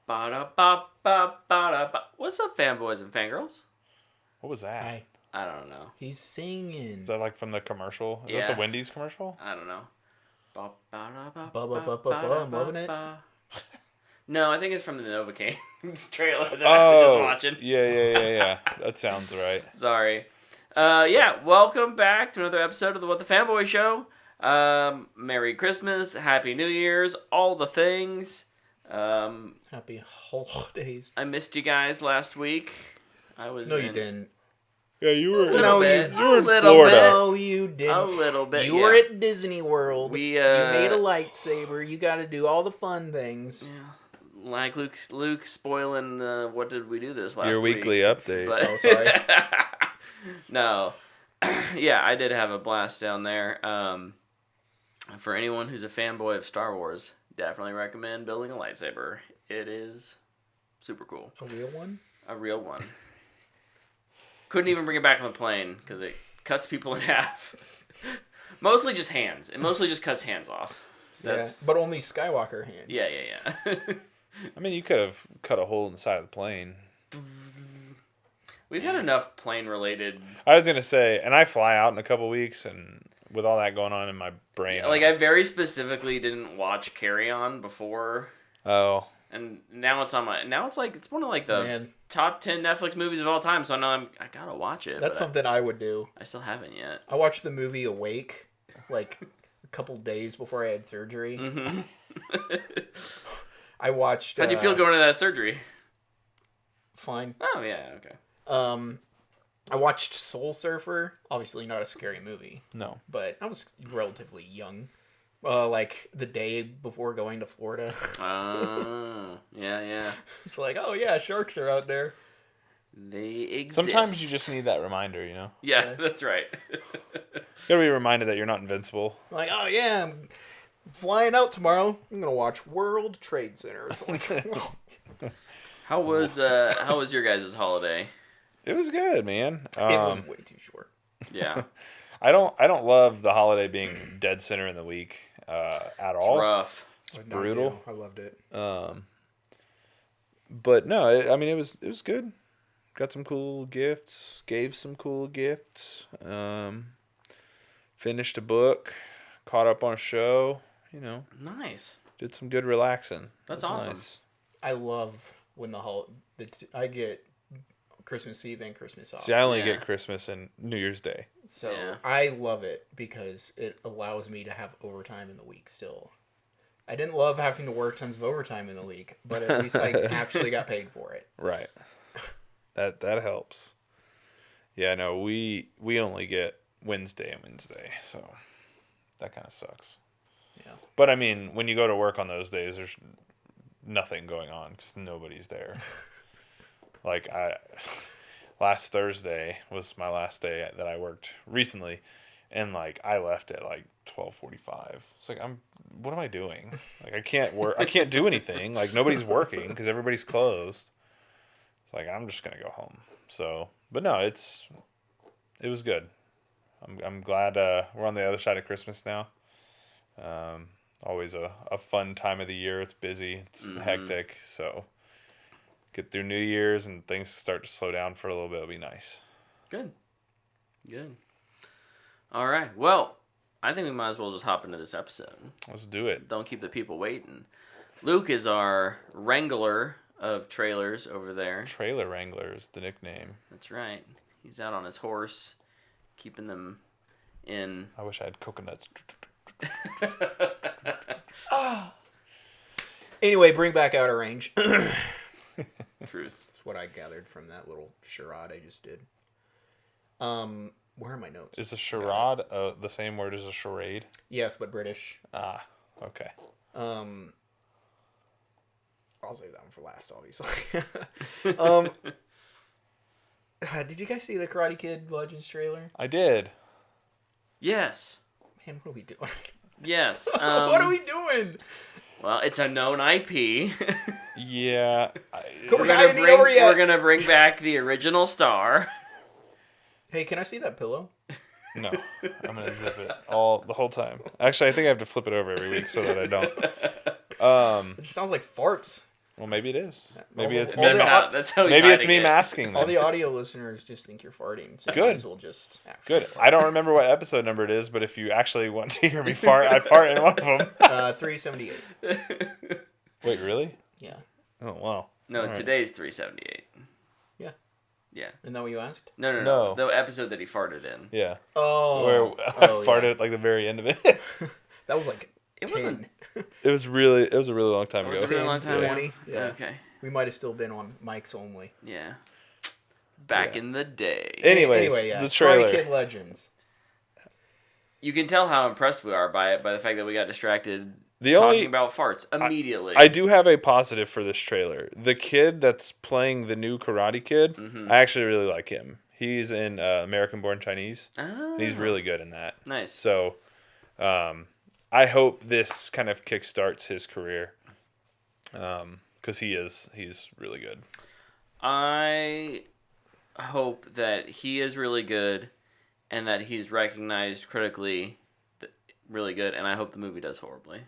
Ba-da-ba-ba-ba-da-ba. What's up, fanboys and fangirls? What was that? Hi. I don't know. He's singing. Is that like from the commercial? Is Yeah. that the Wendy's commercial? I don't know. Ba-ba-ba-ba-ba. I'm loving it. No, I think it's from the Novocaine trailer that I was just watching. Yeah. That sounds right. Sorry. Welcome back to another episode of the What the Fanboy Show. Merry Christmas, Happy New Year's, all the things. Happy holidays. I missed you guys last week. You didn't. Yeah, you were. No, you were in little Florida. No, you didn't. A little bit. You were at Disney World. We you made a lightsaber. You got to do all the fun things. Yeah. Like Luke spoiling what did we do this last week? Your weekly update. But, Oh, sorry. No. Yeah, I did have a blast down there. For anyone who's a fanboy of Star Wars, definitely recommend building a lightsaber. It is super cool. A real one? A real one. Couldn't even bring it back on the plane because it cuts people in half. Mostly just hands. It mostly just cuts hands off. That's... Yeah, but only Skywalker hands. Yeah. I mean, you could have cut a hole in the side of the plane. We've had enough plane-related... I was going to say, and I fly out in a couple weeks, and with all that going on in my brain... Yeah, I very specifically didn't watch Carry On before. Oh. And now it's on my... Now it's one of the top 10 Netflix movies of all time, so I gotta watch it. That's something I would do. I still haven't yet. I watched the movie Awake, a couple days before I had surgery. Mm-hmm. I watched... How'd you feel going to that surgery? Fine. Oh, yeah, okay. I watched Soul Surfer. Obviously not a scary movie. No. But I was relatively young. The day before going to Florida. Yeah. It's like, oh yeah, sharks are out there. They exist. Sometimes you just need that reminder, you know? Yeah, that's right. You gotta be reminded that you're not invincible. Like, oh yeah, I'm flying out tomorrow. I'm gonna watch World Trade Center. It's like, How was your guys' holiday? It was good, man. It was way too short. Yeah. I don't love the holiday being dead center in the week at all. It's rough. It's brutal. I loved it. But no, it was good. Got some cool gifts. Gave some cool gifts. Finished a book. Caught up on a show. You know. Nice. Did some good relaxing. That's awesome. Nice. I love when I get Christmas Eve and Christmas off. See, I only get Christmas and New Year's Day. So I love it because it allows me to have overtime in the week still. I didn't love having to work tons of overtime in the week, but at least I actually got paid for it. Right. That helps. Yeah, no, we only get Wednesday and Wednesday, so that kind of sucks. Yeah. But I mean, when you go to work on those days, there's nothing going on because nobody's there. Last Thursday was my last day that I worked recently, and I left at 12:45. It's what am I doing? I can't work. I can't do anything. Nobody's working because everybody's closed. It's I'm just gonna go home. So, but no, it was good. I'm glad we're on the other side of Christmas now. Always a fun time of the year. It's busy. It's hectic. So get through New Year's and things start to slow down for a little bit. It'll be nice. Good. All right. Well, I think we might as well just hop into this episode. Let's do it. Don't keep the people waiting. Luke is our wrangler of trailers over there. Trailer Wrangler is the nickname. That's right. He's out on his horse, keeping them in. I wish I had coconuts. Anyway, bring back Outer Range. Truth. That's what I gathered from that little charade I just did. Where are my notes? Is a charade the same word as a charade? Yes, but British. Ah, okay. I'll save that one for last, obviously. Did you guys see the Karate Kid Legends trailer? I did. Yes. Man, what are we doing? Yes. What are we doing? Well, it's a known IP. Yeah. We're gonna bring back the original star. Hey, can I see that pillow? No, I'm gonna zip it the whole time. Actually, I think I have to flip it over every week so that I don't. It just sounds like farts. Well, maybe it is. All Maybe the- it's all me. the- That's how he's Maybe it's hiding me it. masking All them. the audio listeners just think you're farting, so you Good. might as well just Good. I don't remember what episode number it is, but if you actually want to hear me fart, I fart in one of them. 378. Wait, really? Yeah. Oh, wow. No, All right. today's 378. Yeah. Yeah. Isn't that what you asked? No. No. The episode that he farted in. Yeah. Oh. Where I Oh, farted yeah. at like the very end of it. That was like It 10, wasn't. It was a really long time Was ago. it a really long time 10, ago? 20. Yeah. Okay. We might have still been on mics only. Yeah. Back Yeah. in the day. Anyways, Anyway, yeah. the trailer. Karate Kid Legends. You can tell how impressed we are by it by the fact that we got distracted The talking only about farts immediately. I do have a positive for this trailer. The kid that's playing the new Karate Kid, I actually really like him. He's in American Born Chinese. Ah, He's really good in that. nice. So, I hope this kind of kickstarts his career. Because he's really good. I hope that he is really good and that he's recognized critically really good, and I hope the movie does horribly.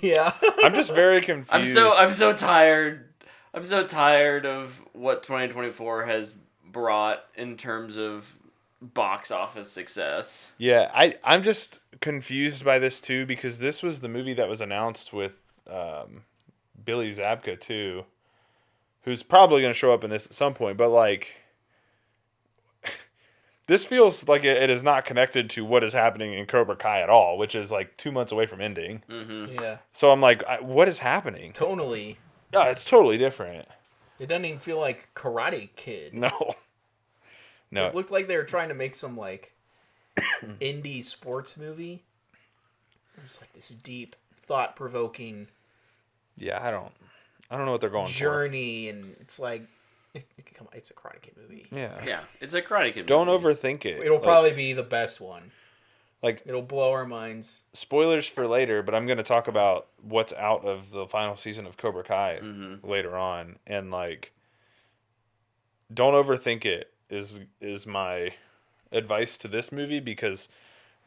Yeah. I'm just very confused. I'm so tired. I'm so tired of what 2024 has brought in terms of box office success. Yeah, I'm just confused by this too, because this was the movie that was announced with Billy Zabka too, who's probably going to show up in this at some point, but like this feels like it is not connected to what is happening in Cobra Kai at all, which is like 2 months away from ending. Yeah. So I'm like, what is happening? Tonally, Yeah, it's totally different. it doesn't even feel like Karate Kid. No. It looked like they were trying to make some like indie sports movie. It was like this deep, thought-provoking Yeah, I don't know what they're going journey, and it's like, come on, it's a Karate Kid movie. for. Yeah. Yeah, it's a Karate Kid Don't movie. overthink it. It'll Like- probably be the best one. like It'll blow our minds. spoilers for later, but I'm going to talk about what's out of the final season of Cobra Kai later on, and like, don't overthink it is my advice to this movie, because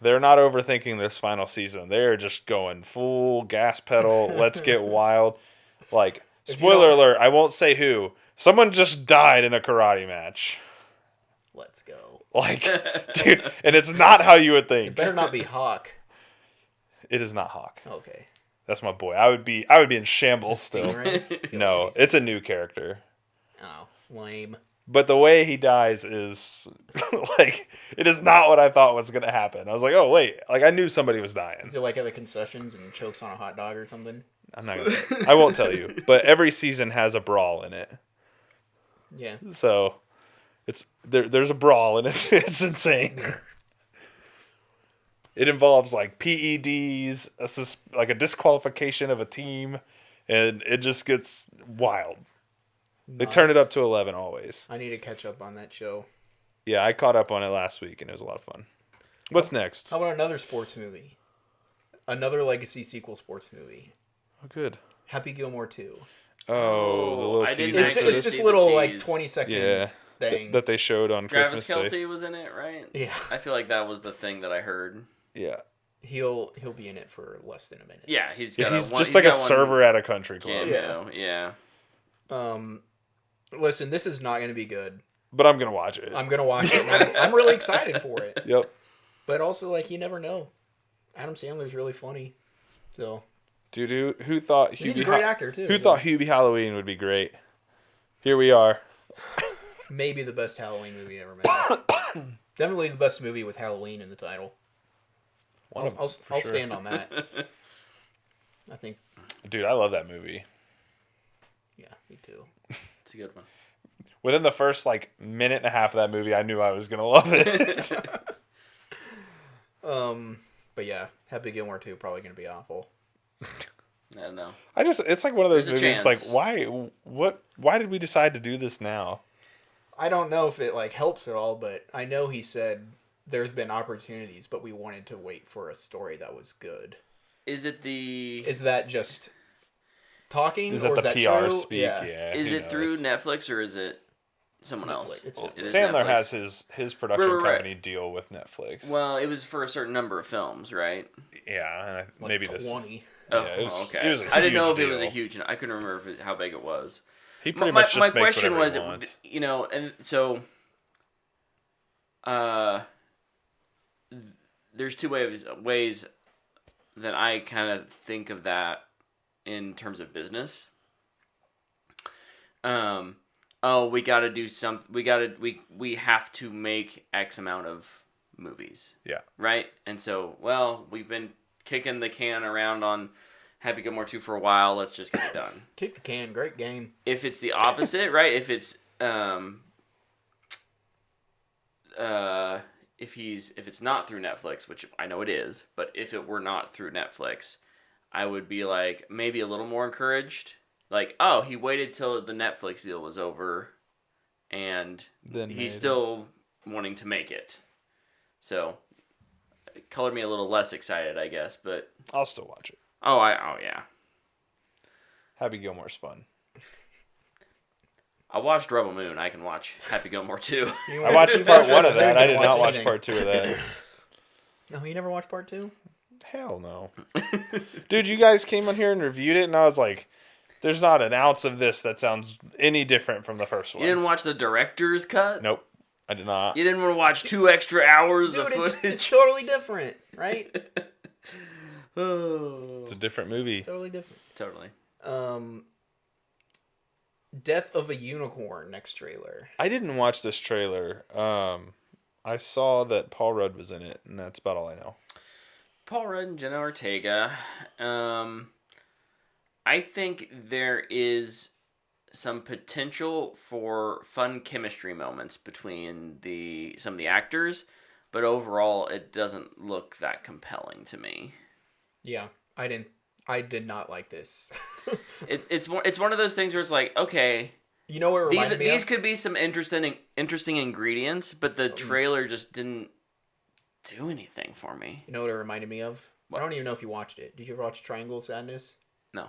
they're not overthinking this final season. They're just going full gas pedal. Let's get wild. Like, spoiler alert, I won't say who. Someone just died in a karate match. Let's go. Like, dude, and it's not how you would It think. better not be Hawk. It is not Hawk. Okay. That's my boy. I would be in shambles still. Stingray? Feel No, like he's- it's a new character. Oh, lame. But the way he dies is like, it is not what I thought was gonna happen. I was like, oh wait, like I knew somebody was dying. Is it like at the concessions and chokes on a hot dog or something? I'm not gonna. I won't tell you. But every season has a brawl in it, Yeah. so it's there's a brawl and it's insane. It involves like PEDs, like a disqualification of a team, and it just gets wild. They turn it Nice. up to 11 always. I need to catch up on that show. Yeah, I caught up on it last week and it was a lot of fun. What's next? How about another sports movie? Another legacy sequel sports movie. Oh, good. Happy Gilmore 2. Oh, the little I didn't teaser. It's, actually it's see just the little like tease. 20-second Yeah, thing. that they showed on Travis Christmas Kelsey Day. was in it, right? Yeah. I feel like that was the thing that I heard. Yeah, He'll be in it for less than a minute. Yeah, he's yeah, got he's a one, just he's like a got one server at a country club. cameo. Yeah. Listen, this is not going to be good. But I'm gonna watch it. I'm going to watch it. And I'm really excited for it. Yep. But also, like, you never know. Adam Sandler's really funny. So, Dude, who thought he's a great actor, too. Who thought Hubie Halloween would be great? Here we are. Maybe the best Halloween movie ever made. Definitely the best movie with Halloween in the title. One of them, I'll for sure. stand on that. I think, Dude, I love that movie. yeah, me too. It's a good one. Within the first like minute and a half of that movie, I knew I was gonna love it. But yeah, Happy Gilmore 2 probably going to be awful. I don't know. It's like one of those There's a movies. It's like, chance. why did we decide to do this now? I don't know if it like helps at all, but I know he said there's been opportunities, but we wanted to wait for a story that was good. Is it the? Is that just talking, Is or that is the that PR true? speak? Yeah. Yeah. Is who it through knows? Netflix or is it someone Netflix. else? It's It is Sandler Netflix. has his production Right. company deal with Netflix. Well, it was for a certain number of films, right? Yeah, and Like maybe 20. Oh, Yeah, it was, okay. It was a I didn't know if huge it was a deal. huge. I couldn't remember how big it was. He pretty much just my makes question whatever was, he wants. and so, uh, there's two ways that I kind of think of that in terms of business. Oh, we got to do something. We have to make X amount of movies. Yeah. Right? And so, well, we've been kicking the can around on Happy Gilmore 2 for a while. Let's just get it done. Kick the can, great game. If it's the opposite, right? If it's if it's not through Netflix, which I know it is, but if it were not through Netflix, I would be like maybe a little more encouraged. Like, oh, he waited till the Netflix deal was over, and Then he's still wanting to make it. So, it colored me a little less excited, I guess. But I'll still watch it. oh yeah. Happy Gilmore's fun. I watched Rebel Moon. I can watch Happy Gilmore too. I watched part 1 of that. I did not watch part 2 of that. No, you never watched part 2? Hell no. Dude, you guys came on here and reviewed it, and I was like, there's not an ounce of this that sounds any different from the first one. You didn't watch the director's cut? Nope. I did not. You didn't want to watch 2 extra hours of footage? It's totally different, right? It's a different movie. It's totally different. Totally. Death of a Unicorn next trailer. I didn't watch this trailer. I saw that Paul Rudd was in it, and that's about all I know. Paul Rudd and Jenna Ortega. I think there is some potential for fun chemistry moments between some of the actors, but overall it doesn't look that compelling to me. Yeah, I did not like this. It's one of those things where it's like, okay, you know what these could be some interesting ingredients, but the trailer just didn't do anything for me. You know what it reminded me of? What? I don't even know if you watched it. Did you ever watch Triangle of Sadness? No.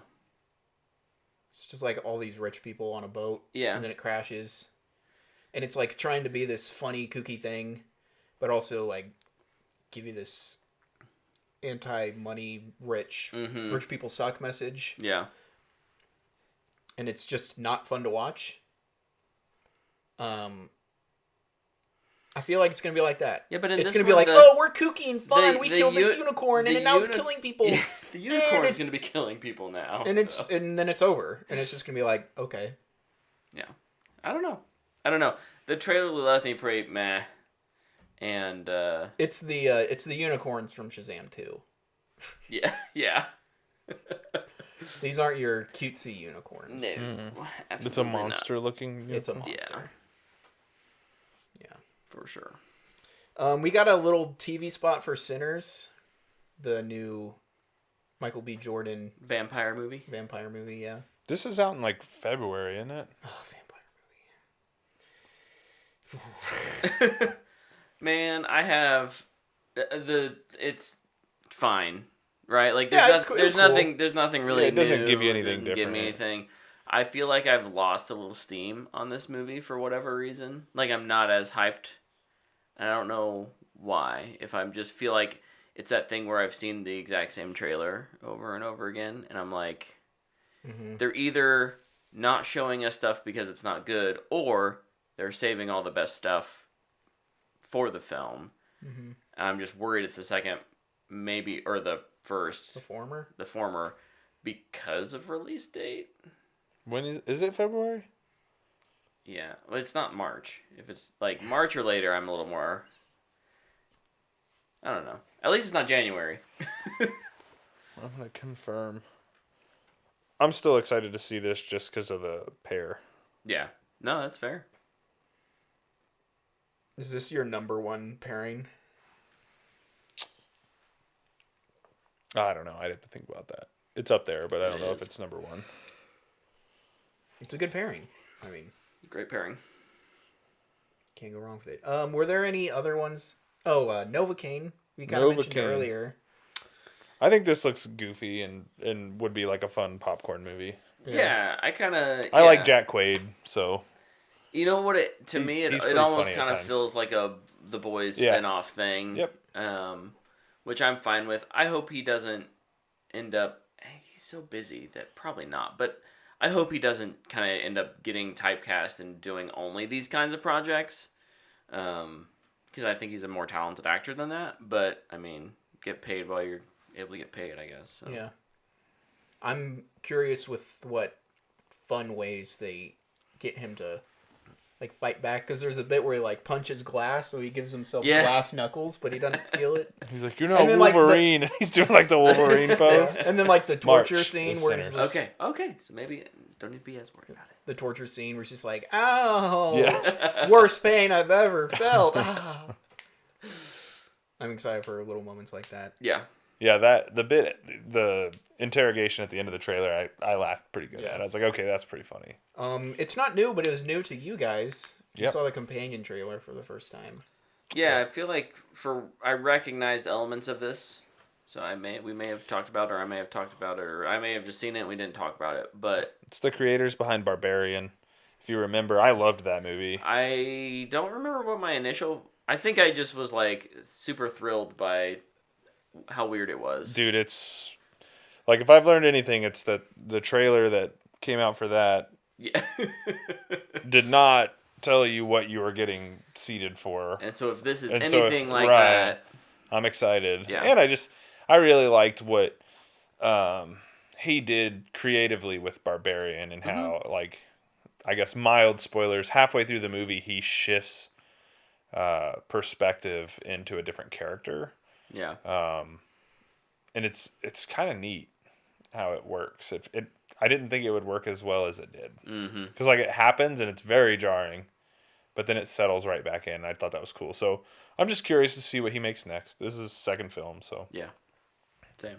It's just like all these rich people on a boat. Yeah. And then it crashes. And it's like trying to be this funny, kooky thing, but also like give you this anti-money rich people suck message. Yeah. And it's just not fun to watch. I feel like it's gonna be like that. Yeah, but it's gonna be like, oh, we're kooky and fun. We killed this unicorn, and now it's killing people. Yeah, the unicorn is gonna be killing people now, and then it's over, and it's just gonna be like, okay. Yeah, I don't know. The trailer left me pretty meh, and it's the unicorns from Shazam 2. Yeah. These aren't your cutesy unicorns. No, It's a monster-looking unicorn. It's a monster. Yeah, for sure. We got a little TV spot for Sinners, the new Michael B. Jordan vampire movie. Yeah. This is out in like February, isn't it? Oh, vampire movie. Man, I have it's fine, right? Like there's nothing really. It doesn't new. give you anything It doesn't give me different. anything. I feel like I've lost a little steam on this movie for whatever reason. Like I'm not as hyped. I don't know why. If I just feel like it's that thing where I've seen the exact same trailer over and over again, and I'm like, they're either not showing us stuff because it's not good, or they're saving all the best stuff for the film. And I'm just worried it's the second, maybe, or the first. The former, because of release date. When is it February? Yeah, well, it's not March. If it's like March or later, I'm a little more. I don't know. At least it's not January. I'm gonna confirm. I'm still excited to see this just because of the pair. Yeah. No, that's fair. Is this your number one pairing? I don't know. I'd have to think about that. It's up there, but I don't know if it's number one. It's a good pairing. I mean, great pairing. Can't go wrong with it. Were there any other ones? Oh, Novocaine. We kind of mentioned earlier. I think this looks goofy and would be like a fun popcorn movie. Yeah, I like Jack Quaid, so. You know what? To me, it almost kind of feels like a The Boys spin-off thing. Yep. Which I'm fine with. I hope he doesn't end up he's so busy that probably not. But I hope he doesn't kind of end up getting typecast and doing only these kinds of projects. Because I think he's a more talented actor than that. But, I mean, get paid while you're able to get paid, I guess. So. Yeah. I'm curious with what fun ways they get him to like fight back, because there's a bit where he like punches glass, so he gives himself glass knuckles, but he doesn't feel it. He's like, "You're not Wolverine." Like, he's doing like the Wolverine pose. And then like the torture scene where he's just, okay, so maybe don't need to be as worried about it. The torture scene where he's just like, "Ow, worst pain I've ever felt." I'm excited for little moments like that. Yeah. Yeah, the interrogation at the end of the trailer, I laughed pretty good at. I was like, okay, that's pretty funny. It's not new, but it was new to you guys. You Yep. saw the companion trailer for the first time. Yeah, I feel like I recognized elements of this, so we may have talked about it, or I may have talked about it, or I may have just seen it and we didn't talk about it. But it's the creators behind Barbarian. If you remember, I loved that movie. I don't remember what my initial. I think I just was like super thrilled by how weird it was. Dude, it's like, if I've learned anything, it's that the trailer that came out for that did not tell you what you were getting seated for. And so if this is anything like that, I'm excited. Yeah. And I really liked what he did creatively with Barbarian, and how, like, I guess mild spoilers, halfway through the movie he shifts perspective into a different character. Yeah. And it's kind of neat how it works. I didn't think it would work as well as it did. Because like, it happens and it's very jarring, but then it settles right back in. I thought that was cool. So I'm just curious to see what he makes next. This is his second film, so yeah, same.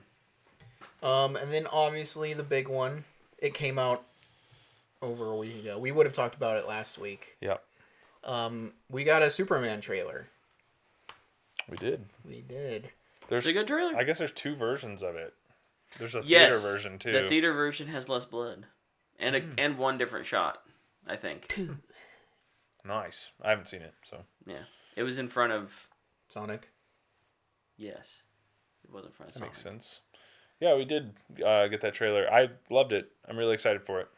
And then obviously the big one. It came out over a week ago. We would have talked about it last week. Yep. We got a Superman trailer. We did. It's a good trailer. I guess there's two versions of it. There's a Yes, theater version too. The theater version has less blood, and and one different shot, I think. Nice. I haven't seen it, so Yeah, it was in front of Sonic. Yes, it was in front of that Sonic. makes sense. Yeah, we did get that trailer. I loved it. I'm really excited for it.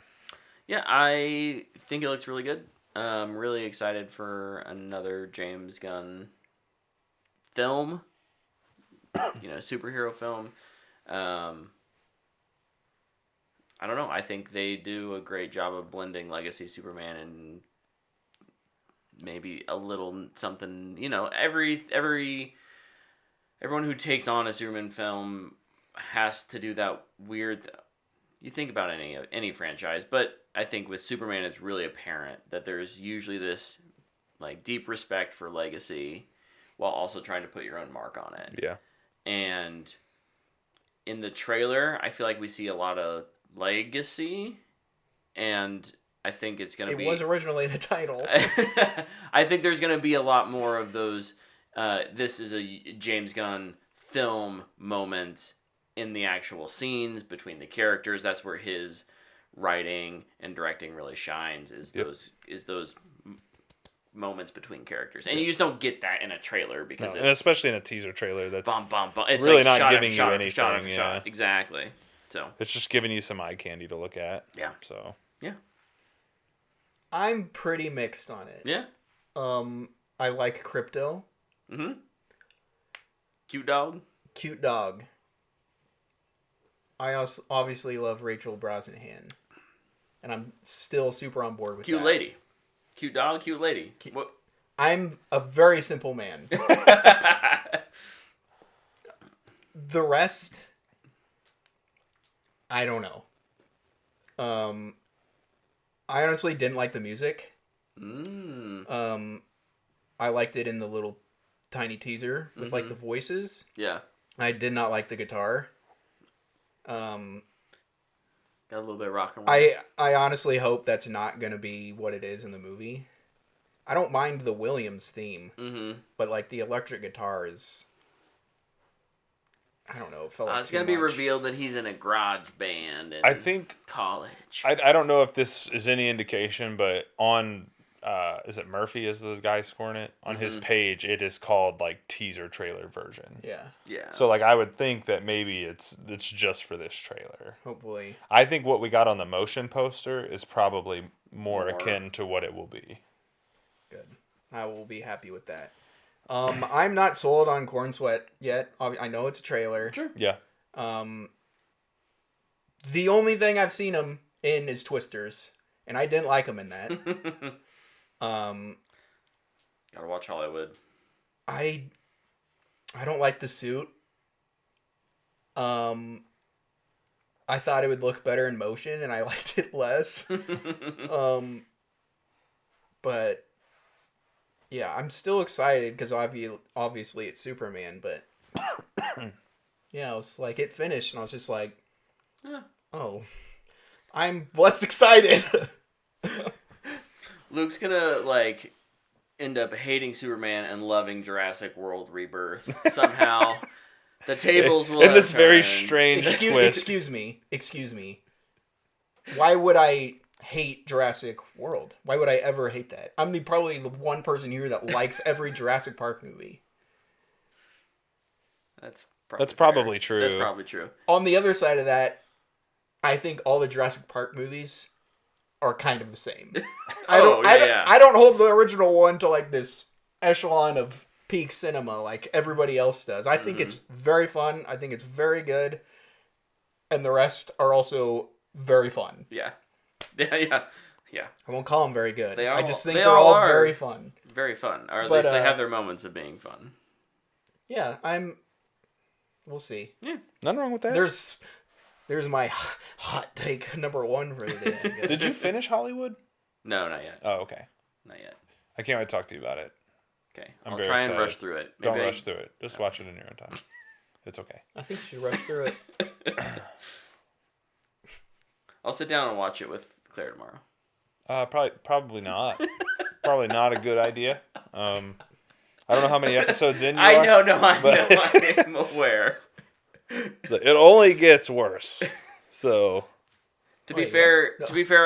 Yeah, I think it looks really good. I'm really excited for another James Gunn film. Superhero film. I don't know. I think they do a great job of blending Legacy Superman and maybe a little something. Everyone who takes on a Superman film has to do that weird. You think about any franchise, but I think with Superman, it's really apparent that there's usually this like deep respect for Legacy, while also trying to put your own mark on it. Yeah. And in the trailer, I feel like we see a lot of Legacy, and I think it's going to be... It was originally the title. I think there's going to be a lot more of those, this is a James Gunn film moments in the actual scenes between the characters. That's where his writing and directing really shines, is those moments between characters, and you just don't get that in a trailer because and especially in a teaser trailer that's it's really like not giving you anything. Exactly. So it's just giving you some eye candy to look at. Yeah. So yeah, I'm pretty mixed on it. Yeah. I like Crypto. Cute dog. I also obviously love Rachel Brosnahan, and I'm still super on board with cute that. lady. Cute dog, cute lady. What? I'm a very simple man. The rest, I don't know. I honestly didn't like the music. I liked it in the little tiny teaser with like the voices. Yeah. I did not like the guitar. Got a little bit of rock and roll. I honestly hope that's not going to be what it is in the movie. I don't mind the Williams theme, but like the electric guitar is, I don't know. It felt like it's going to be revealed that he's in a garage band in I think college. I don't know if this is any indication, but on is it Murphy is the guy scoring it? On his page, it is called like teaser trailer version. Yeah. Yeah. So like I would think that maybe it's just for this trailer. Hopefully. I think what we got on the motion poster is probably more akin to what it will be. Good. I will be happy with that. I'm not sold on Corn Sweat yet. I know it's a trailer. Sure. Yeah. The only thing I've seen him in is Twisters, and I didn't like him in that. Gotta watch Hollywood. I don't like the suit. I thought it would look better in motion, and I liked it less. But yeah, I'm still excited because obviously it's Superman. But yeah, it was like it finished, and I was just like, oh, I'm less excited. Luke's gonna like end up hating Superman and loving Jurassic World Rebirth somehow. The tables will in this have very turned. strange twist. Excuse me. Why would I hate Jurassic World? Why would I ever hate that? I'm probably the one person here that likes every Jurassic Park movie. That's That's fair. probably true. That's probably true. On the other side of that, I think all the Jurassic Park movies are kind of the same. I don't hold the original one to like this echelon of peak cinema like everybody else does. I think it's very fun. I think it's very good. And the rest are also very fun. Yeah. Yeah. I won't call them very good. I just think they they're all all are very fun. Very fun. Or at But, least they have their moments of being fun. Yeah, we'll see. Yeah. Nothing wrong with that. There's my hot take number 1 for the day. Did you finish Hollywood? No, not yet. Oh, okay. Not yet. I can't wait to talk to you about it. Okay. I'm I'll very try and excited. rush through it. Don't rush through it. Just watch it in your own time. It's okay. I think you should rush through it. I'll sit down and watch it with Claire tomorrow. Probably not. Probably not a good idea. I don't know how many episodes in you I are. know, I am aware. It only gets worse. So To be fair,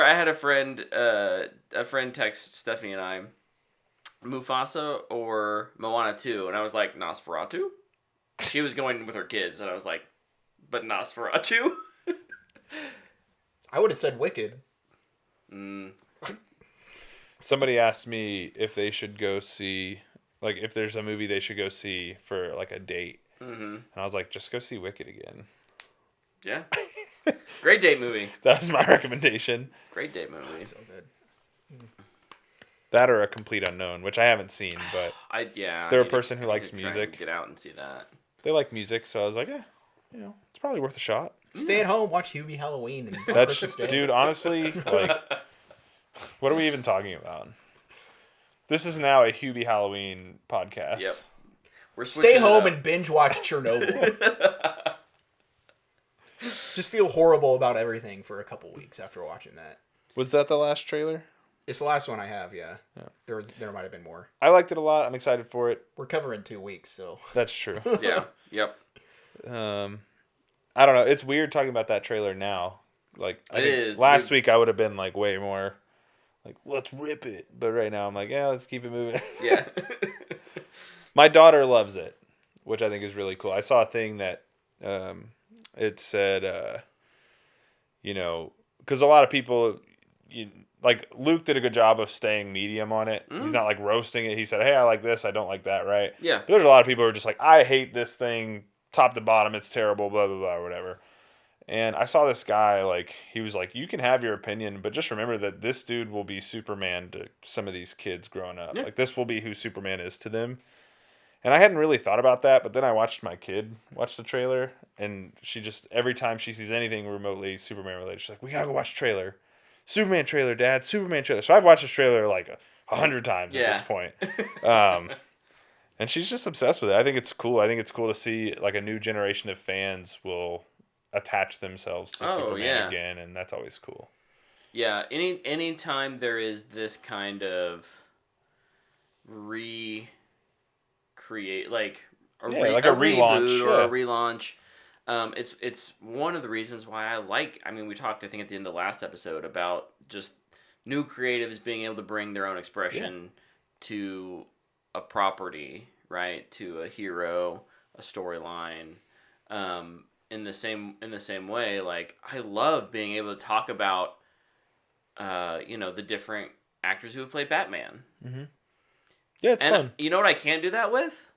I had a friend text Stephanie and I, Mufasa or Moana 2, and I was like, Nosferatu? She was going with her kids, and I was like, but Nosferatu? I would have said Wicked. somebody asked me if they should go see, like, if there's a movie they should go see for like a date, and I was like, just go see Wicked again. Yeah. Great date movie. That was my recommendation. Great date movie. So good. That or A Complete Unknown, which I haven't seen, but they're a person who likes music. Get out and see that. They like music, so I was like, yeah, it's probably worth a shot. Stay at home, watch Hubie Halloween. And That's Christmas Day. dude. Honestly, like, what are we even talking about? This is now a Hubie Halloween podcast. Yep. We're Stay switching it home up. and binge watch Chernobyl. Just feel horrible about everything for a couple weeks after watching that. Was that the last trailer? It's the last one I have, yeah. There might have been more. I liked it a lot. I'm excited for it. We're covering 2 weeks, so. That's true. Yeah. Yep. I don't know. It's weird talking about that trailer now. Like, I It think is. last week I would have been like way more like, let's rip it. But right now I'm like, yeah, let's keep it moving. Yeah. My daughter loves it, which I think is really cool. I saw a thing that it said, because a lot of people, like Luke did a good job of staying medium on it. He's not like roasting it. He said, hey, I like this. I don't like that, right? Yeah. But there's a lot of people who are just like, I hate this thing, top to bottom. It's terrible, blah, blah, blah, or whatever. And I saw this guy, like, he was like, you can have your opinion, but just remember that this dude will be Superman to some of these kids growing up. Yeah. Like, this will be who Superman is to them. And I hadn't really thought about that, but then I watched my kid watch the trailer, and she just, every time she sees anything remotely Superman related, she's like, we gotta go watch the trailer. Superman trailer, Dad. Superman trailer. So I've watched this trailer like 100 times at this point. And she's just obsessed with it. I think it's cool. I think it's cool to see like a new generation of fans will attach themselves to Superman again, and that's always cool. Yeah. Any time there is this kind of like a relaunch, reboot or a relaunch. It's one of the reasons why I like. I mean, we talked I think at the end of last episode about just new creatives being able to bring their own expression to a property, right? To a hero, a storyline. In the same way, like I love being able to talk about, the different actors who have played Batman. Mm-hmm. Yeah, it's fun. You know what I can't do that with?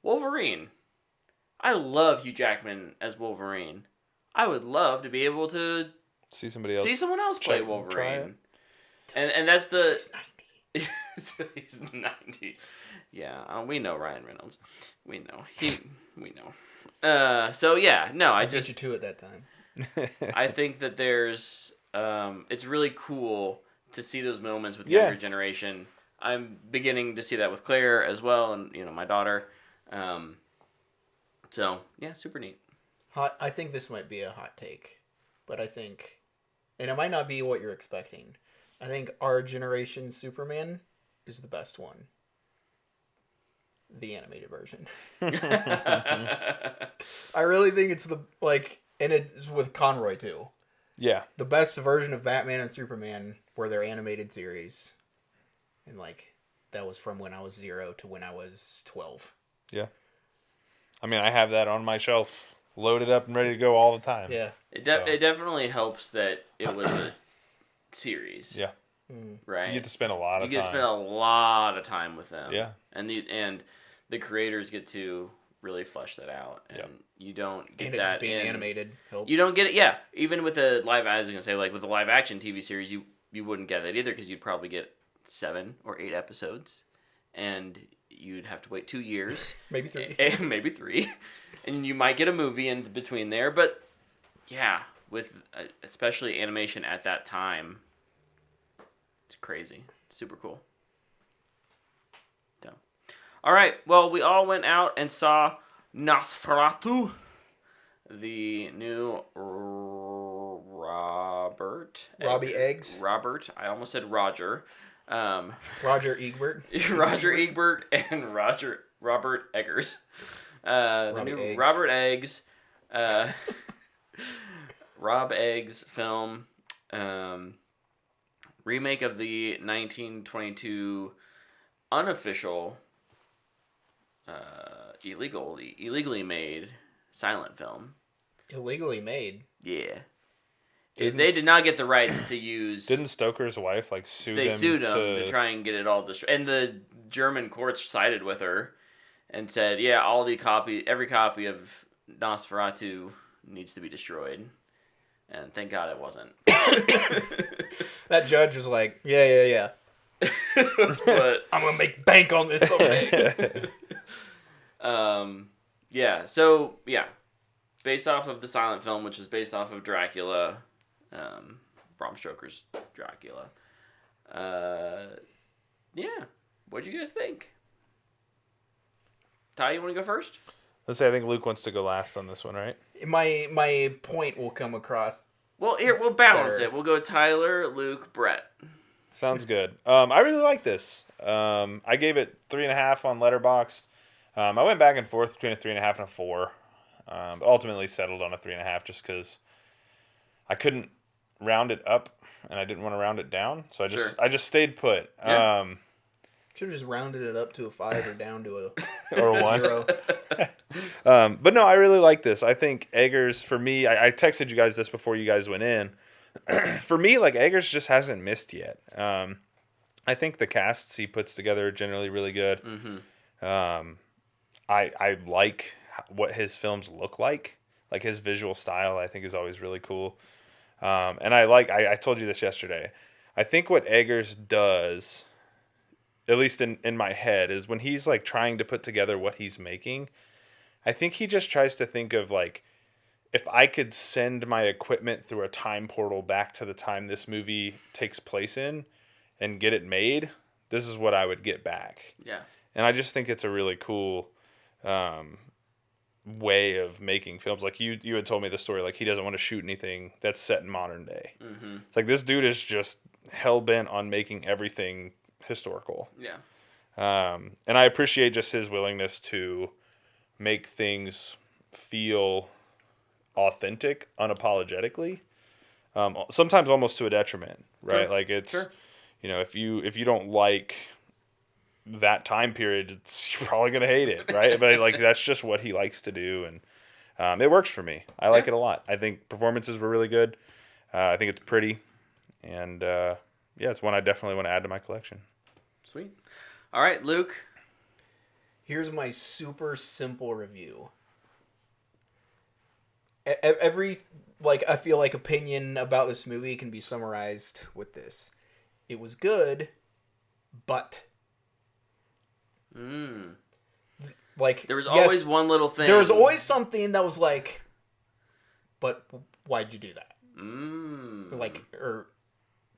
Wolverine. I love Hugh Jackman as Wolverine. I would love to be able to see someone else play Wolverine. And that's the... He's 90. Yeah, we know Ryan Reynolds. We know. We know. So yeah, no, I just... beat you to it that time. I think that there's... it's really cool to see those moments with the younger generation. I'm beginning to see that with Claire as well, and my daughter. So yeah, super neat. I think this might be a hot take, but I think, and it might not be what you're expecting. I think our generation's Superman is the best one. The animated version. I really think it's and it's with Conroy too. Yeah. The best version of Batman and Superman were their animated series. And that was from when I was 0 to when I was 12. Yeah. I mean, I have that on my shelf, loaded up and ready to go all the time. Yeah. It definitely helps that it was a series. Yeah. Right? You get to spend a lot of time. You get to spend a lot of time with them. Yeah. And the creators get to really flesh that out. And you don't get and that just being animated helps. You don't get it, yeah. Even with a I was going to say, with a live action TV series, you wouldn't get that either because you'd probably get 7 or 8 episodes. And you'd have to wait 2 years. Maybe 3. Maybe 3. And you might get a movie in between there. But, yeah, with especially animation at that time, it's crazy. Super cool. So, all right. Well, we all went out and saw Nosferatu, the new Robbie Eggs. Robert. I almost said Roger. Roger Ebert. Roger Ebert and Robert Eggers. The new Eggs. Robert Eggs. Rob Eggs film. Remake of the 1922 unofficial, illegally made silent film. Illegally made? Yeah. They did not get the rights to use... Didn't Stoker's wife sue them? They sued him to try and get it all destroyed. And the German courts sided with her and said, yeah, every copy of Nosferatu needs to be destroyed. And thank God it wasn't. That judge was like, yeah. But I'm going to make bank on this someday. Yeah, so, yeah. Based off of the silent film, which is based off of Dracula, Bram Stoker's Dracula. Yeah. What'd you guys think? Ty, you want to go first? Let's say I think Luke wants to go last on this one, right? My point will come across. Well, here, we'll balance it. We'll go Tyler, Luke, Brett. Sounds good. I really like this. I gave it 3.5 on Letterboxd. I went back and forth between a 3.5 and a 4. But ultimately settled on a 3.5 just because I couldn't round it up and I didn't want to round it down. So I just stayed put. Yeah. Should have just rounded it up to a 5 or down to a or 1. 0. But no, I really like this. I think Eggers, for me, I texted you guys this before you guys went in. For me, Eggers just hasn't missed yet. I think the casts he puts together are generally really good. Mm-hmm. I like what his films look like. His visual style, I think, is always really cool. And I told you this yesterday. I think what Eggers does, at least in my head, is when he's trying to put together what he's making, I think he just tries to think of if I could send my equipment through a time portal back to the time this movie takes place in and get it made, this is what I would get back. Yeah. And I just think it's a really cool way of making films. You had told me the story, he doesn't want to shoot anything that's set in modern day. Mm-hmm. It's this dude is just hell-bent on making everything historical. Yeah. And I appreciate just his willingness to make things feel authentic unapologetically. Sometimes almost to a detriment, right? Sure. Like it's, Sure. if you don't like that time period, you're probably gonna hate it, right? But like that's just what he likes to do, and it works for me. I like it a lot. I think performances were really good. I think it's pretty, and yeah, it's one I definitely want to add to my collection. Sweet. All right, Luke. Here's my super simple review. Every I feel like opinion about this movie can be summarized with this. It was good, but There was always one little thing. There was always something that was like, but why'd you do that?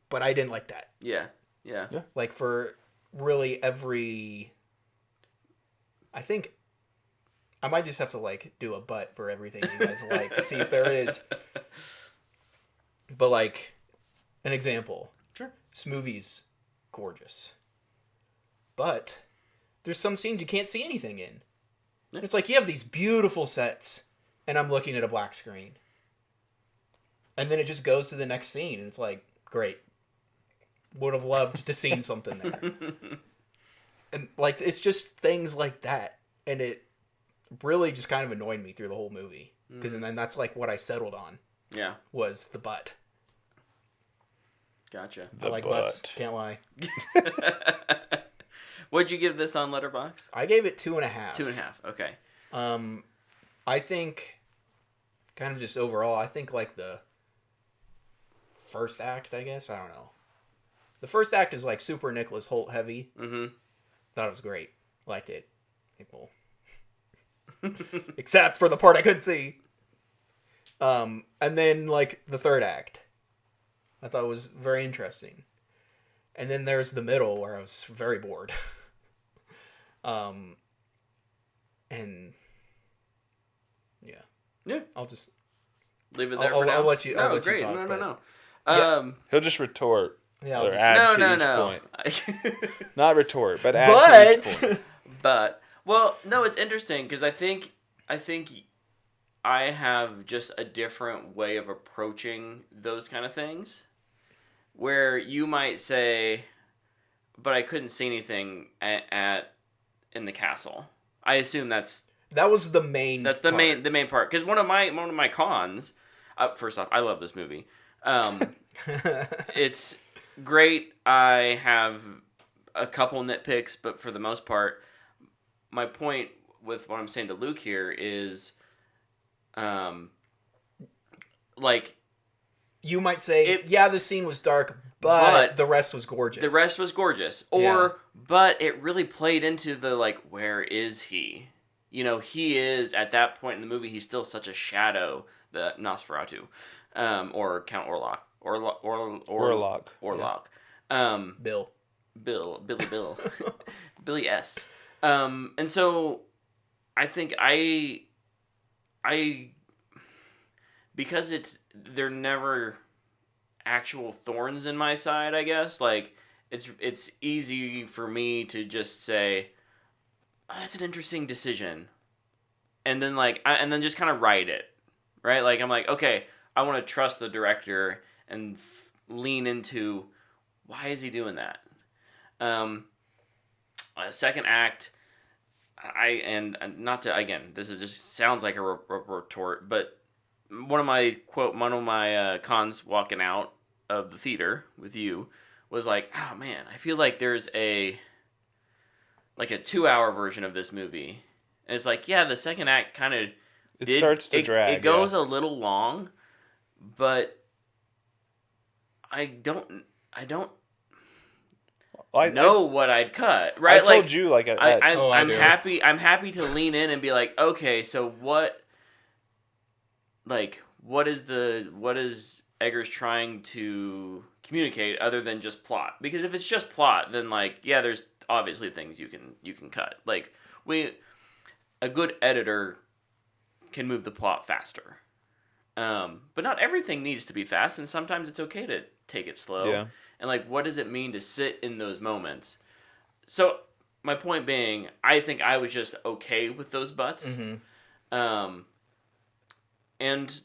But I didn't like that. Yeah. Like for really every, I think I might just have to do a but for everything you guys like to see if there is. But an example. Sure. This movie's gorgeous. But there's some scenes you can't see anything in. Yeah. It's you have these beautiful sets, and I'm looking at a black screen. And then it just goes to the next scene, and it's great. Would have loved to seen something there. And it's just things like that. And it really just kind of annoyed me through the whole movie. Because then that's what I settled on. Yeah. Was the butt. Gotcha. I like butts. Can't lie. What'd you give this on Letterboxd? I gave it 2.5. 2.5. Okay. I think, kind of just overall, I think the first act, I guess, I don't know. The first act is super Nicholas Hoult heavy. Mm-hmm. Thought it was great. Liked it. Well, except for the part I couldn't see. And then the third act, I thought was very interesting. And then there's the middle where I was very bored. And yeah, I'll just leave it there for now. I'll let you. No, I'll let great. You talk, No. Yeah, he'll just retort. Yeah, or add to each point. Not retort, but add to each point. But no, it's interesting because I think I have just a different way of approaching those kind of things, where you might say, "But I couldn't see anything in the castle." I assume that was the main. That's the main part. Because one of my cons. First off, I love this movie. It's great. I have a couple nitpicks, but for the most part, my point with what I'm saying to Luke here is, you might say, the scene was dark, but the rest was gorgeous. The rest was gorgeous, but it really played into the where is he? He is at that point in the movie. He's still such a shadow, the Nosferatu, or Count Orlok. Orlok. Bill. Billy S. And so I think I because they're never actual thorns in my side, I guess. It's easy for me to just say, oh, that's an interesting decision. And then and then just kind of write it. Right? I'm okay, I want to trust the director and lean into why is he doing that? Second act, not to, again, this just sounds like a retort, but one of my cons walking out of the theater with you was oh man, I feel like there's a 2-hour version of this movie, and it's the second act kind of starts to drag. It goes a little long, but I don't know what I'd cut. Right? I told you I'm happy. I'm happy to lean in and be okay, so what? What is Eggers trying to communicate other than just plot? Because if it's just plot, then there's obviously things you can cut. A good editor can move the plot faster. But not everything needs to be fast, and sometimes it's okay to take it slow. Yeah. And what does it mean to sit in those moments? So my point being, I think I was just okay with those butts. Mm-hmm. And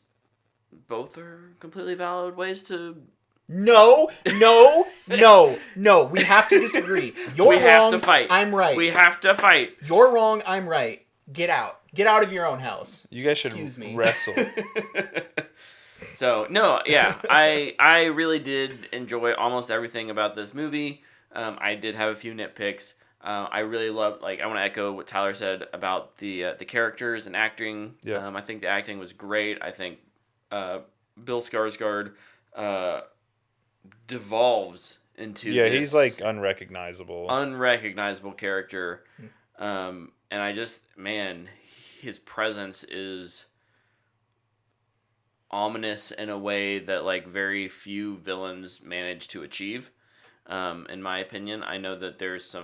both are completely valid ways to. No. We have to disagree. You're We wrong. have to fight. I'm right. We have to fight. You're wrong. I'm right. Get out. Get out of your own house. You guys should Excuse me. wrestle. So no, yeah, I really did enjoy almost everything about this movie. I did have a few nitpicks. I really loved, like, I want to echo what Tyler said about the characters and acting. Yeah. I think the acting was great. I think Bill Skarsgård devolves into He's like unrecognizable character. And I just, man, his presence is ominous in a way that like very few villains manage to achieve. In my opinion, I know that there's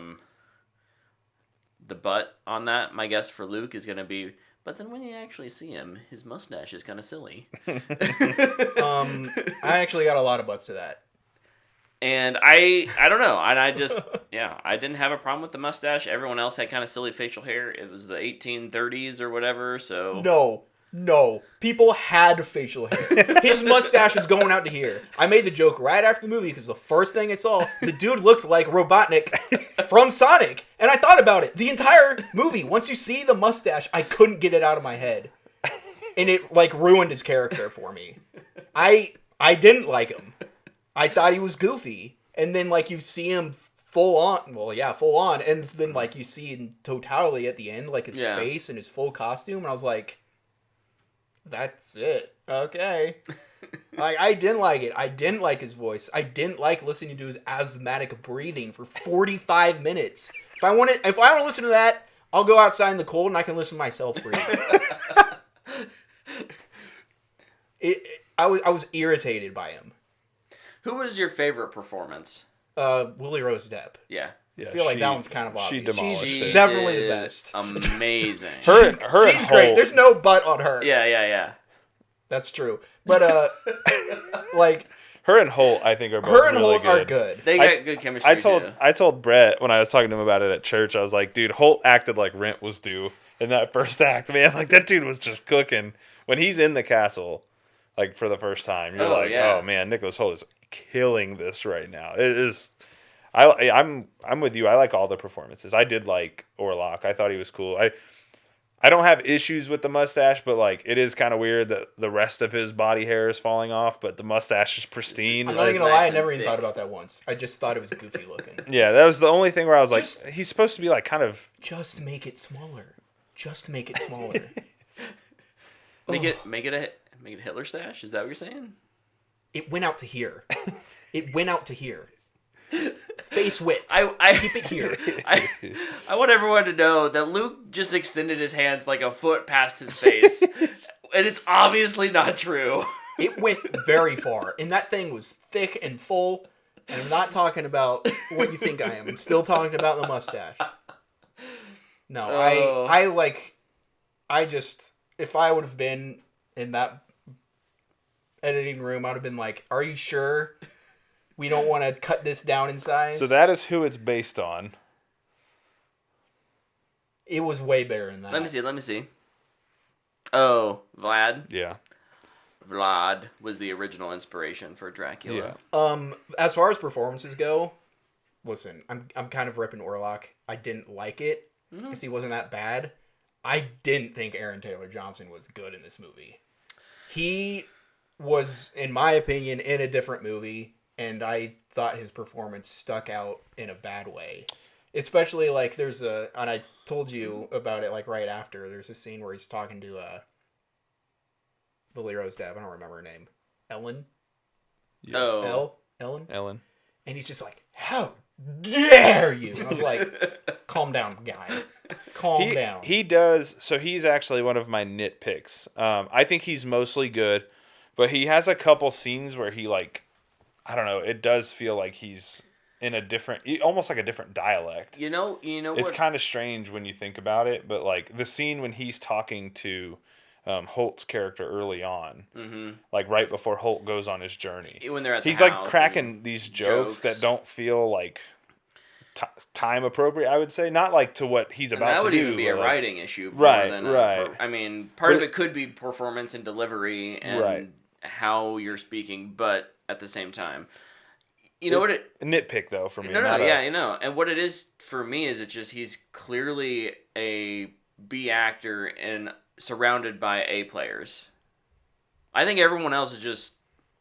the butt on that. My guess for Luke is going to be, but then when you actually see him, his mustache is kind of silly. I actually got a lot of butts to that. And I don't know. And I just, I didn't have a problem with the mustache. Everyone else had kind of silly facial hair. It was the 1830s or whatever, so. No. People had facial hair. His mustache was going out to here. I made the joke right after the movie because the first thing I saw, the dude looked like Robotnik from Sonic. And I thought about it. The entire movie, once you see the mustache, I couldn't get it out of my head. And it, like, ruined his character for me. I didn't like him. I thought he was goofy. And then, like, you see him full on. And then, like, you see in totality at the end, like, his face and his full costume. And I was like, that's it. Okay. Like, I didn't like it. I didn't like his voice. I didn't like listening to his asthmatic breathing for 45 minutes. If I want to listen to that, I'll go outside in the cold and I can listen to myself breathe. I was irritated by him. Who was your favorite performance? Lily Rose Depp. Yeah. I feel like that one's kind of obvious. She demolished She's it. definitely the best. Amazing. Her She's great. There's no butt on her. Yeah. That's true. But like her and Holt, I think, are both her and really Holt are good. They got good chemistry. I told Brett when I was talking to him about it at church, I was like, dude, Holt acted like rent was due in that first act, man. Like, that dude was just cooking. When he's in the castle, like, for the first time, you're oh man, Nicholas Holt is killing this right now. It is. I'm with you. I like all the performances. I did like Orlok. I thought he was cool. I don't have issues with the mustache, but like it is kind of weird that the rest of his body hair is falling off, but the mustache is pristine. I'm not even gonna lie, I never even thought about that once. I just thought it was goofy looking. Yeah, that was the only thing where I was like, he's supposed to be like kind of. Just make it smaller. Make it a Hitler stash. Is that what you're saying? It went out to here. Face width. Keep it here. I want everyone to know that Luke just extended his hands like a foot past his face. And it's obviously not true. It went very far. And that thing was thick and full. And I'm not talking about what you think I am. I'm still talking about the mustache. No, if I would have been in that editing room, I would have been like, are you sure we don't want to cut this down in size? So that is who it's based on. It was way better than that. Let me see. Oh, Vlad? Yeah. Vlad was the original inspiration for Dracula. Yeah. As far as performances go, listen, I'm kind of ripping Orlok. I didn't like it because he wasn't that bad. I didn't think Aaron Taylor Johnson was good in this movie. He was, in my opinion, in a different movie, and I thought his performance stuck out in a bad way. Especially, like, and I told you about it, like, right after, there's a scene where he's talking to Lily Rose Depp, I don't remember her name. Ellen? Yeah. Oh. Ellen. And he's just like, how dare you? And I was like, calm down, guy. Calm down. He does. So he's actually one of my nitpicks. I think he's mostly good, but he has a couple scenes where he, like, I don't know. It does feel like he's in a different, almost like a different dialect. You know what? It's kind of strange when you think about it, but like the scene when he's talking to Holt's character early on, like right before Holt goes on his journey, when they're at the he's house like cracking these jokes that don't feel like time appropriate. I would say not like to what he's about to do. That would even be a writing issue, right? I mean, part of it could be performance and delivery, and how you're speaking, but at the same time, you know what it. A nitpick though for me. No, not yeah, you know, and what it is for me is it's just he's clearly a B actor and surrounded by A players. I think everyone else is just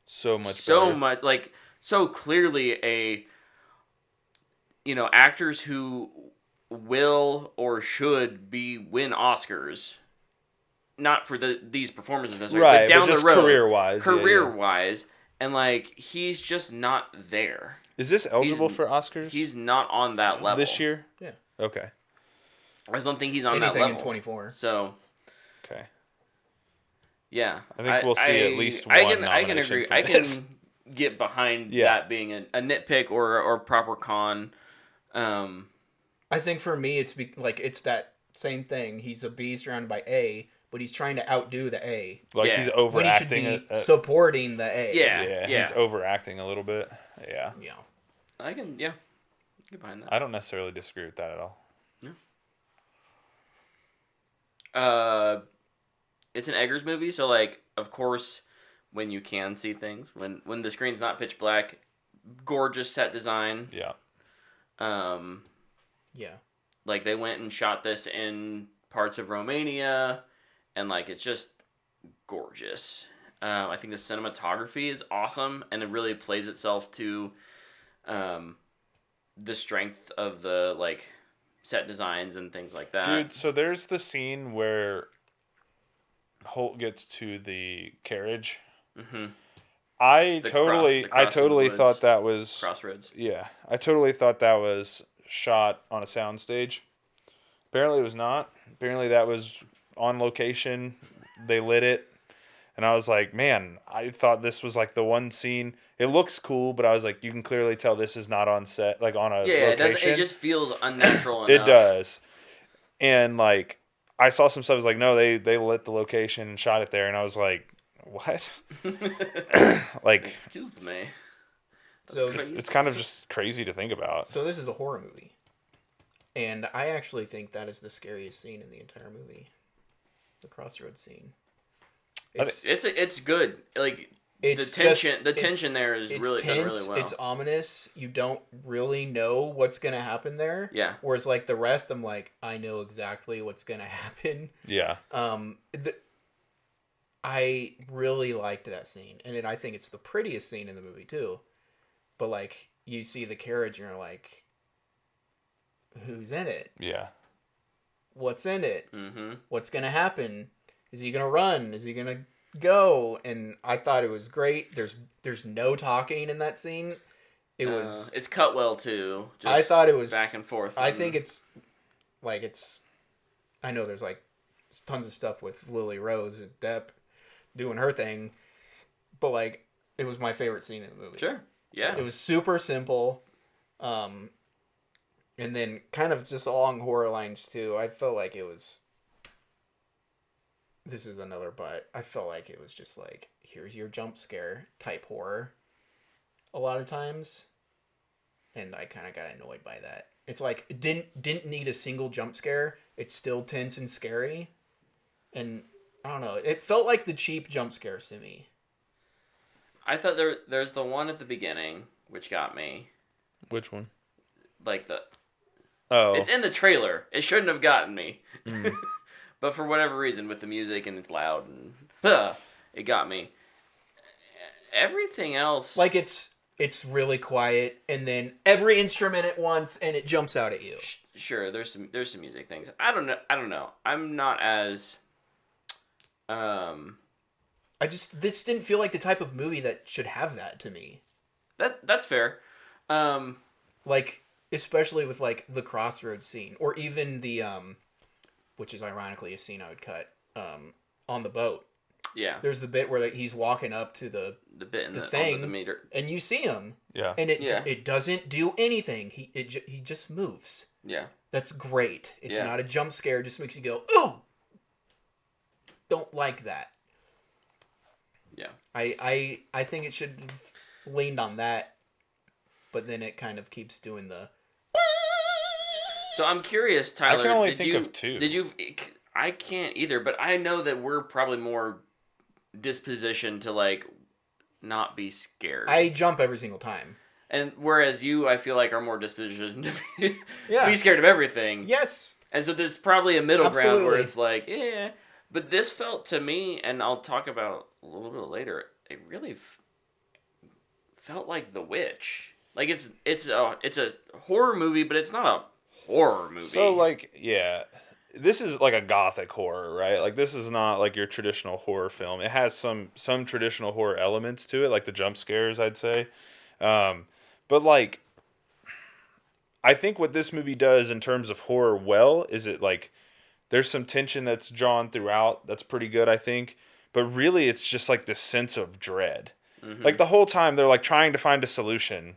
so much so better. much like so clearly a actors who will or should be win Oscars, not for these performances necessarily, Right, but down but just the road, career-wise, career-wise, and like he's just not there. Is this eligible for Oscars? He's not on that level this year. Yeah. Okay. I just don't think he's on Anything that level. in 24. So. Okay. Yeah, I think we'll see at least one I can nomination agree. for I this. can get behind that being a nitpick or proper con. I think for me, it's it's that same thing. He's a B surrounded by A, but he's trying to outdo the A. Like he's overacting. When he should be supporting the A. Yeah. He's overacting a little bit. Yeah. Yeah. I can get behind that. I don't necessarily disagree with that at all. Yeah. It's an Eggers movie, so like, of course, when you can see things, when the screen's not pitch black, gorgeous set design. Yeah. Yeah. Like they went and shot this in parts of Romania, and like it's just gorgeous. I think the cinematography is awesome, and it really plays itself to the strength of the like set designs and things like that. Dude, so there's the scene where Holt gets to the carriage. Mm-hmm. I totally thought that was Crossroads. Yeah, I totally thought that was shot on a soundstage. Apparently, it was not. Apparently, that was on location. They lit it, and I was like, man, I thought this was like the one scene. It looks cool, but I was like, you can clearly tell this is not on set, like on a location. It doesn't. It just feels unnatural enough. It does, and like I saw some stuff. I was like, no, they lit the location and shot it there, and I was like, what? Like, excuse me. So it's kind of just crazy to think about. So this is a horror movie, and I actually think that is the scariest scene in the entire movie, the crossroads scene. It's good. Like it's the tension there is really done really well. It's ominous. You don't really know what's gonna happen there. Yeah. Whereas like the rest, I'm like, I know exactly what's gonna happen. Yeah. I really liked that scene, and I think it's the prettiest scene in the movie too. But like you see the carriage, and you're like, who's in it? Yeah. What's in it? Mm-hmm. What's gonna happen? Is he gonna run? Is he gonna go? And I thought it was great. There's no talking in that scene. It's cut well too. Just I thought it was back and forth. I think it's I know there's like tons of stuff with Lily Rose and Depp doing her thing, but like it was my favorite scene in the movie. Sure. Yeah. It was super simple. And then kind of just along horror lines too. I felt like it was. This is another but. I felt like it was just like, here's your jump scare type horror. A lot of times. And I kind of got annoyed by that. It's like, it didn't need a single jump scare. It's still tense and scary. And I don't know. It felt like the cheap jump scares to me. I thought there's the one at the beginning, which got me. Which one? Like the... Oh. It's in the trailer. It shouldn't have gotten me. But for whatever reason, with the music and it's loud, and it got me. Everything else... Like it's really quiet, and then every instrument at once, and it jumps out at you. Sure, there's some music things. I don't know. I'm not as... This didn't feel like the type of movie that should have that to me. That's fair. Like, especially with like the crossroads scene, or even the which is ironically a scene I would cut on the boat. Yeah. There's the bit where like, he's walking up to the bit in the thing, on the meter, and you see him. Yeah. And it doesn't do anything. He just moves. Yeah. That's great. It's not a jump scare. It just makes you go, ooh. Don't like that. Yeah. I think it should have leaned on that, but then it kind of keeps doing the... So I'm curious, Tyler. I can only think of two. Did you... I can't either, but I know that we're probably more disposition to like not be scared. I jump every single time. And whereas you, I feel like, are more dispositioned to Yeah. be scared of everything. Yes. And so there's probably a middle ground where Absolutely. it's like, yeah. But this felt to me, and I'll talk about a little bit later, it really felt like The Witch. Like it's a horror movie, but it's not a horror movie. So like, yeah, this is like a gothic horror, right? Like this is not like your traditional horror film. It has some traditional horror elements to it, like the jump scares, I'd say. But like, I think what this movie does in terms of horror well is it like there's some tension that's drawn throughout that's pretty good, I think. But really, it's just like this sense of dread. Mm-hmm. Like the whole time they're like trying to find a solution.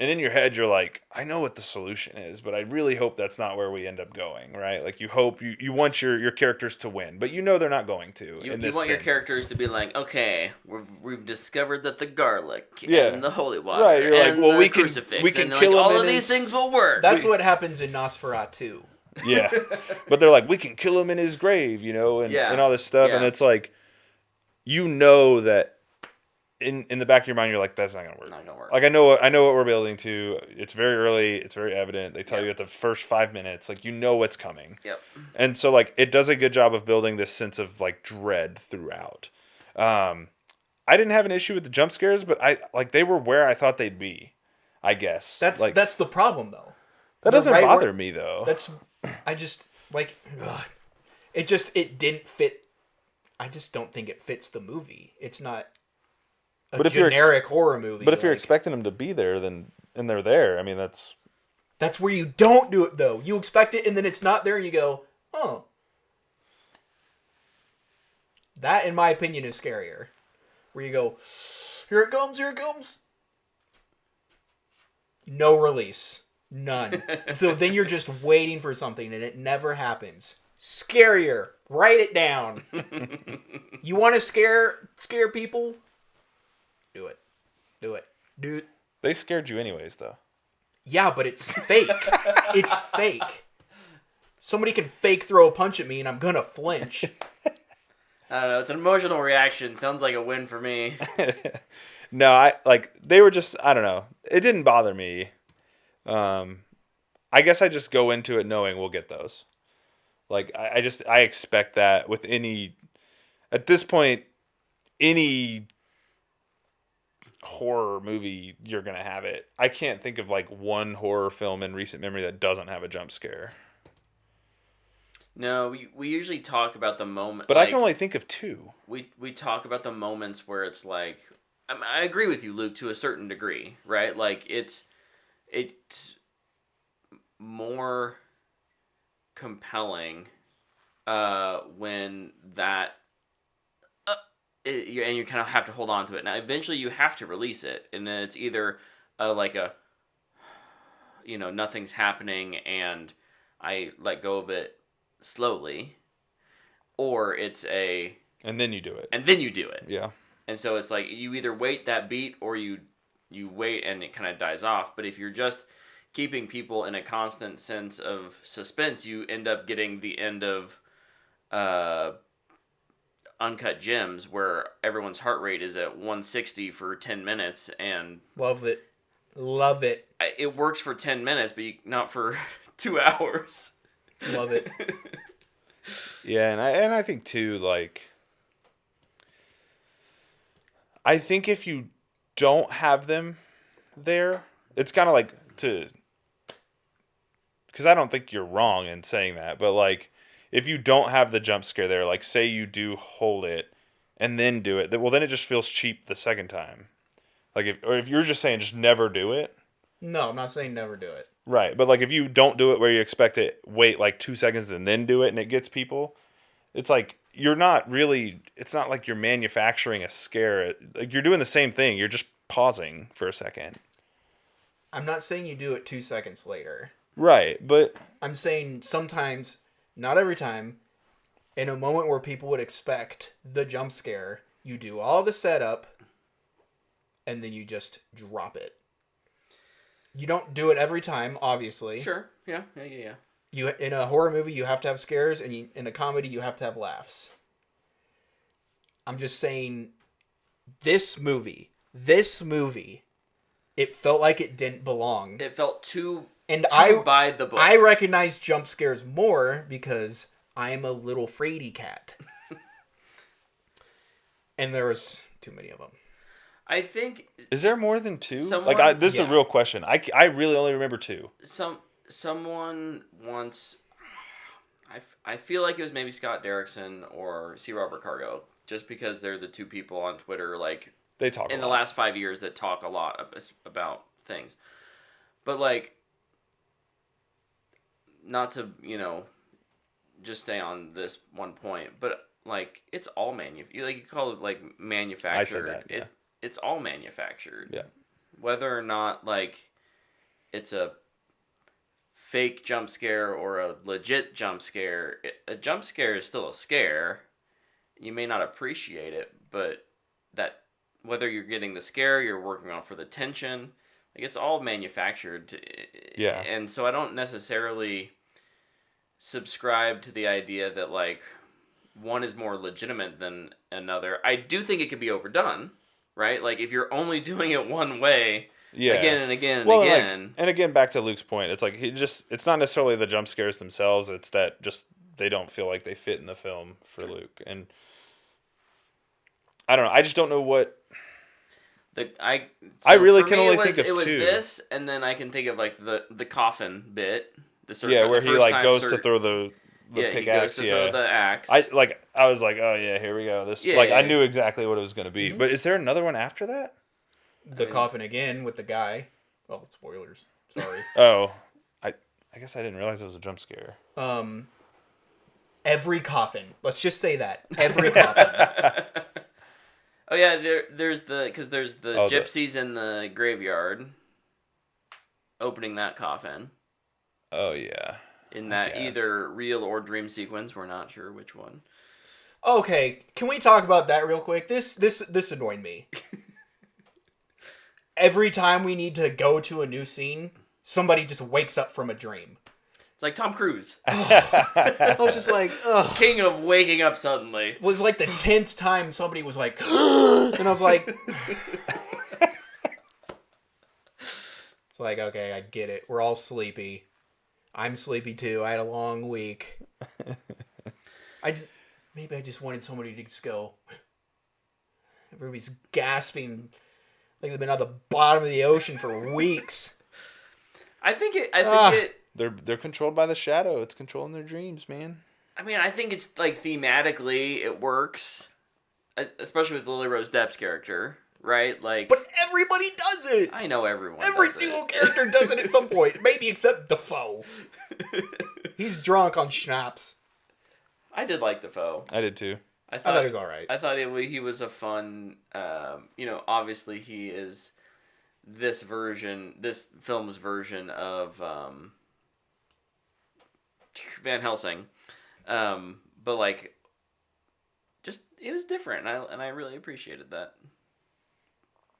And in your head, you're like, I know what the solution is, but I really hope that's not where we end up going, right? Like you hope you want your characters to win, but you know they're not going to. You want your characters to be like, okay, we've discovered that the garlic Yeah. and the holy water Right, you're like, and well, the we can- crucifix we can and kill like, him all in of these his- things will work. That's what happens in Nosferatu. Yeah, but they're like, we can kill him in his grave, you know, and all this stuff, and Yeah. it's like, you know that in the back of your mind, you're like, that's not gonna work. Not gonna work. Like I know what we're building to. It's very early. It's very evident. They tell you at the first 5 minutes, like you know what's coming. Yep. And so like it does a good job of building this sense of like dread throughout. I didn't have an issue with the jump scares, but I like they were where I thought they'd be. I guess That's the problem though. that doesn't right bother word- me though. I just like it didn't fit. I just don't think it fits the movie. It's not a But if you're generic horror movie. But if you're like- expecting them to be there, then and they're there. I mean, that's that's where you don't do it though. You expect it and then it's not there and you go, oh. That, in my opinion, is scarier. Where you go, here it comes, here it comes. No release. None. So then you're just waiting for something and it never happens. Scarier. Write it down. You want to scare people? Do it. Do it. Do it. they scared you anyways, though. Yeah, but it's fake. It's fake. Somebody can fake throw a punch at me and I'm gonna flinch. I don't know. It's an emotional reaction. Sounds like a win for me. No, I like they were just I don't know. It didn't bother me. I guess I just go into it knowing we'll get those. Like I expect that with any at this point any horror movie you're gonna have it. I can't think of like one horror film in recent memory that doesn't have a jump scare. No, we usually talk about the moment. But like, I can only think of two. we talk about the moments where it's like I agree with you, Luke, to a certain degree, right? Like it's more compelling when that and you kind of have to hold on to it. Now, eventually, you have to release it, and then it's either like a nothing's happening, and I let go of it slowly, or it's And then you do it. and then you do it. Yeah. And so it's like you either wait that beat or you wait and it kind of dies off. But if you're just keeping people in a constant sense of suspense, you end up getting the end of Uncut Gems where everyone's heart rate is at 160 for 10 minutes. And Love it. Love it. it works for 10 minutes, but not for 2 hours. Love it. Yeah, and I think too, like I think if you don't have them there, it's kind of like because I don't think you're wrong in saying that, but like if you don't have the jump scare there, like say you do hold it and then do it, well then it just feels cheap the second time. Like if you're just saying just never do it. No, I'm not saying never do it. Right, but like if you don't do it where you expect it, wait like 2 seconds and then do it and it gets people, it's like you're not really, it's not like you're manufacturing a scare. Like you're doing the same thing, you're just pausing for a second. I'm not saying you do it 2 seconds later. Right, but I'm saying sometimes, not every time, in a moment where people would expect the jump scare, you do all the setup and then you just drop it. You don't do it every time, obviously. Sure. Yeah. You in a horror movie, you have to have scares, and in a comedy, you have to have laughs. I'm just saying, this movie, it felt like it didn't belong. It felt too by the book. I recognize jump scares more because I am a little fraidy cat. And there was too many of them. I think... Is there more than 2? Someone, this is a real question. I really only remember 2. Someone once... I feel like it was maybe Scott Derrickson or C. Robert Cargo, just because they're the 2 people on Twitter, like... They talk in the last 5 years that talk a lot about things. But, like... Not to, just stay on this one point, but... Like, it's all you call it, like, manufactured. I said that, yeah. It's all manufactured. Yeah. Whether or not, like, it's a fake jump scare or a legit jump scare, a jump scare is still a scare. You may not appreciate it, but that, whether you're getting the scare, you're working on for the tension, like, it's all manufactured. Yeah. And so I don't necessarily subscribe to the idea that, like, one is more legitimate than another. I do think it could be overdone, right? Like, if you're only doing it one way, again and again and again. Like, and again, back to Luke's point, it's like it's not necessarily the jump scares themselves, it's that just they don't feel like they fit in the film for Luke. And I don't know, I just don't know what... I really can only think of 2. It was this, and then I can think of, like, the coffin bit. Where he, like, goes to throw the pickaxe. Throw the axe. I was like, oh yeah, here we go. I knew exactly what it was going to be. Mm-hmm. But is there another one after that? The coffin again with the guy. Well, spoilers. Sorry. Oh, I guess I didn't realize it was a jump scare. Every coffin. Let's just say that every coffin. Oh yeah, there's the gypsies in the graveyard opening that coffin. Oh yeah. In that either real or dream sequence, we're not sure which one. Okay, can we talk about that real quick? This annoyed me. Every time we need to go to a new scene, somebody just wakes up from a dream. It's like Tom Cruise. I was just like, ugh. King of waking up suddenly. It was like the 10th time somebody was like, and I was like... It's like, okay, I get it. We're all sleepy. I'm sleepy too. I had a long week. Maybe I just wanted somebody to just go. Everybody's gasping like they've been at the bottom of the ocean for weeks. I think they're controlled by the shadow. It's controlling their dreams, man. I mean, I think it's like thematically it works, especially with Lily Rose Depp's character. Right? Like, but everybody does it! I know everyone Every single character does it at some point. Maybe except Defoe. He's drunk on schnapps. I did like Defoe. I did too. I thought he was alright. I thought he was a fun... obviously he is this film's version of Van Helsing. But, like, just, it was different, and I really appreciated that.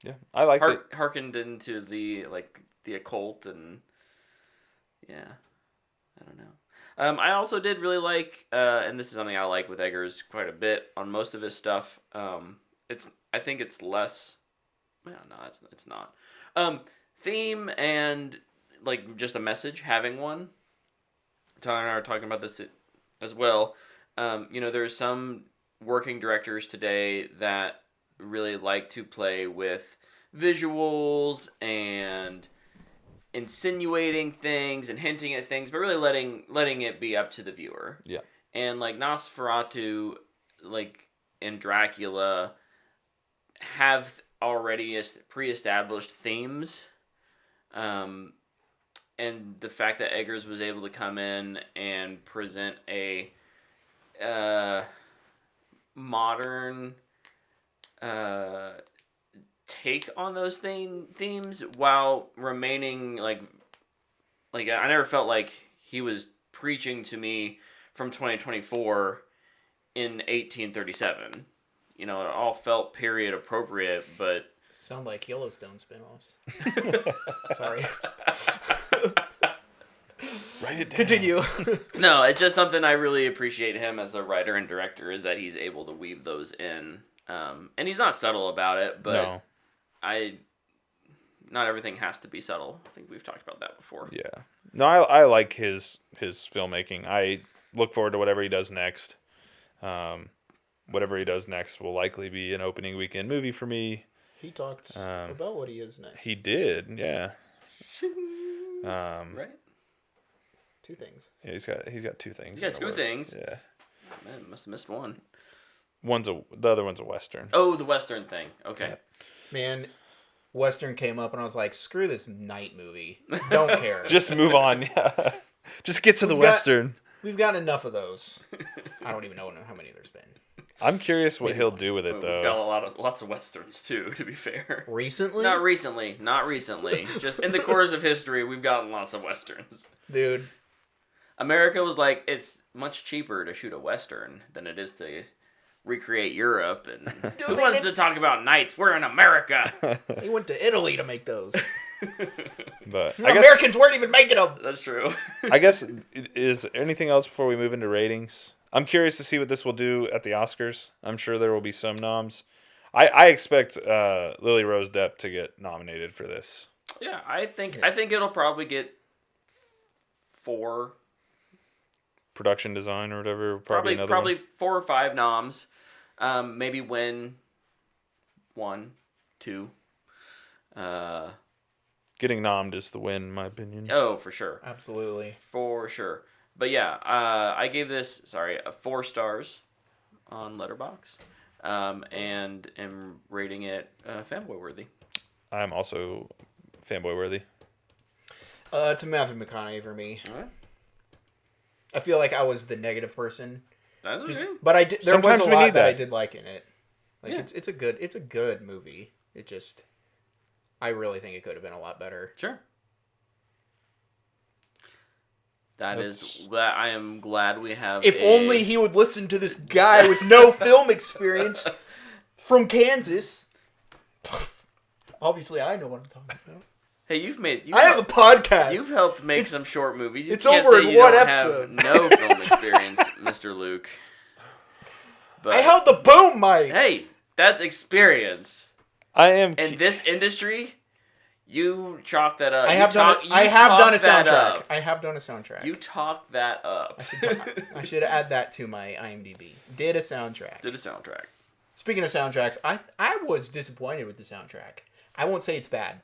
Yeah, I liked it. Harkened into the occult, and yeah, I don't know. I also did really like, and this is something I like with Eggers quite a bit on most of his stuff. I think it's less. Well, no, it's not. Theme and like just a message, having one. Tyler and I are talking about this as well. There's some working directors today that really like to play with visuals and insinuating things and hinting at things, but really letting it be up to the viewer. Yeah. And like Nosferatu, like and Dracula have already pre-established themes. And the fact that Eggers was able to come in and present a modern take on those themes while remaining like I never felt like he was preaching to me from 2024 in 1837. It all felt period appropriate, but sound like Yellowstone spinoffs. Sorry. Write it down. Continue. No, it's just something I really appreciate him as a writer and director is that he's able to weave those in. And he's not subtle about it, but No. not everything has to be subtle. I think we've talked about that before. Yeah. No, I like his filmmaking. I look forward to whatever he does next. Whatever he does next will likely be an opening weekend movie for me. He talked about what he is next. He did, yeah. Right? 2 things. Yeah, he's got 2 things. He's got 2 things. Yeah. Oh, man, must have missed one. The other one's a Western. Oh, the Western thing. Okay. Man, Western came up and I was like, screw this night movie. Don't care. Just move on. Yeah. Just get to the Western. We've got enough of those. I don't even know how many there's been. I'm curious what he'll do with it, though. We've got lots of Westerns, too, to be fair. Recently? Not recently. Just in the course of history, we've gotten lots of Westerns. Dude. America was like, it's much cheaper to shoot a Western than it is to recreate Europe. And who wants to talk about knights? We're in America. They went to Italy to make those. But Americans weren't even making them. That's true. I guess, is there anything else before we move into ratings? I'm curious to see what this will do at the Oscars. I'm sure there will be some noms. I expect Lily Rose Depp to get nominated for this. Yeah, I think it'll probably get 4. Production design or whatever. Probably another one. 4 or 5 noms. Maybe win 1, 2. Getting nommed is the win, in my opinion. Oh, for sure. Absolutely. For sure. But yeah, I gave this 4 stars on Letterboxd, and am rating it fanboy worthy. I'm also fanboy worthy. It's a Matthew McConaughey for me. All right. I feel like I was the negative person, That's okay. but I did. There Sometimes was a we lot need that I that. did like in it. Like Yeah. it's a good movie. It just, I really think it could have been a lot better. Sure. That I am glad we have. If only he would listen to this guy with no film experience from Kansas. Obviously, I know what I'm talking about. Hey, I have a podcast. You've helped make some short movies. You it's can't over say in you one don't episode. have no film experience, Mr. Luke. But I held the boom mic. hey, that's experience. I am. In this industry, you chalk that up. I have done a soundtrack. I have done a soundtrack. You talk that up. I should add that to my IMDb. Did a soundtrack. Did a soundtrack. Speaking of soundtracks, I was disappointed with the soundtrack. I won't say it's bad.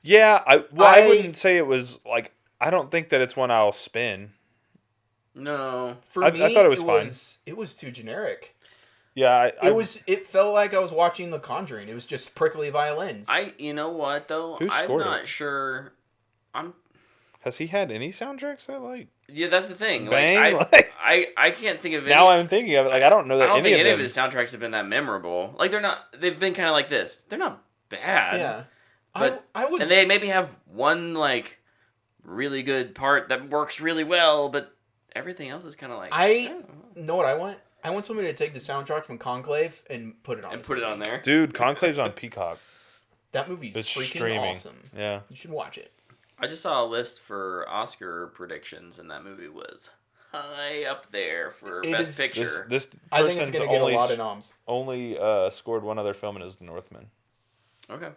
Yeah, I wouldn't say it was like. I don't think that it's one I'll spin. No. For I me, thought it was fine. It was too generic. Yeah, It felt like I was watching The Conjuring. It was just prickly violins. You know what though? Who I'm scored not it? sure. Has he had any soundtracks that like? Yeah, that's the thing. Bang, I can't think of any. Now I'm thinking of it. Like I don't know that I don't think any of of his soundtracks have been that memorable. Like they're not. They've been kind of like this. They're not bad. yeah. But I was. and they maybe have one like really good part that works really well, but everything else is kind of like I know what I want. I want somebody to take the soundtrack from Conclave and put it on. and put it on there. Dude, Conclave's on Peacock. That movie's It's freaking streaming. awesome. Yeah. You should watch it. I just saw a list for Oscar predictions, and that movie was high up there for It Best is- Picture. This I think it's person's gonna get a only lot of noms. only scored one other film and it was The Northman. Okay.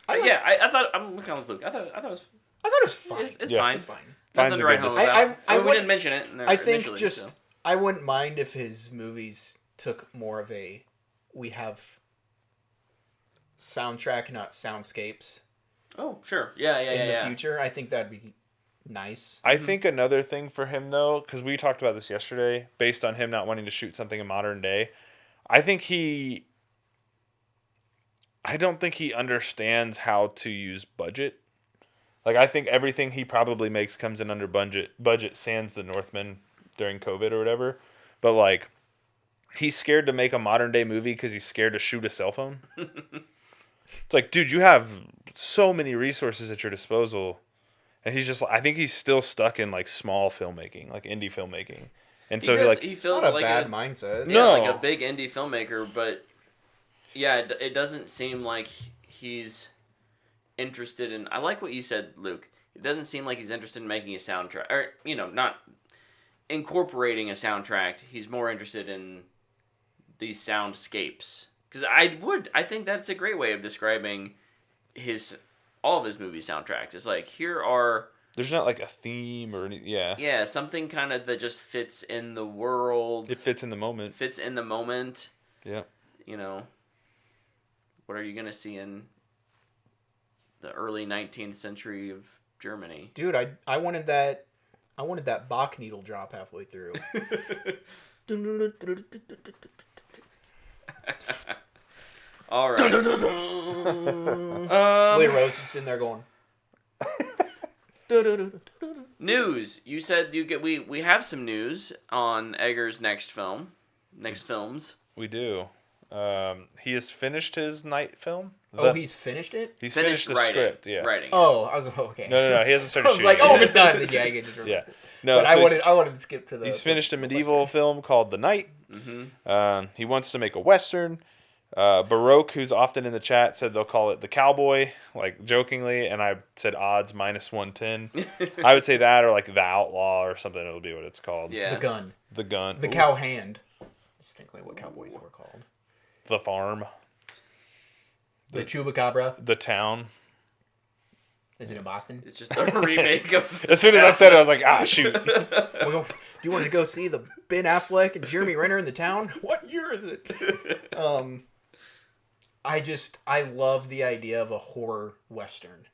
I like- Yeah, I thought I'm kind of Luke. I thought it was I thought it was fine. it's Yeah. fine. It's fine. Fine's Nothing a to write good home decision. about. I We would- didn't mention it. I think initially, just so. I wouldn't mind if his movies took more of a we have soundtrack, not soundscapes Oh, sure. Yeah. in the future. I think that'd be nice. I think another thing for him though, because we talked about this yesterday, based on him not wanting to shoot something in modern day, I don't think he understands how to use budget. Like I think everything he probably makes comes in under budget sans The Northman during COVID or whatever. But like he's scared to make a modern day movie because he's scared to shoot a cell phone. It's like, dude, you have so many resources at your disposal. And he's just, I think he's still stuck in like small filmmaking, like indie filmmaking. And so he It's feels not a like bad mindset. Yeah, No. like a big indie filmmaker, but yeah, it doesn't seem like he's interested in. I like what you said, Luke. It doesn't seem like he's interested in making a soundtrack, or not incorporating a soundtrack. He's more interested in these soundscapes. Because I think that's a great way of describing all of his movie soundtracks. It's like, here are... There's not like a theme or anything. Yeah. Yeah, something kind of that just fits in the world. It fits in the moment. Fits in the moment. Yeah. You know, what are you going to see in the early 19th century of Germany? Dude, I wanted that Bach needle drop halfway through. All right. Wait, Rose is in there going. News. You said we have some news on Egger's next films. We do. He has finished his night film. He's finished it? He's finished the script, yeah. Writing. Oh, I was okay. No. He hasn't started I was shooting. like, oh, it's done. Yeah, I get it. Yeah. No, but so I wanted to skip to the... He's finished a medieval film called The Night. Mm-hmm. He wants to make a Western. Baroque, who's often in the chat, said they'll call it The Cowboy, like jokingly, and I said odds -110. I would say that, or like The Outlaw or something, it'll be what it's called. Yeah. The gun. The Gun. The Cow Hand. Distinctly what cowboys were called. The Farm. The Chupacabra. The Town. Is it in Boston? It's just a remake of... As soon as I said it, I was like, shoot. Do you want to go see the Ben Affleck and Jeremy Renner in The Town? What year is it? I love the idea of a horror Western.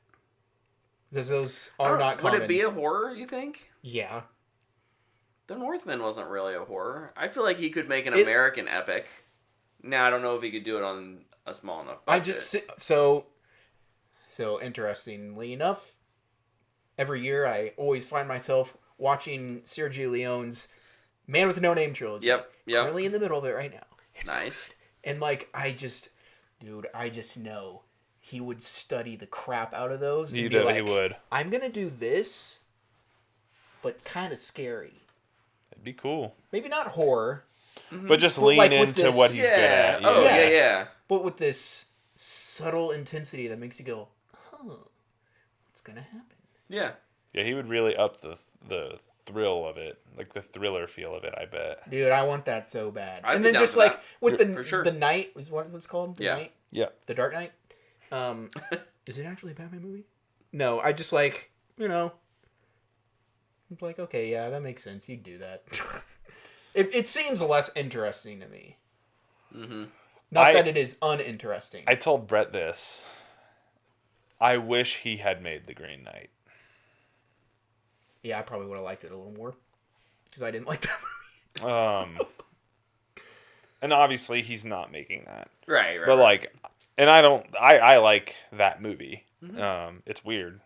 Because those are not common. Would it be a horror, you think? Yeah. The Northman wasn't really a horror. I feel like he could make an American epic. Now, I don't know if he could do it on a small enough budget. So interestingly enough, every year I always find myself watching Sergio Leone's Man with No Name trilogy. Yep. Really in the middle of it right now. Nice. And like, I just know he would study the crap out of those. He would. I'm going to do this, but kind of scary. It'd be cool. Maybe not horror. But just lean into what he's good at. Oh, yeah. But with this subtle intensity that makes you go, what's going to happen? Yeah. Yeah, he would really up the thrill of it. Like the thriller feel of it, I bet. Just I want that so bad. I'd and be then down just for like that. with For sure. the Night was what it was called? The Night? Yeah. The Dark Knight? Is it actually a Batman movie? No, I just like, I'm like, okay, yeah, that makes sense. You'd do that. It seems less interesting to me. Mm-hmm. Not that it is uninteresting. I told Brett this. I wish he had made The Green Knight. Yeah, I probably would have liked it a little more. Because I didn't like that movie. And obviously he's not making that. Right. But like, and I like that movie. Mm-hmm. It's weird.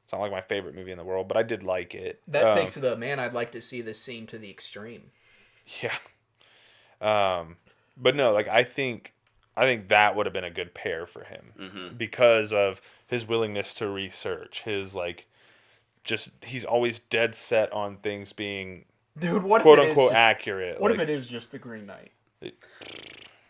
It's not like my favorite movie in the world, but I did like it. That takes the, man, I'd like to see this scene to the extreme. Yeah. But no, like I think that would have been a good pair for him because of his willingness to research, his like, just he's always dead set on things being, dude, what quote if unquote just, accurate. What like, if it is just the Green Knight? It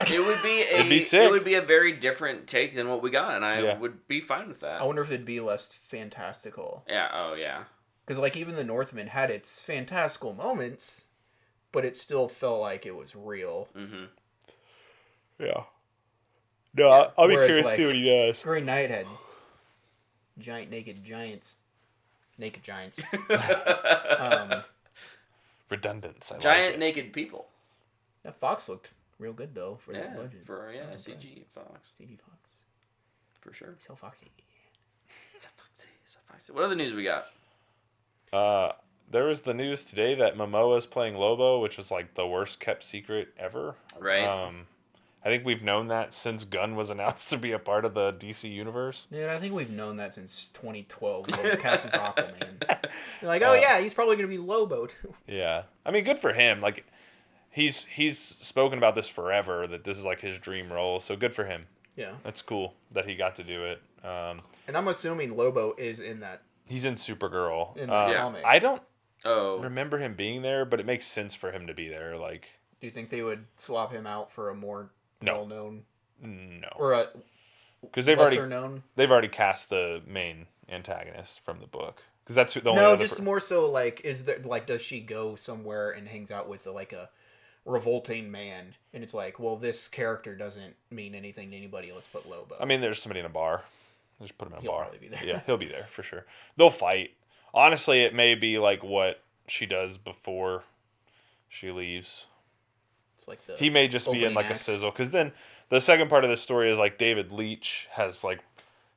would be It'd be sick. It would be a very different take than what we got, and I would be fine with that. I wonder if it'd be less fantastical. Yeah. Oh yeah. Because like even the Northman had its fantastical moments, but it still felt like it was real. Mm-hmm. Yeah. No, I'll be Whereas, curious to see what he does. Green Knight had naked giants. Redundance. Giant naked people. That fox looked real good though for that budget. CG Fox. CD Fox. For sure. So foxy. So foxy. What other news we got? There was the news today that Momoa's playing Lobo, which was like the worst kept secret ever. Right. I think we've known that since Gunn was announced to be a part of the DC universe. Dude, I think we've known that since 2012 when he was cast as Aquaman. You're like, oh yeah, he's probably going to be Lobo too. Yeah. I mean, good for him. Like, he's spoken about this forever, that this is like his dream role, so good for him. Yeah. That's cool that he got to do it. And I'm assuming Lobo is in that. He's in Supergirl. In the comic. I don't Oh. remember him being there, but it makes sense for him to be there. Like, do you think they would swap him out for a more well-known? No. Or a because lesser-known? They've already cast the main antagonist from the book. Because that's the only No, other just more so like, is there like, does she go somewhere and hangs out with like a revolting man, and it's like, well, this character doesn't mean anything to anybody. Let's put Lobo. I mean, there's somebody in a bar. Just put him in a He'll bar. probably be there. Yeah, he'll be there for sure. They'll fight. Honestly, it may be like what she does before she leaves. It's like the He may just be in like act. a sizzle, because then the second part of this story is like David Leitch has like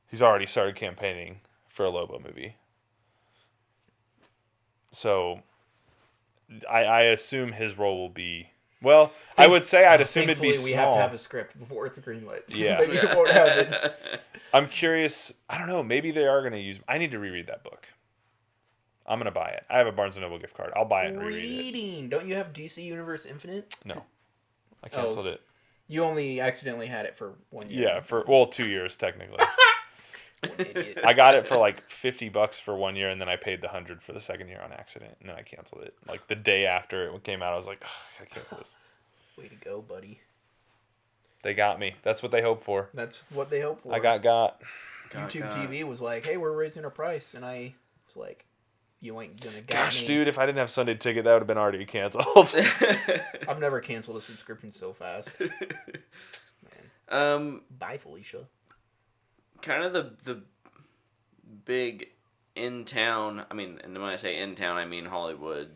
he's already started campaigning for a Lobo movie. So I assume his role will be I would say I'd assume it'd be Thankfully, small. we have to have a script before it's greenlit. Yeah. But you won't have it. I'm curious. I don't know. Maybe they are going to use. I need to reread that book. I'm going to buy it. I have a Barnes & Noble gift card. I'll buy it and reread it. Reading. Don't you have DC Universe Infinite? No. I canceled it. You only accidentally had it for 1 year. Yeah, for 2 years technically. Idiot. I got it for like $50 for 1 year, and then I paid the $100 for the second year on accident, and then I canceled it. Like the day after it came out, I was like, I gotta cancel this. Way to go, buddy. They got me. That's what they hope for. That's what they hope for. I got. YouTube TV was like, hey, we're raising our price. And I was like, you ain't gonna get Gosh, me. dude, if I didn't have Sunday Ticket, that would have been already canceled. I've never canceled a subscription so fast. Bye, Felicia. Kind of the big in town. I mean, and when I say in town, I mean Hollywood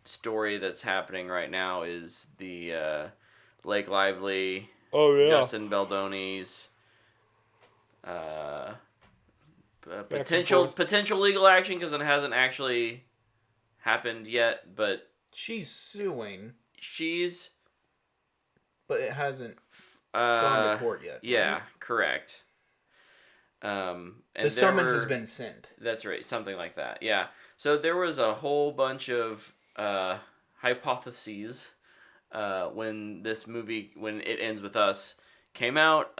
story that's happening right now is the Blake Lively, Justin Baldoni's potential legal action, because it hasn't actually happened yet, but She's suing, she's but it hasn't gone to court yet. Yeah, right? correct. And the summons has been sent. That's right, something like that. Yeah. So there was a whole bunch of hypotheses when this movie, when It Ends With Us, came out,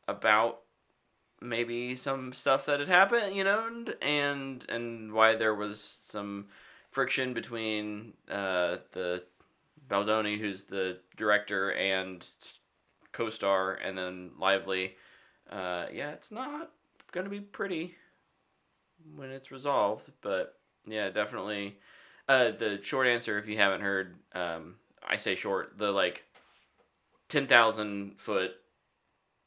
about maybe some stuff that had happened, and why there was some friction between the Baldoni, who's the director and co-star, and then Lively. It's not gonna be pretty when it's resolved, but yeah, definitely. The short answer, if you haven't heard, I say short, the like 10,000 foot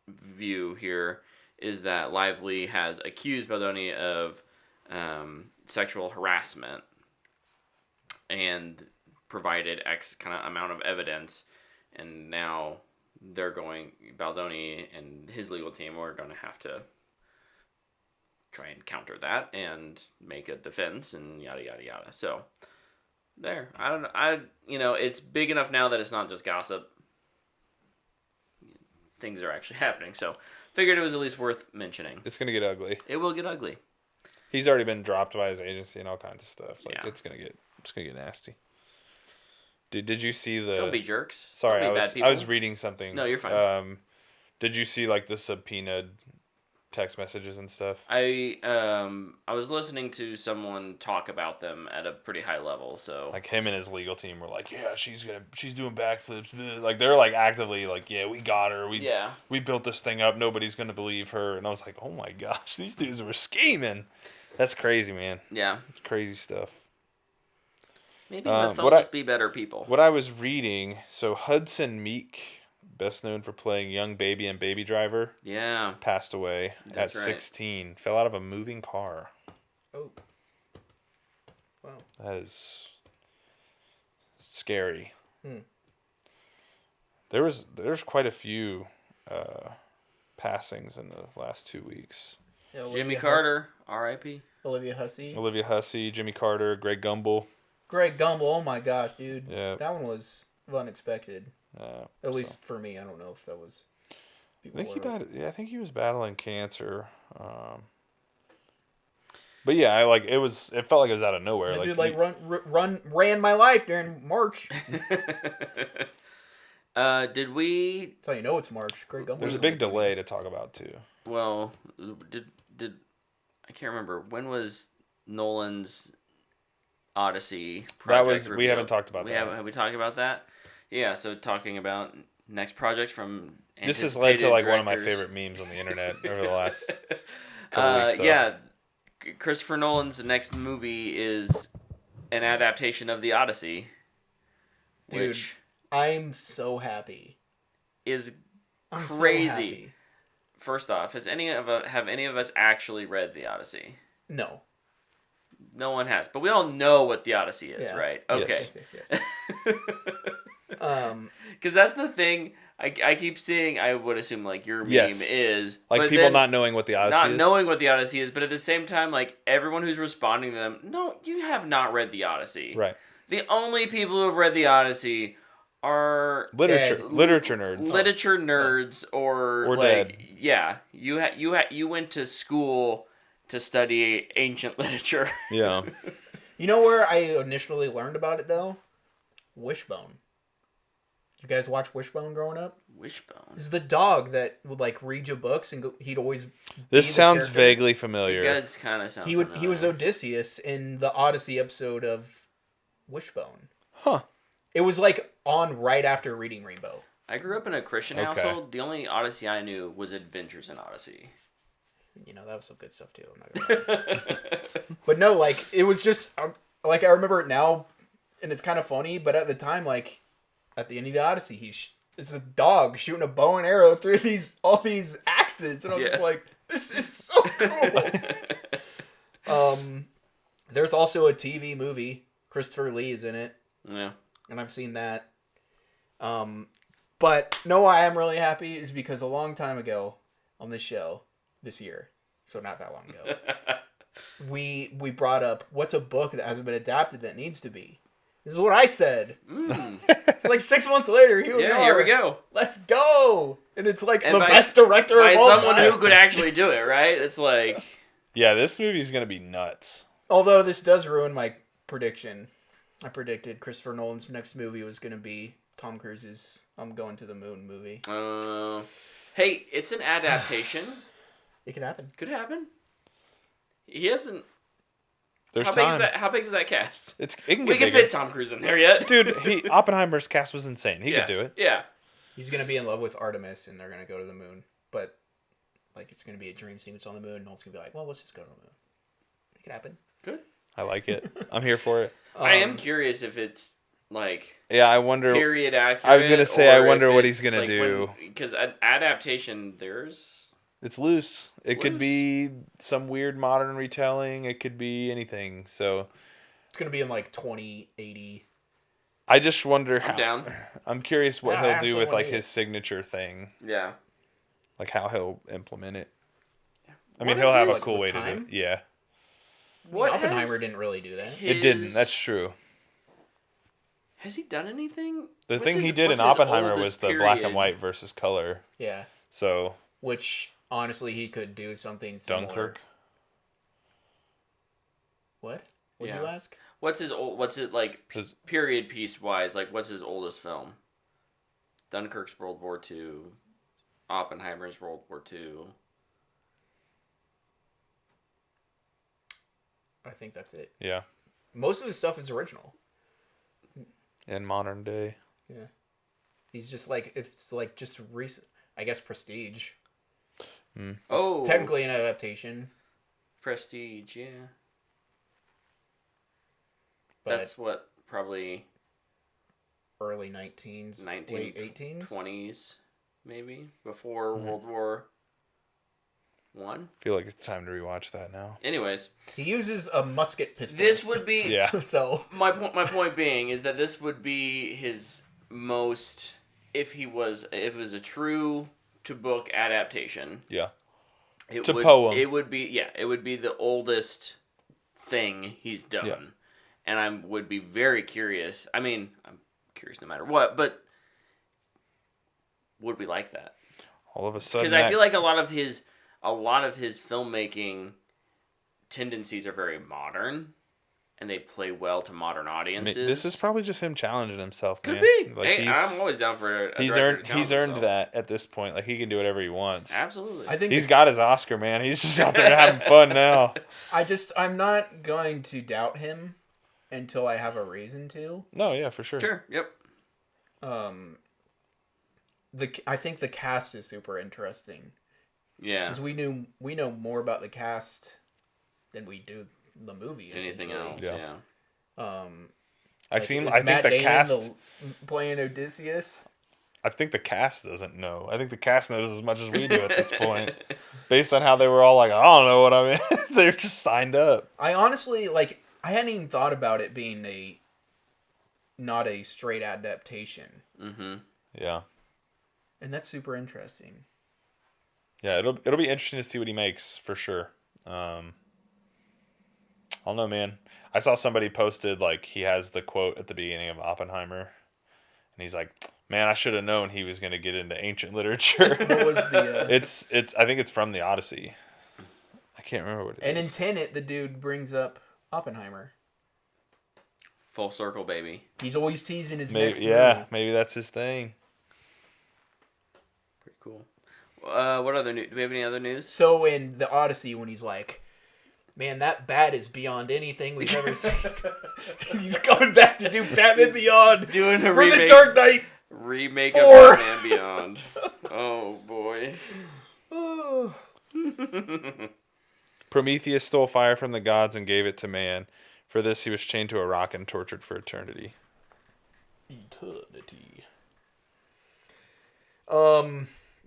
view here is that Lively has accused Baldoni of sexual harassment and provided X kind of amount of evidence, and now Baldoni and his legal team are going to have to try and counter that and make a defense and yada yada yada. So there, it's big enough now that it's not just gossip. Things are actually happening. So figured it was at least worth mentioning. It's gonna get ugly. It will get ugly. He's already been dropped by his agency and all kinds of stuff. Like Yeah. it's gonna get nasty. Did you see the? Don't be jerks. Sorry, Don't be bad people. I was reading something. No, you're fine. Did you see like the subpoenaed text messages and stuff? I was listening to someone talk about them at a pretty high level. So Like him and his legal team were like, yeah, she's doing backflips. Like they're like actively like, yeah, we got her. We built this thing up. Nobody's gonna believe her. And I was like, oh my gosh, these dudes were scheming. That's crazy, man. yeah, It's crazy stuff. maybe let's all just be better people. What I was reading, so Hudson Meek, best known for playing young baby in Baby Driver, Yeah, passed away That's at right. 16. Fell out of a moving car. Oh. Wow. That is scary. Hmm. There's quite a few passings in the last 2 weeks. Yeah, Jimmy Carter, R.I.P. Olivia Hussey. Olivia Hussey, Jimmy Carter, Greg Gumbel. Greg Gumbel. Oh my gosh, dude. Yeah. That one was unexpected. At least for me. I don't know if that was. I think he died. Yeah, I think he was battling cancer. But yeah, it felt like it was out of nowhere. That Like dude ran my life during March. Did we? That's how you know it's March. Greg Gumbel. there's a big delay to talk about too. Well, did I can't remember when was Nolan's Odyssey project We haven't talked about that. Have we talked about that? Yeah. So talking about next projects from This has led to like one of my directors. favorite memes on the internet over the last couple weeks. Though. Yeah, Christopher Nolan's next movie is an adaptation of the Odyssey. Dude, which I'm so happy. is I'm crazy. So happy. First off, have any of us actually read the Odyssey? No. No one has, but we all know what the Odyssey is, Yeah. right? Okay. Yes. Because that's the thing. I keep seeing. I would assume like your meme Yes. is Like but people then not knowing what the Odyssey not is. knowing what the Odyssey is, but at the same time, like everyone who's responding to them, no, you have not read the Odyssey. Right. The only people who have read the Odyssey are Literature literature nerds, or like dead. yeah, you went to school to study ancient literature. Yeah. You know where I initially learned about it though? Wishbone. You guys watch Wishbone growing up? Wishbone. It's the dog that would like read you books and he'd always. This sounds character. vaguely It familiar. does kind of sound. He was Odysseus in the Odyssey episode of Wishbone. Huh. It was like on right after reading Rainbow. I grew up in a Christian household. The only Odyssey I knew was Adventures in Odyssey. You know, that was some good stuff too. I'm not gonna lie. But no, like it was just like I remember it now, and it's kind of funny. But at the time, like at the end of the Odyssey, it's a dog shooting a bow and arrow through all these axes, and I was just like, this is so cool. There's also a TV movie. Christopher Lee is in it. Yeah. And I've seen that. But no, I am really happy is because a long time ago on this show, this year, so not that long ago, we brought up what's a book that hasn't been adapted that needs to be. This is what I said. It's like 6 months later. Here we go. Let's go. And it's like And the by best director by of all someone time. who could actually do it, right? It's like Yeah, this movie's gonna be nuts. Although this does ruin my prediction. I predicted Christopher Nolan's next movie was going to be Tom Cruise's I'm Going to the Moon movie. hey, it's an adaptation. It could happen. Could happen. He hasn't. There's How time. big is that cast? It can get We can bigger. fit Tom Cruise in there yet, Dude, Oppenheimer's cast was insane. He could do it. Yeah. He's going to be in love with Artemis and they're going to go to the moon. But like it's going to be a dream sequence on the moon and Nolan's going to be like, well, let's just go to the moon. It could happen. Good. I like it. I'm here for it. I am curious if it's like Yeah, I wonder. period accurate. I was gonna say, I or wonder if what he's it's, gonna do. Because adaptation, there's It's loose. It could loose. be some weird modern retelling. It could be anything. So It's going to be in like 2080. I just wonder how. I'm down. I'm curious what Yeah, I he'll do absolutely with like wanna his signature thing, Yeah. like how he'll implement it. I What mean, if he'll have a his- cool way with to do time? it. Yeah, What Oppenheimer has didn't really do that. it didn't. his- That's true. Has he done anything? The What's thing his- he did what's in his Oppenheimer was oldest the black and period? white versus color. Yeah. So Which, honestly, he could do something similar. Dunkirk. What? Would Yeah. you ask? What's his old? What's it like? His- Period piece wise, like what's his oldest film? Dunkirk's World War II. Oppenheimer's World War II. I think that's it. Yeah, Most of his stuff is original. in modern day. Yeah. He's just like, it's like just recent, I guess, Prestige. Oh, It's technically an adaptation, Prestige. Yeah, but that's what probably early 19s, 19, late 18s. 20s, maybe before World War One. I feel like it's time to rewatch that now. Anyways, He uses a musket pistol. this would be Yeah, So, my point being is that this would be his most if it was a true to book adaptation. yeah. It To would, poem. It would be the oldest thing he's done. Yeah. And I would be very curious. I mean, I'm curious no matter what, but would we like that? All of a sudden, Because I feel like a lot of his filmmaking tendencies are very modern, and they play well to modern I audiences. mean, this is probably just him challenging himself. Could man. be. Like Hey, I'm always down for a he's director earned to challenge he's earned himself. that at this point. Like he can do whatever he wants. Absolutely. I think He's got his Oscar, man. He's just out there having fun now. I'm not going to doubt him until I have a reason to. No, yeah, for sure. Sure. Yep. I think the cast is super interesting Yeah. because we know more about the cast than we do the movie. Anything essentially. else? Yeah. Yeah. I Is think Matt the Damon cast. playing Odysseus. I think the cast doesn't know. I think the cast knows as much as we do at this point, based on how they were all like, I don't know what I'm in. They're just signed up. I honestly I hadn't even thought about it being not a straight adaptation, Yeah. and that's super interesting. Yeah, it'll be interesting to see what he makes for sure. I don't know, man. I saw somebody posted like he has the quote at the beginning of Oppenheimer, and he's like, "Man, I should have known he was going to get into ancient literature." What was the? It's I think it's from the Odyssey. I can't remember what it is. And in Tenet, the dude brings up Oppenheimer. Full circle, baby. He's always teasing his Maybe, next yeah, movie. maybe that's his thing. Pretty cool. What other news? Do we have any other news? So in the Odyssey, when he's like, "Man, that bat is beyond anything we've ever seen," he's coming back to do Batman Beyond, Doing a for remake. the Dark Knight. Remake 4. of Batman Beyond. Oh boy. Prometheus stole fire from the gods and gave it to man. For this, he was chained to a rock and tortured for eternity. Eternity.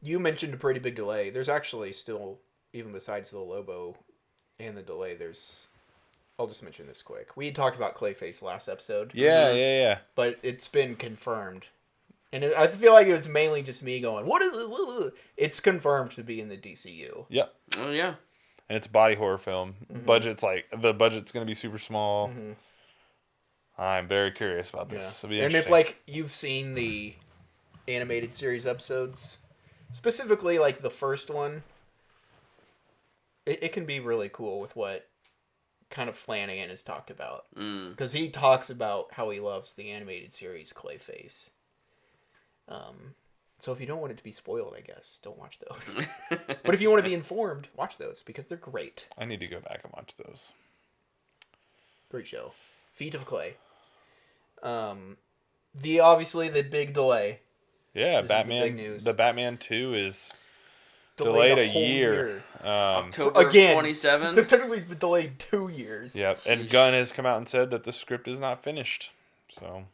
You mentioned a pretty big delay. There's actually still, even besides the Lobo and the delay, I'll just mention this quick. We had talked about Clayface last episode. Yeah. But it's been confirmed. And I feel like it was mainly just me going, what is it? It's confirmed to be in the DCU. Yep. Oh yeah. And it's a body horror film. Budget's the budget's going to be super small. I'm very curious about this. Yeah. It'll be And if interesting. you've seen the animated series episodes, specifically the first one, it can be really cool with what kind of Flanagan has talked about. Because he talks about how he loves the animated series Clayface. So if you don't want it to be spoiled, I guess, don't watch those. But if you want to be informed, watch those because they're great. I need to go back and watch those. Great show. Feet of Clay. Obviously the big delay. Yeah, This is the Batman. big news. The Batman 2 is Delayed delayed a whole year. October Again. 27th. So technically it's been delayed 2 years. Yep, and Sheesh. Gunn has come out and said that the script is not finished. So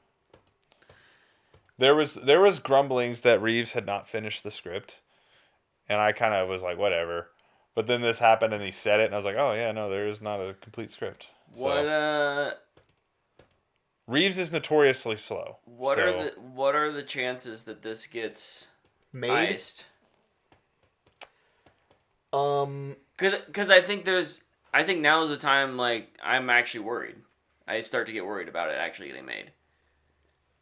there was grumblings that Reeves had not finished the script, and I kind of was like, whatever. But then this happened, and he said it, and I was like, oh yeah, no, there is not a complete script. So, What Reeves is notoriously slow. what are the chances that this gets Made. iced? Um, Because I think now is the time I'm actually worried. I start to get worried about it actually getting made.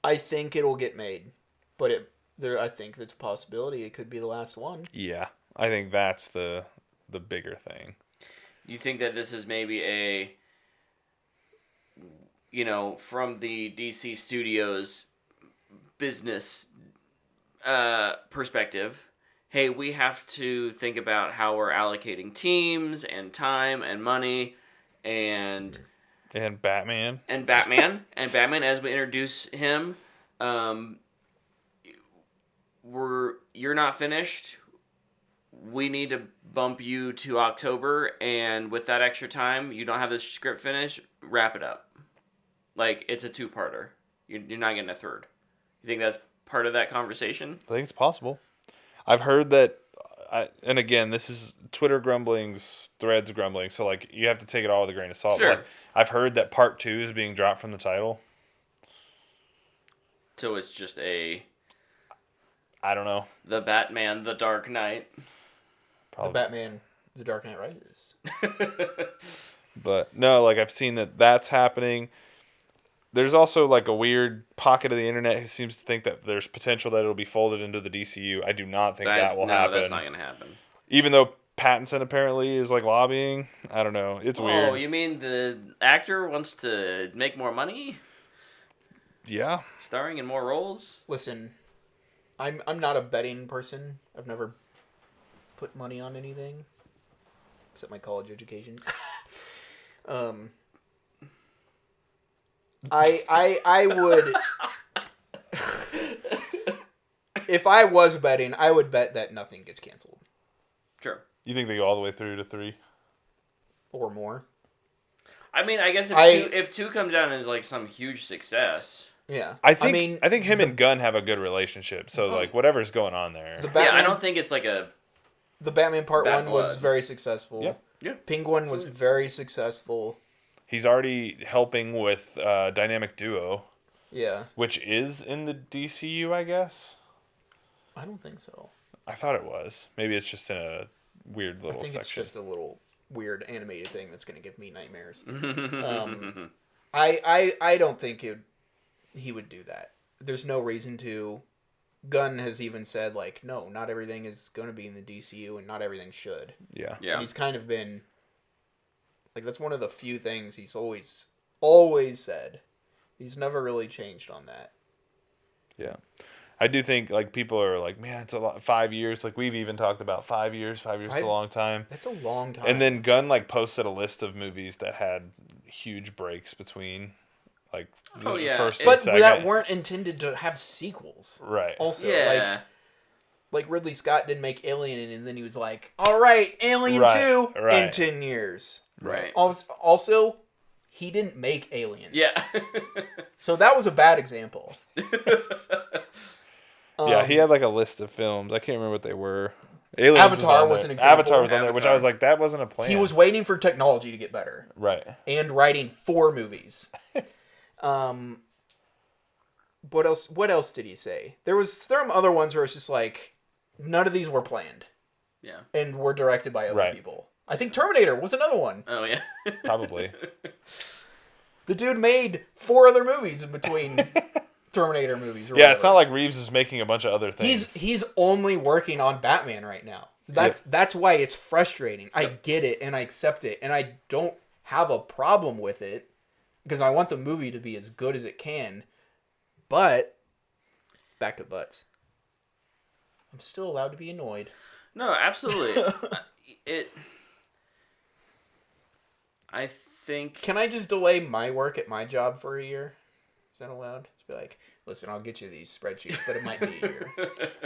I think it'll get made, but I think there's a possibility it could be the last one. Yeah, I think that's the bigger thing. You think that this is maybe from the DC Studios business perspective, hey, we have to think about how we're allocating teams and time and money and Batman. and Batman as we introduce him, you're not finished. We need to bump you to October, and with that extra time, you don't have this script finished. Wrap it up. It's a 2-parter. You're not getting a third. You think that's part of that conversation? I think it's possible. I've heard that, and again, this is Twitter grumblings, Threads grumbling, so you have to take it all with a grain of salt. Sure. I've heard that part 2 is being dropped from the title. So it's just I don't know. the Batman, the Dark Knight. Probably. The Batman, The Dark Knight Rises. But no, I've seen that's happening. There's also a weird pocket of the internet who seems to think that there's potential that it'll be folded into the DCU. I do not think that will happen. No, that's not going to happen. Even though Pattinson apparently is lobbying. I don't know. It's weird. Oh, you mean the actor wants to make more money? Yeah. Starring in more roles? Listen, I'm not a betting person. I've never put money on anything except my college education. I would if I was betting, I would bet that nothing gets canceled Sure. You think they go all the way through to 3? or more. I mean, I guess if two comes out and is like some huge success. Yeah. I think him and Gunn have a good relationship. So like whatever's going on there. I don't think it's like a. The Batman Part Bad 1 blood. was very successful. Yeah. Penguin was very successful. He's already helping with Dynamic Duo. Yeah. Which is in the DCU, I guess. I don't think so. I thought it was. Maybe it's just in a weird little section. It's just a little weird animated thing that's going to give me nightmares. I don't think he would do that. There's no reason to. Gunn has even said, like, no, not everything is going to be in the DCU and not everything should. Yeah. And he's kind of been... Like, that's one of the few things he's always said. He's never really changed on that. Yeah. I do think, like, people are like, man, it's a lot. 5 years. Like, we've even talked about 5 years. 5 years is a long time. That's a long time. And then Gunn, like, posted a list of movies that had huge breaks between... Like first and but second. that weren't intended to have sequels. Right. Also, like Ridley Scott didn't make Alien, and then he was like, "All right, Alien 2 in 10 years." Right. Also, he didn't make Aliens. Yeah. So that was a bad example. Yeah, he had like a list of films. I can't remember what they were. Aliens Avatar was an example. Avatar was on there, which I was like, that wasn't a plan. He was waiting for technology to get better. Right. And writing 4 movies. What else did he say? There were some other ones where it's just like none of these were planned. Yeah. And were directed by other people. I think Terminator was another one. Oh yeah. Probably. The dude made 4 other movies in between Terminator movies. Or whatever. It's not like Reeves is making a bunch of other things. He's only working on Batman right now. That's why it's frustrating. I get it and I accept it and I don't have a problem with it because I want the movie to be as good as it can. But back to butts. I'm still allowed to be annoyed. No, absolutely. I think. Can I just delay my work at my job for a year? Is that allowed? Just be like, listen, I'll get you these spreadsheets, but it might be a year.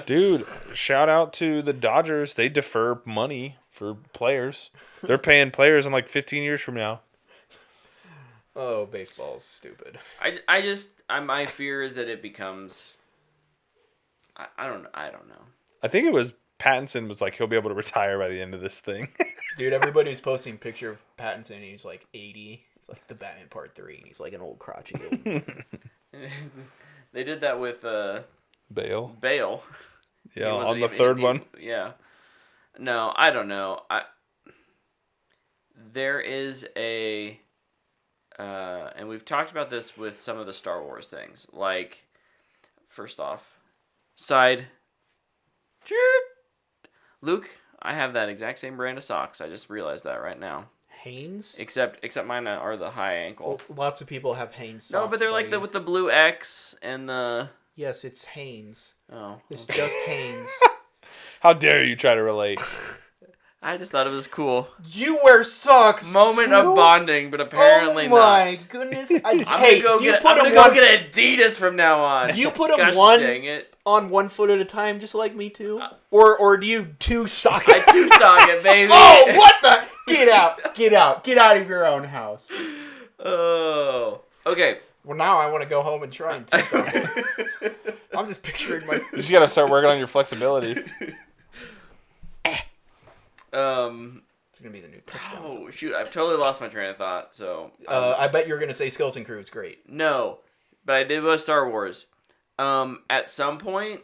Dude, shout out to the Dodgers. They defer money for players. They're paying players in like 15 years from now. Oh, baseball's stupid. My fear is that it becomes. I don't know. I think it was Pattinson was like he'll be able to retire by the end of this thing. Dude, everybody's posting a picture of Pattinson and he's like 80. It's like the Batman Part 3 and he's like an old crotchety old. They did that with Bale. Yeah, on the third one. Yeah. No, I don't know. There is a and we've talked about this with some of the Star Wars things. Like, first off, Luke, I have that exact same brand of socks. I just realized that right now. Hanes? Except mine are the high ankle. Well, lots of people have Hanes socks. No, but they're like with the blue X and the... Yes, it's Hanes. Oh. It's just Hanes. How dare you try to relate? I just thought it was cool. You wear socks. Moment of bonding, but apparently not. Oh my goodness! I'm gonna go get Adidas from now on. Do you put them on one foot at a time, just like me too, or do you two sock it? I two sock it, baby. Oh, what the? Get out of your own house. Oh, okay. Well, now I want to go home and try and two sock it. I'm just picturing my. You just gotta start working on your flexibility. It's gonna be the new touchdown. Oh shoot! I've totally lost my train of thought. So I bet you're gonna say Skeleton Crew is great. No, but I did with Star Wars. At some point,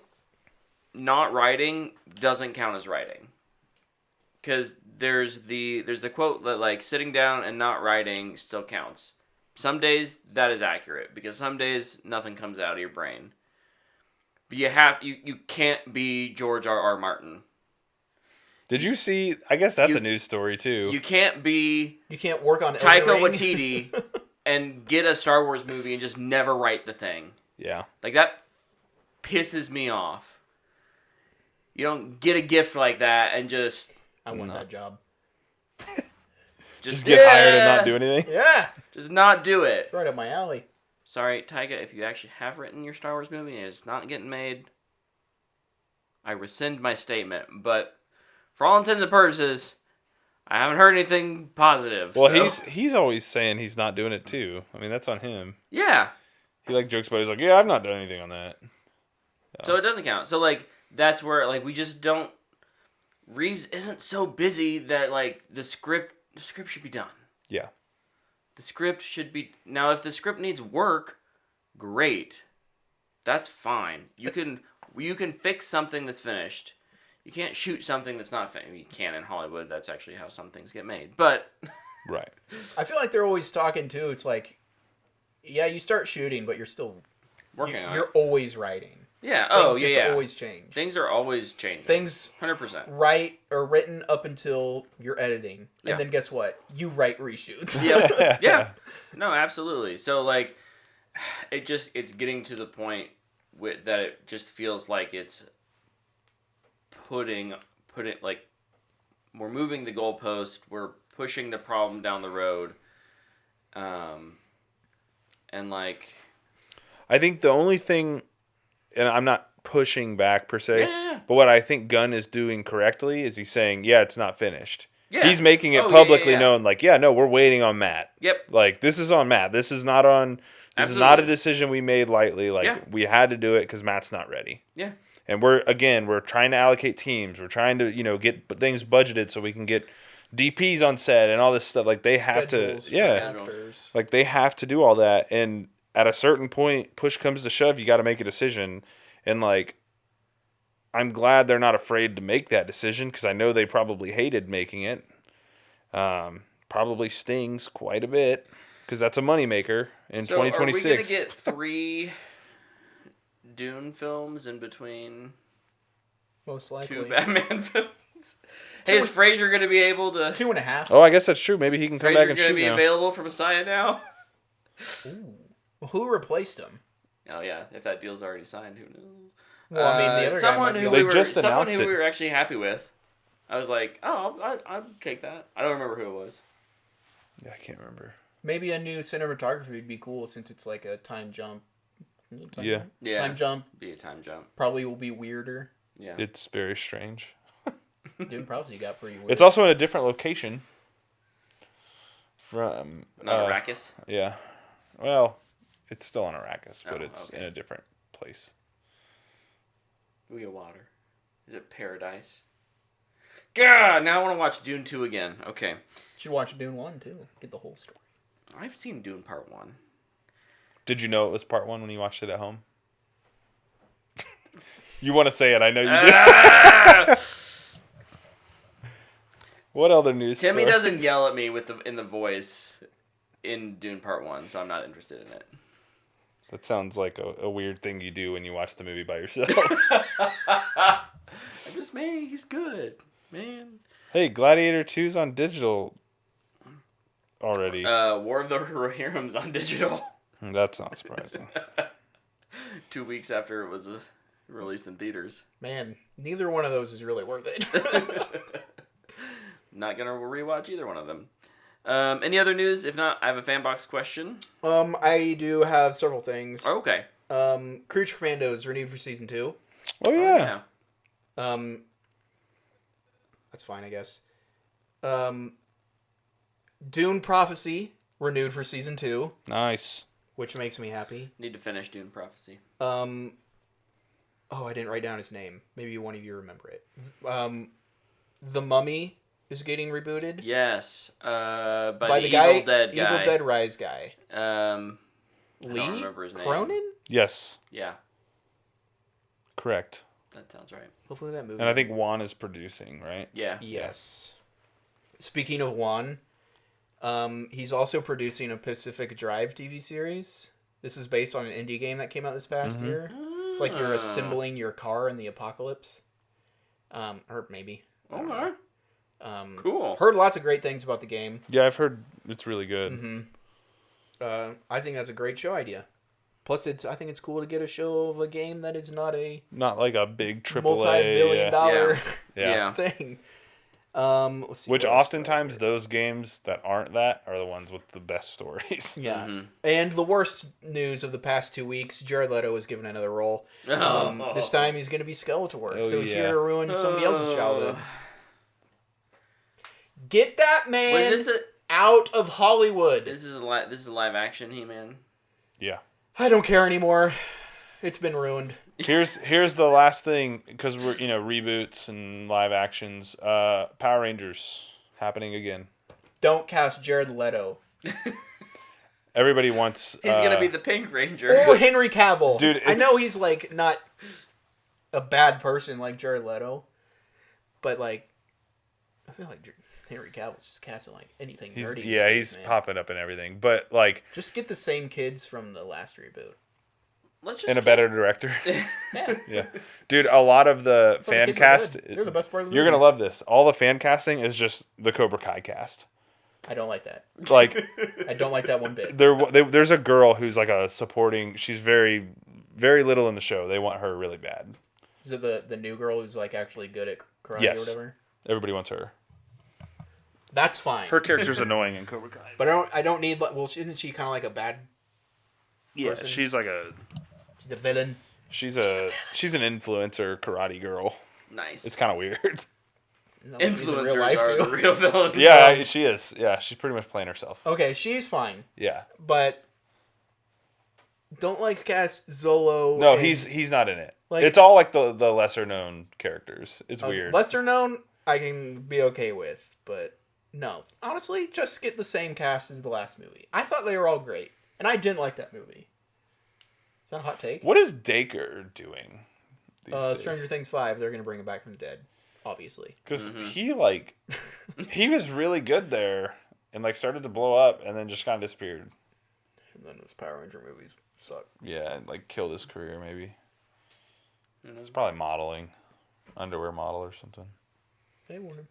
not writing doesn't count as writing, because there's the quote that like sitting down and not writing still counts. Some days that is accurate because some days nothing comes out of your brain. But you can't be George R.R. Martin. Did you see? I guess that's a news story too. You can't work on Taika Waititi and get a Star Wars movie and just never write the thing. Yeah. Like that pisses me off. You don't get a gift like that and just I want that job. Just get hired and not do anything? Yeah. Just not do it. It's right up my alley. Sorry, Taika, if you actually have written your Star Wars movie and it's not getting made, I rescind my statement, but for all intents and purposes, I haven't heard anything positive. Well, so. he's always saying he's not doing it too. I mean, that's on him. Yeah. He like jokes about it. He's like, yeah, I've not done anything on that. So it doesn't count. So like that's where like we just don't. Reeves isn't so busy that like the script should be done. Yeah. The script should be now. If the script needs work, great. That's fine. You can fix something that's finished. You can't shoot something that's not finished. You can in Hollywood. That's actually how some things get made. But Right. I feel like they're always talking too. It's like, yeah, you start shooting, but you're still working on You're it. always writing. Yeah. Things Yeah. just Yeah. always change. Things are always changing. Things 100%. write or written up until you're editing, Yeah. and then guess what? You write reshoots. Yeah. Yeah. No, absolutely. So like, it's getting to the point that it just feels like it's putting like we're moving the goalpost, we're pushing the problem down the road, and like I think the only thing, and I'm not pushing back per se, Yeah. but what I think Gunn is doing correctly is he's saying, yeah, it's not finished. Yeah. He's making it Oh, yeah, publicly yeah. known, like, yeah, no, we're waiting on Matt. Yep. Like, this is on Matt. This is not on. This is not a Absolutely. decision we made lightly. Like, Yeah. we had to do it because Matt's not ready. Yeah. And we're trying to allocate teams. We're trying to, get things budgeted so we can get DPs on set and all this stuff. Like, they have to, Schedules for actors. like, they have to do all that. And at a certain point, push comes to shove, you got to make a decision. And, like, I'm glad they're not afraid to make that decision because I know they probably hated making it. Probably stings quite a bit because that's a moneymaker in 2026. Are we gonna get 3 Dune films in between Most likely. 2 Batman films? Hey, is Fraser gonna be able to? 2.5. Oh, I guess that's true. Maybe he can come Fraser back and gonna shoot be now. available for Messiah now? Ooh. Well, who replaced him? Oh yeah, if that deal's already signed, who knows? Well, I mean, the other someone guy might who be They we were just someone announced who it. we were actually happy with. I was like, oh, I'd take that. I don't remember who it was. Yeah, I can't remember. Maybe a new cinematography would be cool since it's like a time jump. Yeah. Yeah, Time jump be a time jump. probably will be weirder. Yeah, It's very strange. Dune Prophecy got pretty weird. It's also in a different location. From not Arrakis. Yeah. Well, it's still on Arrakis, but Oh, it's okay. in a different place. We get water. Is it paradise? God, now I want to watch Dune 2 again. Okay, Should watch Dune 1 too. Get the whole story. I've seen Dune Part 1. Did you know it was part 1 when you watched it at home? You want to say it? I know you do. What other news? Timmy story? doesn't yell at me in the voice in Dune Part 1, so I'm not interested in it. That sounds like a weird thing you do when you watch the movie by yourself. I'm just, man, he's good, man. Hey, Gladiator 2's on digital already. War of the Rohirrim's on digital. That's not surprising. 2 weeks after it was released in theaters. Man, neither one of those is really worth it. Not gonna rewatch either one of them. Any other news? If not, I have a fan box question. I do have several things. Oh, okay. Creature Commandos renewed for season 2. Oh, yeah. That's fine, I guess. Dune Prophecy renewed for season 2, Nice. which makes me happy. Need to finish Dune Prophecy. Oh, I didn't write down his name. Maybe one of you remember it. The Mummy is getting rebooted Yes. By the guy, Evil Dead guy. Evil Dead Rise guy. I Lee don't remember his name. Cronin? Yes. Yeah, Correct. that sounds right. Hopefully that movie. And I think Juan is producing, right? Yeah. Yes. Speaking of Juan, he's also producing a Pacific Drive TV series. This is based on an indie game that came out this past year. It's like you're assembling your car in the apocalypse. Or maybe. Okay. Cool. Heard lots of great things about the game. Yeah, I've heard it's really good. Mm-hmm. I think that's a great show idea. Plus, I think it's cool to get a show of a game that is not a Not like a big triple multi-billion dollar Yeah. thing. Let's see Which what else oftentimes those games that aren't that are the ones with the best stories. Yeah. Mm-hmm. And the worst news of the past 2 weeks, Jared Leto was given another role. This time he's going to be Skeletor. Oh, So he's yeah. here to ruin somebody else's childhood. Get that man Was this out of Hollywood. This is a live action He-Man. Yeah. I don't care anymore. It's been ruined. Here's the last thing, because we're reboots and live actions. Power Rangers happening again. Don't cast Jared Leto. Everybody wants. He's gonna be the Pink Ranger. Oh, Henry Cavill. Dude, I know he's like not a bad person like Jared Leto, but like I feel like Henry Cavill's just casting like anything nerdy. He's popping up in everything, but like just get the same kids from the last reboot. And a better director. Yeah. Yeah. Dude, a lot of the fan cast. They're the best part of the You're movie. going to love this. All the fan casting is just the Cobra Kai cast. I don't like that. Like, I don't like that one bit. There's a girl who's like a supporting. She's very, very little in the show. They want her really bad. Is it the new girl who's like actually good at karate or whatever? Everybody wants her. That's fine. Her character's annoying in Cobra Kai. But I don't need. Well, isn't she kind of like a bad person? She's like a. She's a villain. She's an influencer karate girl. Nice. It's kind of weird. No, Influencers are the real villains. Yeah, she is. Yeah, she's pretty much playing herself. Okay, she's fine. Yeah. But don't like cast Zolo. No, he's not in it. Like, it's all like the lesser known characters. It's weird. Lesser known, I can be okay with, but no. Honestly, just get the same cast as the last movie. I thought they were all great, and I didn't like that movie. Is that a hot take? What is Dacre doing? Stranger Things 5, they're going to bring him back from the dead, obviously. Because he was really good there and like started to blow up and then just kind of disappeared. And then those Power Ranger movies suck. Yeah, and like killed his career maybe. It's probably modeling. Underwear model or something. They want him.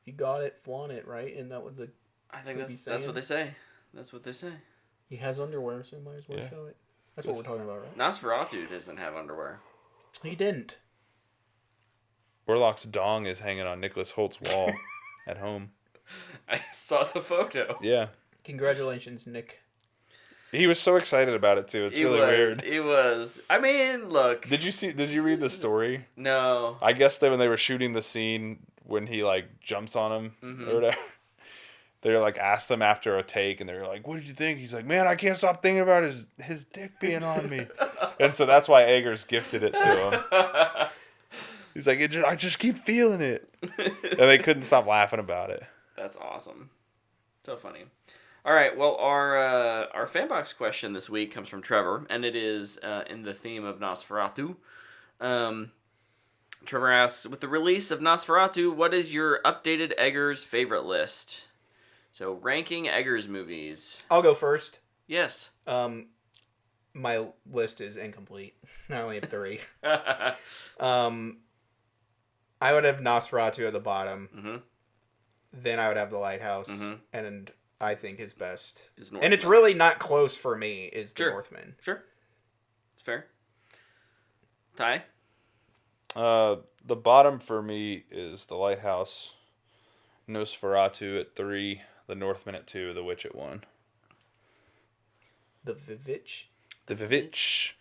If you got it, flaunt it, right? Isn't that what I think that's what they say. That's what they say. He has underwear, so you might as well show it. That's what we're talking about, right? Nosferatu doesn't have underwear. He didn't. Warlock's dong is hanging on Nicholas Holt's wall at home. I saw the photo. Yeah. Congratulations, Nick. He was so excited about it too. It's really weird. He was. I mean, look. Did you read the story? No. I guess that when they were shooting the scene when he like jumps on him or whatever, they like asked him after a take and they were like, "What did you think?" He's like, "Man, I can't stop thinking about his dick being on me." And so that's why Eggers gifted it to him. He's like, "I just keep feeling it," and they couldn't stop laughing about it. That's awesome. So funny. All right, well, our fanbox question this week comes from Trevor, and it is in the theme of Nosferatu. Trevor asks, with the release of Nosferatu, what is your updated Eggers favorite list? So, ranking Eggers movies. I'll go first. Yes. My list is incomplete. I only have 3. I would have Nosferatu at the bottom. Mm-hmm. Then I would have The Lighthouse. Mm-hmm. And I think his best is Northman. And it's really not close for me, is The Northman. Sure. It's fair. Ty? The bottom for me is The Lighthouse, Nosferatu at 3, The Northman at 2, The Witch at 1. The Vivitch? The Vivitch.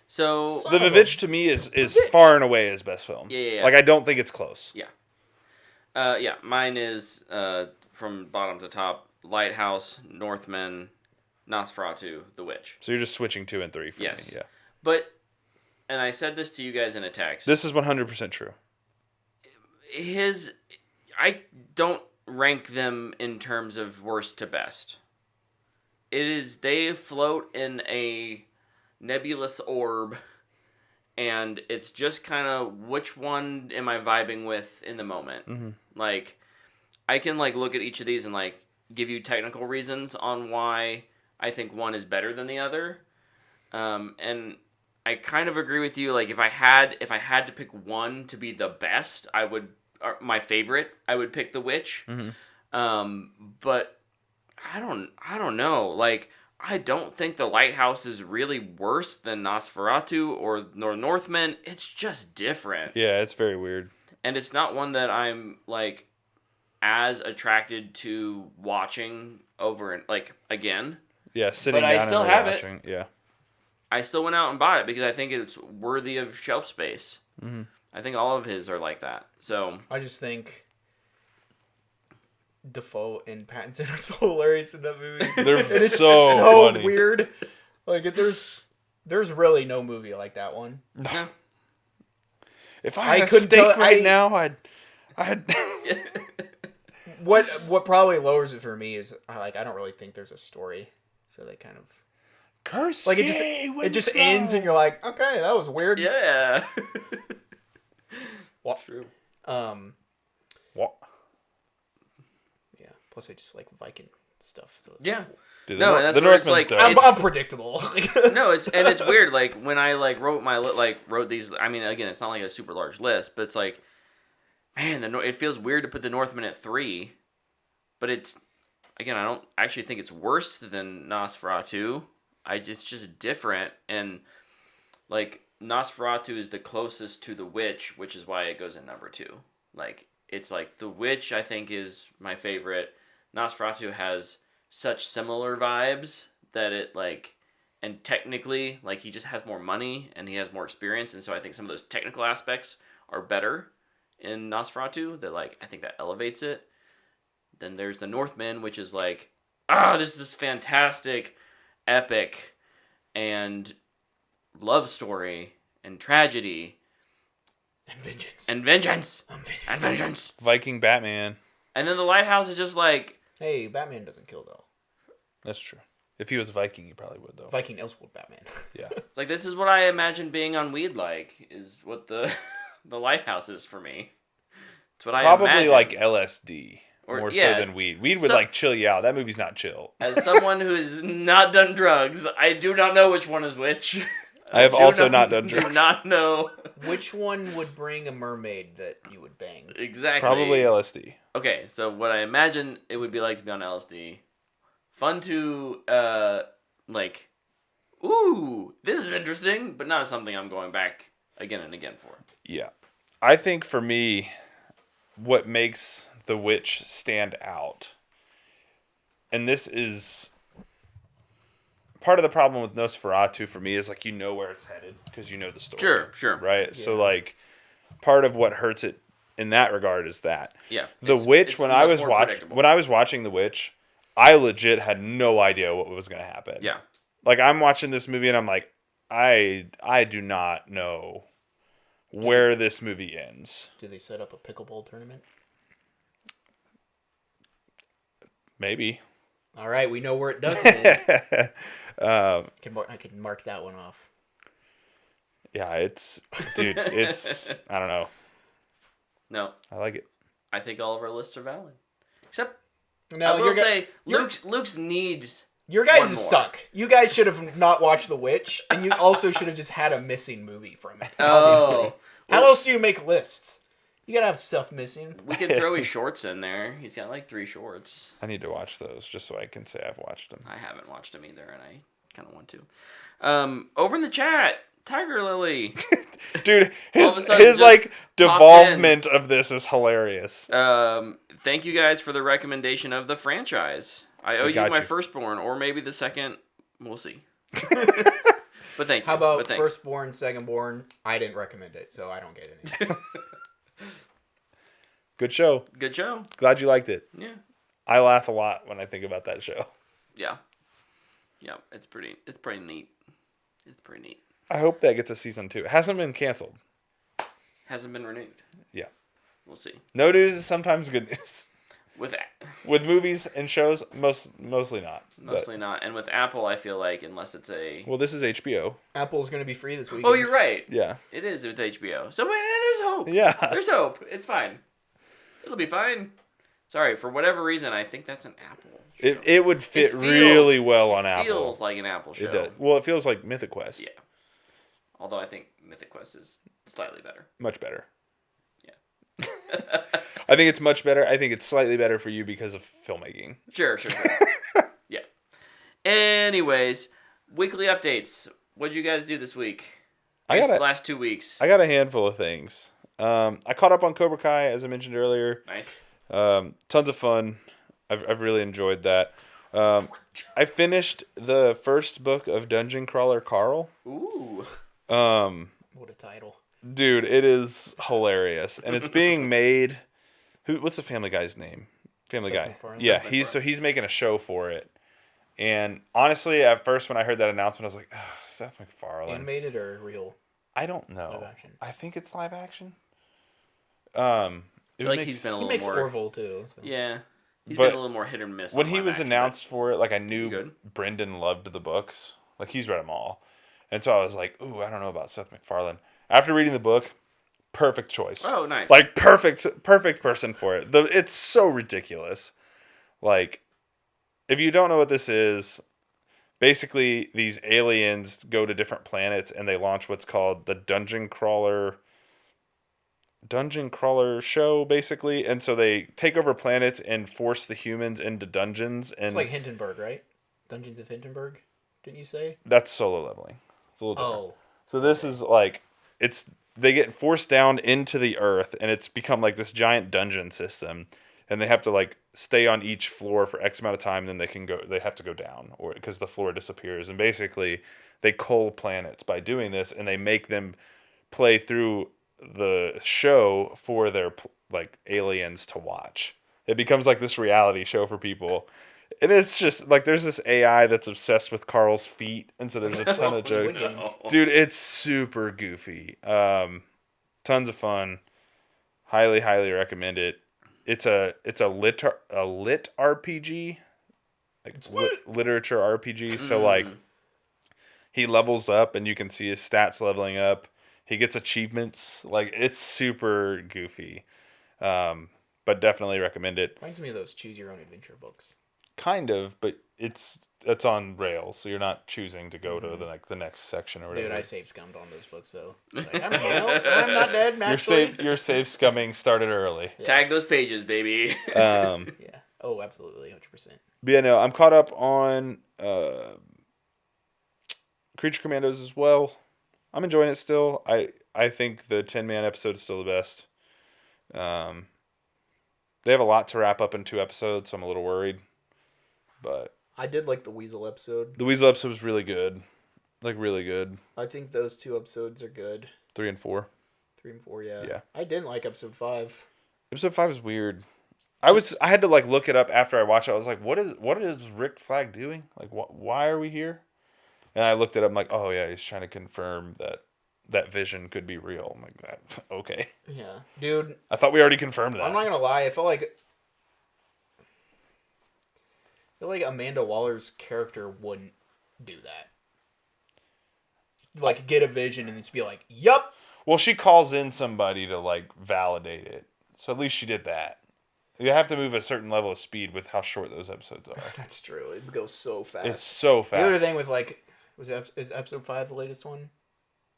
So The Vivitch to me is far and away his best film. Yeah. Like, I don't think it's close. Yeah. Mine is from bottom to top, Lighthouse, Northman, Nosferatu, The Witch. So you're just switching 2 and 3 for me. Yeah. But, and I said this to you guys in a text. This is 100% true. I don't rank them in terms of worst to best. They float in a nebulous orb, and it's just kind of which one am I vibing with in the moment. Mm-hmm. Like, I can like look at each of these and like give you technical reasons on why I think one is better than the other, and I kind of agree with you. Like, if I had to pick one to be the best, my favorite, I would pick The Witch. Mm-hmm. But I don't know. Like, I don't think The Lighthouse is really worse than Nosferatu or Northman. It's just different. Yeah, it's very weird. And it's not one that I'm, like, as attracted to watching over and, like, again. Yeah, sitting down and I still have watching. It. Yeah. I still went out and bought it because I think it's worthy of shelf space. Mm-hmm. I think all of his are like that. So I just think Dafoe and Pattinson are so hilarious in that movie. They're And it's so funny. weird. Like there's really no movie like that one. No. If I I had a couldn't steak tell- right I- now, I'd. What probably lowers it for me is I don't really think there's a story, so they kind of Curse like it just ends and you're like, okay, that was weird. Yeah. What? True. What? Yeah. Plus, I just like Viking stuff. So Yeah. Dude, No, and that's the where it's Northman's like- dope. I'm predictable. No, it's weird. Like when I wrote these. I mean, again, it's not like a super large list, but it's like, man, it feels weird to put the Northman at 3, but it's again, I don't actually think it's worse than Nosferatu. It's just different, and like Nosferatu is the closest to the Witch, which is why it goes in number 2. Like it's like the Witch, I think, is my favorite. Nosferatu has such similar vibes that it like, and technically, like he just has more money and he has more experience, and so I think some of those technical aspects are better in Nosferatu. That like I think that elevates it. Then there's the Northman, which is like, this is this fantastic, epic, and love story and tragedy And vengeance. and vengeance Vengeance. and vengeance. Viking Batman. And then the Lighthouse is just like, Hey, Batman doesn't kill though. That's true. If he was a Viking, he probably would though. Viking Elsewood Batman. Yeah. it's like this is what I imagine being on weed like, is what the the Lighthouse is for me. It's what I Probably imagine. like LSD Or- more yeah. so than weed. Weed would So- like chill you out. That movie's not chill. As someone who has not done drugs, I do not know which one is which. I have do also not done Do drugs. not know Which one would bring a mermaid that you would bang? exactly. Probably LSD. Okay, so what I imagine it would be like to be on LSD. Fun to, like, ooh, this is interesting, but not something I'm going back again and again for. Yeah. I think for me, what makes The Witch stand out, and this is part of the problem with Nosferatu for me, is like you know where it's headed because you know the story. Sure. Right? So like part of what hurts it in that regard is that. Yeah. The Witch, when I was predictable. watching The Witch, I legit had no idea what was going to happen. Yeah. Like I'm watching this movie and I'm like, I do not know where this movie ends. Do they set up a pickleball tournament? Maybe. All right, we know where it doesn't. I can mark that one off. Yeah, it's I don't know. No, I like it. I think all of our lists are valid. Except, No, I will say, you're- Luke's needs... Your guys one more. suck. You guys should have not watched The Witch, and you also should have just had a missing movie from it. Oh. Obviously. How else do you make lists? You gotta have stuff missing. We could throw his shorts in there. He's got like 3 shorts. I need to watch those just so I can say I've watched them. I haven't watched them either, and I kind of want to. Over in the chat, Tiger Lily. Dude, All of a sudden his just like popped devolvement of this is hilarious. Thank you guys for the recommendation of the franchise. I owe you got my you. firstborn, or maybe the second. We'll see. But thank you. How about But thanks. firstborn, secondborn? I didn't recommend it, so I don't get anything. Good show. Good show. Glad you liked it. Yeah. I laugh a lot when I think about that show. Yeah. Yeah. It's pretty neat. It's pretty neat. I hope that gets a season 2. It hasn't been canceled. Hasn't been renewed. Yeah. We'll see. No news is sometimes good news. With With movies and shows, mostly not. mostly not, and with Apple, I feel like unless it's Well, this is HBO. Apple's gonna be free this week. Oh, you're right. Yeah. It is with HBO. So there's hope. Yeah. There's hope. It's fine. It'll be fine. Sorry, for whatever reason, I think that's an Apple show. It would fit feels- really well on Apple. Feels like an Apple show. It does. Well, it feels like Mythic Quest. Yeah. Although I think Mythic Quest is slightly better. Much better. Yeah. I think it's much better. I think it's slightly better for you because of filmmaking. Sure. Yeah. Anyways, weekly updates. What'd you guys do this week? I got Last 2 weeks. I got a handful of things. I caught up on Cobra Kai, as I mentioned earlier. Nice. Tons of fun. I've really enjoyed that. I finished the first book of Dungeon Crawler Carl. Ooh. What a title. Dude, it is hilarious. And it's being made... What's the Family Guy's name? Family Seth Guy. MacFarlane. Yeah, Seth he's making a show for it. And honestly, at first when I heard that announcement, I was like, oh, Seth MacFarlane. Animated or real? I don't know. Live action. I think it's live action. I feel like he's been a He little makes more. Orville too. So. Yeah, he's But been a little more hit or miss. when on he live was action, announced for it, like I You knew good? Brendan loved the books. Like he's read them all. And so I was like, ooh, I don't know about Seth MacFarlane. After reading the book, perfect choice. Oh, nice. Like perfect person for it. It's so ridiculous. Like, if you don't know what this is, basically these aliens go to different planets and they launch what's called the Dungeon Crawler show, basically. And so they take over planets and force the humans into dungeons. And It's like Hindenburg, right? Dungeons of Hindenburg, didn't you say? that's Solo Leveling. It's a little different. Oh. So this is like they get forced down into the earth and it's become like this giant dungeon system, and they have to like stay on each floor for X amount of time, and then they have to go down, or because the floor disappears. And basically they cull planets by doing this, and they make them play through the show for their like aliens to watch. It becomes like this reality show for people. And it's just like there's this AI that's obsessed with Carl's feet, and so there's a ton of jokes. Dude, it's super goofy. Tons of fun. Highly, highly recommend it. It's a lit RPG, like literature RPG. So like he levels up, and you can see his stats leveling up. He gets achievements. Like it's super goofy, but definitely recommend it. Reminds me of those choose your own adventure books. Kind of, but it's on rails, so you're not choosing to go to the next section or whatever. Dude, I save scummed on those books though. Like, I'm not dead. Your save scumming started early. Yeah. Tag those pages, baby. Yeah. Oh, absolutely, 100%. But yeah, no, I'm caught up on Creature Commandos as well. I'm enjoying it still. I think the 10-man episode is still the best. They have a lot to wrap up in 2 episodes, so I'm a little worried. But I did like the Weasel episode. the Weasel episode was really good. Like, really good. I think those 2 episodes are good. 3 and 4. 3 and 4, yeah. Yeah. I didn't like episode 5. Episode 5 is weird. I had to like look it up after I watched it. I was like, what is Rick Flag doing? Like, why are we here? And I looked it up. I'm like, oh yeah, he's trying to confirm that Vision could be real. I'm like, that okay. Yeah, dude. I thought we already confirmed that. I'm not gonna lie. I feel like Amanda Waller's character wouldn't do that. Like, get a vision and just be like, yup. Well, she calls in somebody to like validate it. So at least she did that. You have to move a certain level of speed with how short those episodes are. That's true. It goes so fast. It's so fast. The other thing with like, is episode 5 the latest one?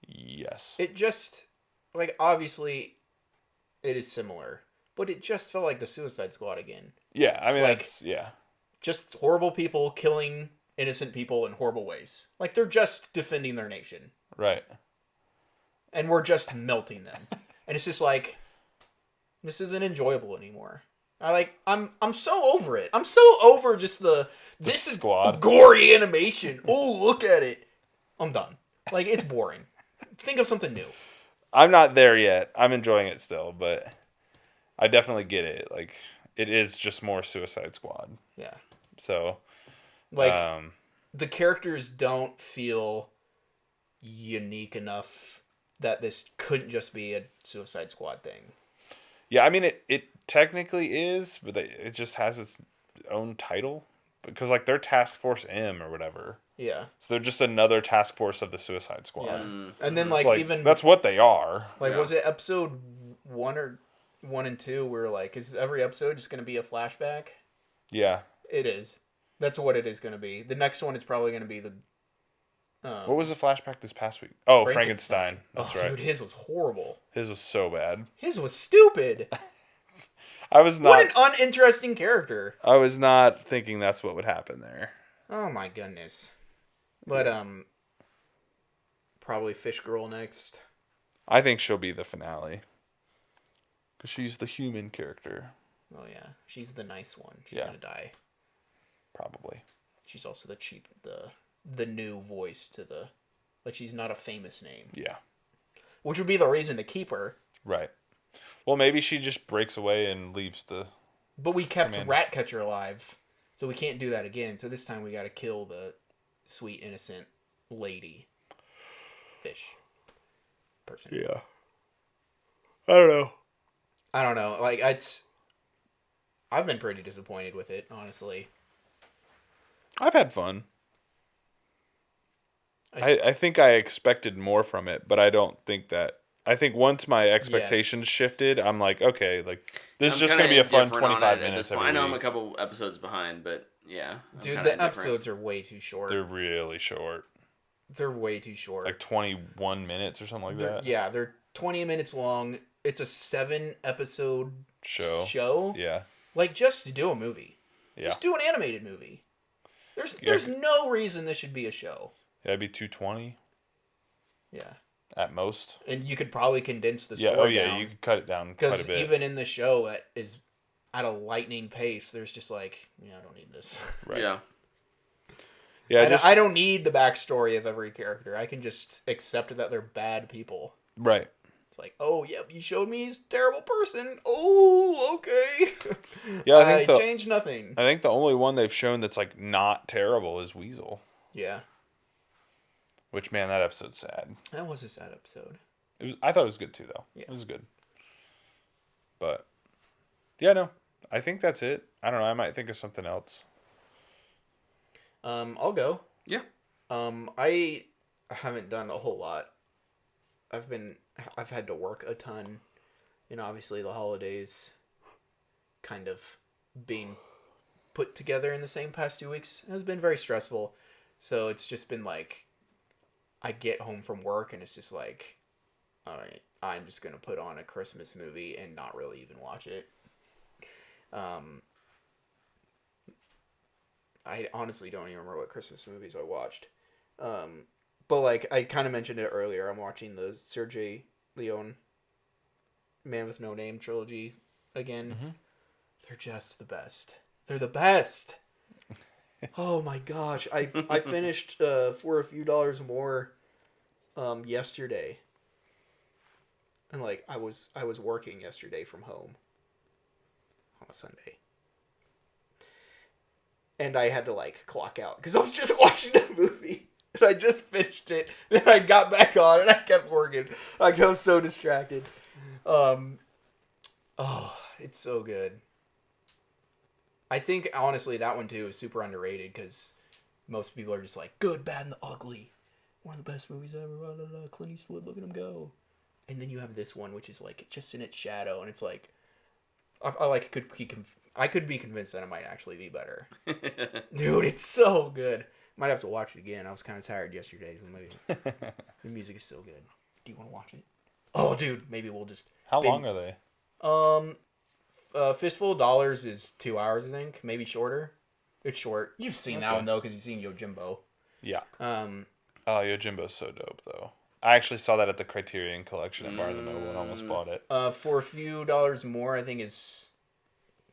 Yes. It just, like, obviously, it is similar, but it just felt like the Suicide Squad again. Yeah, I mean, like, yeah. Just horrible people killing innocent people in horrible ways. Like, they're just defending their nation. Right. And we're just melting them. And it's just like, this isn't enjoyable anymore. I'm so over it. I'm so over just this is gory animation. Oh, look at it. I'm done. Like, it's boring. Think of something new. I'm not there yet. I'm enjoying it still, but I definitely get it. Like, it is just more Suicide Squad. Yeah. So, like, the characters don't feel unique enough that this couldn't just be a Suicide Squad thing. Yeah, I mean, it technically is, but it just has its own title. Because, like, they're Task Force M or whatever. Yeah. So they're just another task force of the Suicide Squad. Yeah. And then, like, even... That's what they are. Like, was it episode 1 and 2 where, like, is every episode just going to be a flashback? Yeah. It is. That's what it is going to be. The next one is probably going to be the... what was the flashback this past week? Oh, Frankenstein. That's right. Dude, his was horrible. His was so bad. His was stupid. I was not... What an uninteresting character. I was not thinking that's what would happen there. Oh, my goodness. But, probably Fish Girl next. I think she'll be the finale. Because she's the human character. Oh, yeah. She's the nice one. She's Yeah. going to die. Probably. She's also the new voice to the... Like, she's not a famous name. Yeah. Which would be the reason to keep her. Right. Well, maybe she just breaks away and leaves the But we kept Ratcatcher alive, so we can't do that again. So this time we got to kill the sweet, innocent lady fish person. Yeah. I don't know. Like, I've been pretty disappointed with it, honestly. I've had fun. I think I expected more from it, but I don't think that. I think once my expectations shifted, I'm like, okay, like this is just gonna be a fun 25 minutes every week. I know I'm a couple episodes behind, but yeah. Dude, the episodes are way too short. They're really short. They're way too short. Like 21 minutes or something like that. Yeah, they're 20 minutes long. It's a 7-episode show. Yeah. Like, just do a movie. Yeah. Just do an animated movie. There's no reason this should be a show. Yeah, it'd be 220. Yeah. At most. And you could probably condense the story down. You could cut it down quite a bit. Because even in the show that is at a lightning pace, there's just like, I don't need this. Right. Yeah. Yeah, I don't need the backstory of every character. I can just accept that they're bad people. Right. It's like, oh, yep, you showed me he's a terrible person. Oh, okay. Yeah, I changed nothing. I think the only one they've shown that's like not terrible is Weasel. Yeah. Which, man, that episode's sad. That was a sad episode. I thought it was good too, though. Yeah. It was good. But yeah, no, I think that's it. I don't know. I might think of something else. I'll go. Yeah. I haven't done a whole lot. I've had to work a ton. Obviously the holidays kind of being put together in the same past 2 weeks has been very stressful. So it's just been like, I get home from work and it's just like, all right, I'm just going to put on a Christmas movie and not really even watch it. I honestly don't even remember what Christmas movies I watched. But like, I kind of mentioned it earlier. I'm watching the Sergei Leone Man with No Name trilogy again. Mm-hmm. They're just the best. They're the best. Oh my gosh. I finished For a Few Dollars More yesterday. And like I was working yesterday from home on a Sunday. And I had to like clock out because I was just watching the movie. And I just finished it. Then I got back on and I kept working. Like, I was so distracted. It's so good. I think, honestly, that one, too, is super underrated because most people are just like, Good, Bad, and the Ugly. One of the best movies ever. Blah, blah, blah. Clint Eastwood, look at him go. And then you have this one, which is, like, just in its shadow. And it's like, I could be convinced that it might actually be better. Dude, it's so good. Might have to watch it again. I was kind of tired yesterday. So maybe the music is still good. Do you want to watch it? Oh, dude, maybe we'll just... How long are they? Fistful of Dollars is 2 hours, I think. Maybe shorter. It's short. You've seen that one, though, because you've seen Yojimbo. Yeah. Yojimbo's so dope, though. I actually saw that at the Criterion Collection at Barnes & Noble and almost bought it. For a Few Dollars More, I think is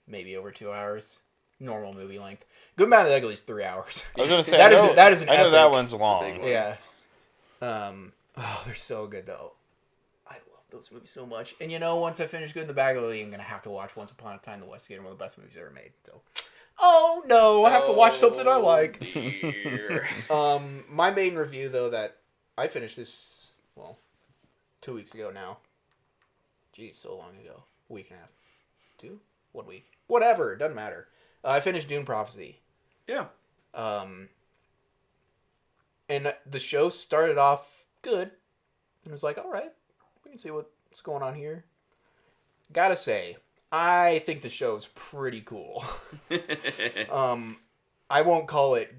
maybe over 2 hours. Normal movie length. Good, Bad, and the Ugly is 3 hours. I was going to say, that is an I know epic. that one's long. Yeah. They're so good, though. I love those movies so much. And once I finish Good, the Bad, and the Ugly, I'm going to have to watch Once Upon a Time in the West again, one of the best movies ever made. So, oh no, I have to watch something I like. My main review, though, that I finished this, 2 weeks ago now. Geez, so long ago. A week and a half. 2? 1 week. Whatever, it doesn't matter. I finished Dune Prophecy. Yeah. And the show started off good. And it was like, all right, we can see what's going on here. Gotta say, I think the show's pretty cool. I won't call it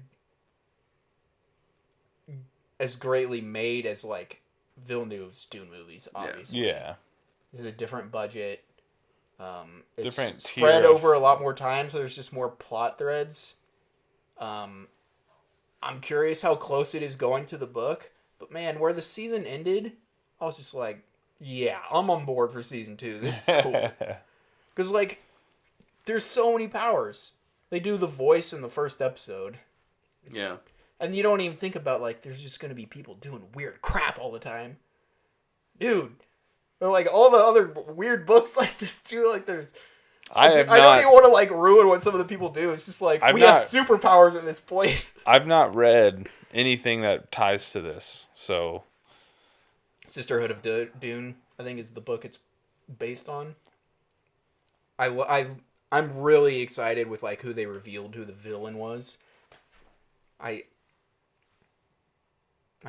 as greatly made as, like, Villeneuve's Dune movies, obviously. Yeah. There's a different budget. It's different spread over a lot more time, so there's just more plot threads. I'm curious how close it is going to the book, but man, where the season ended, I was just like, yeah, I'm on board for season 2. This is cool. Because, like, there's so many powers. They do the voice in the first episode. Yeah. And you don't even think about, like, there's just going to be people doing weird crap all the time. Dude. They're like all the other weird books like this, too. Like, there's... I have I don't not. even want to like ruin what some of the people do. It's just like I've we not- have superpowers at this point. I've not read anything that ties to this, so Sisterhood of Dune, I think, is the book it's based on. I'm really excited with like who they revealed who the villain was. I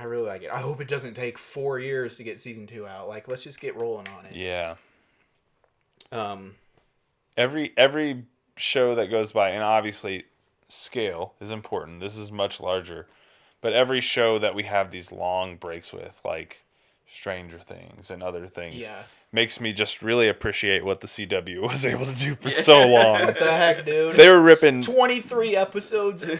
really like it. I hope it doesn't take 4 years to get season 2 out. Like, let's just get rolling on it. yeah. Um, Every show that goes by, and obviously scale is important. This is much larger, but every show that we have these long breaks with, like Stranger Things and other things, yeah. makes me just really appreciate what the CW was able to do for so long. What the heck, dude? They were ripping 23 episodes a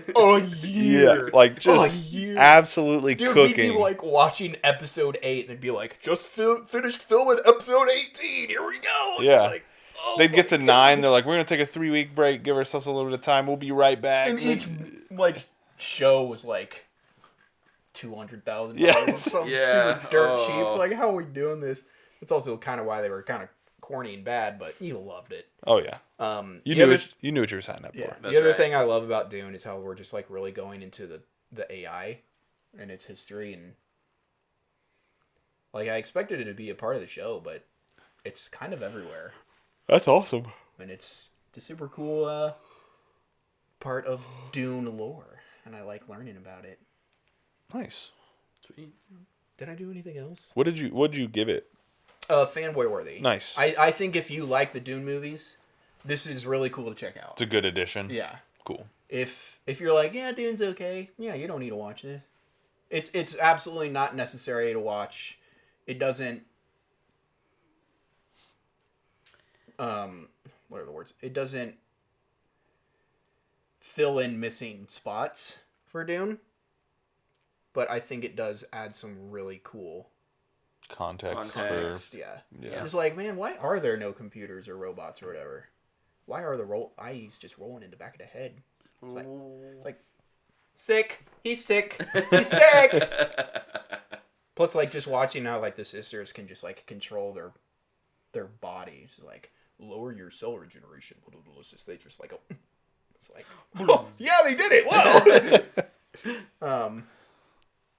year. like just a year. absolutely Dude, cooking. we'd be like watching episode 8 and they'd be like, just finished filming episode 18. Here we go. It's Yeah. like, oh They'd get my to 9. gosh. They're like, we're gonna take a 3-week break, give ourselves a little bit of time. We'll be right back. And each like show was like $200,000. Yeah. Something Yeah. super dirt Oh. cheap. It's like, how are we doing this? It's also kind of why they were kind of corny and bad, but you loved it. Oh yeah, you the knew other- you knew what you were signing up Yeah. for. That's The other right. thing I love about Dune is how we're just like really going into the AI and its history, and like I expected it to be a part of the show, but it's kind of everywhere, That's awesome. and it's a super cool part of Dune lore, and I like learning about it. Nice. Sweet. Did I do anything else? What did you give it? Fanboy worthy. Nice. I think if you like the Dune movies, this is really cool to check out. It's a good addition. Yeah. Cool. If you're like, yeah, Dune's okay, yeah, you don't need to watch this. It's absolutely not necessary to watch. It doesn't. What are the words? It doesn't fill in missing spots for Dune, but I think it does add some really cool Context. Context. yeah. Yeah. Just like, man, why are there no computers or robots or whatever? Why are the eyes just rolling in the back of the head? It's like sick. He's sick. He's sick. Plus, like, just watching how like the sisters can just like control their bodies, like lower your cell regeneration. They just like, oh. It's like, oh, yeah, they did it. Whoa.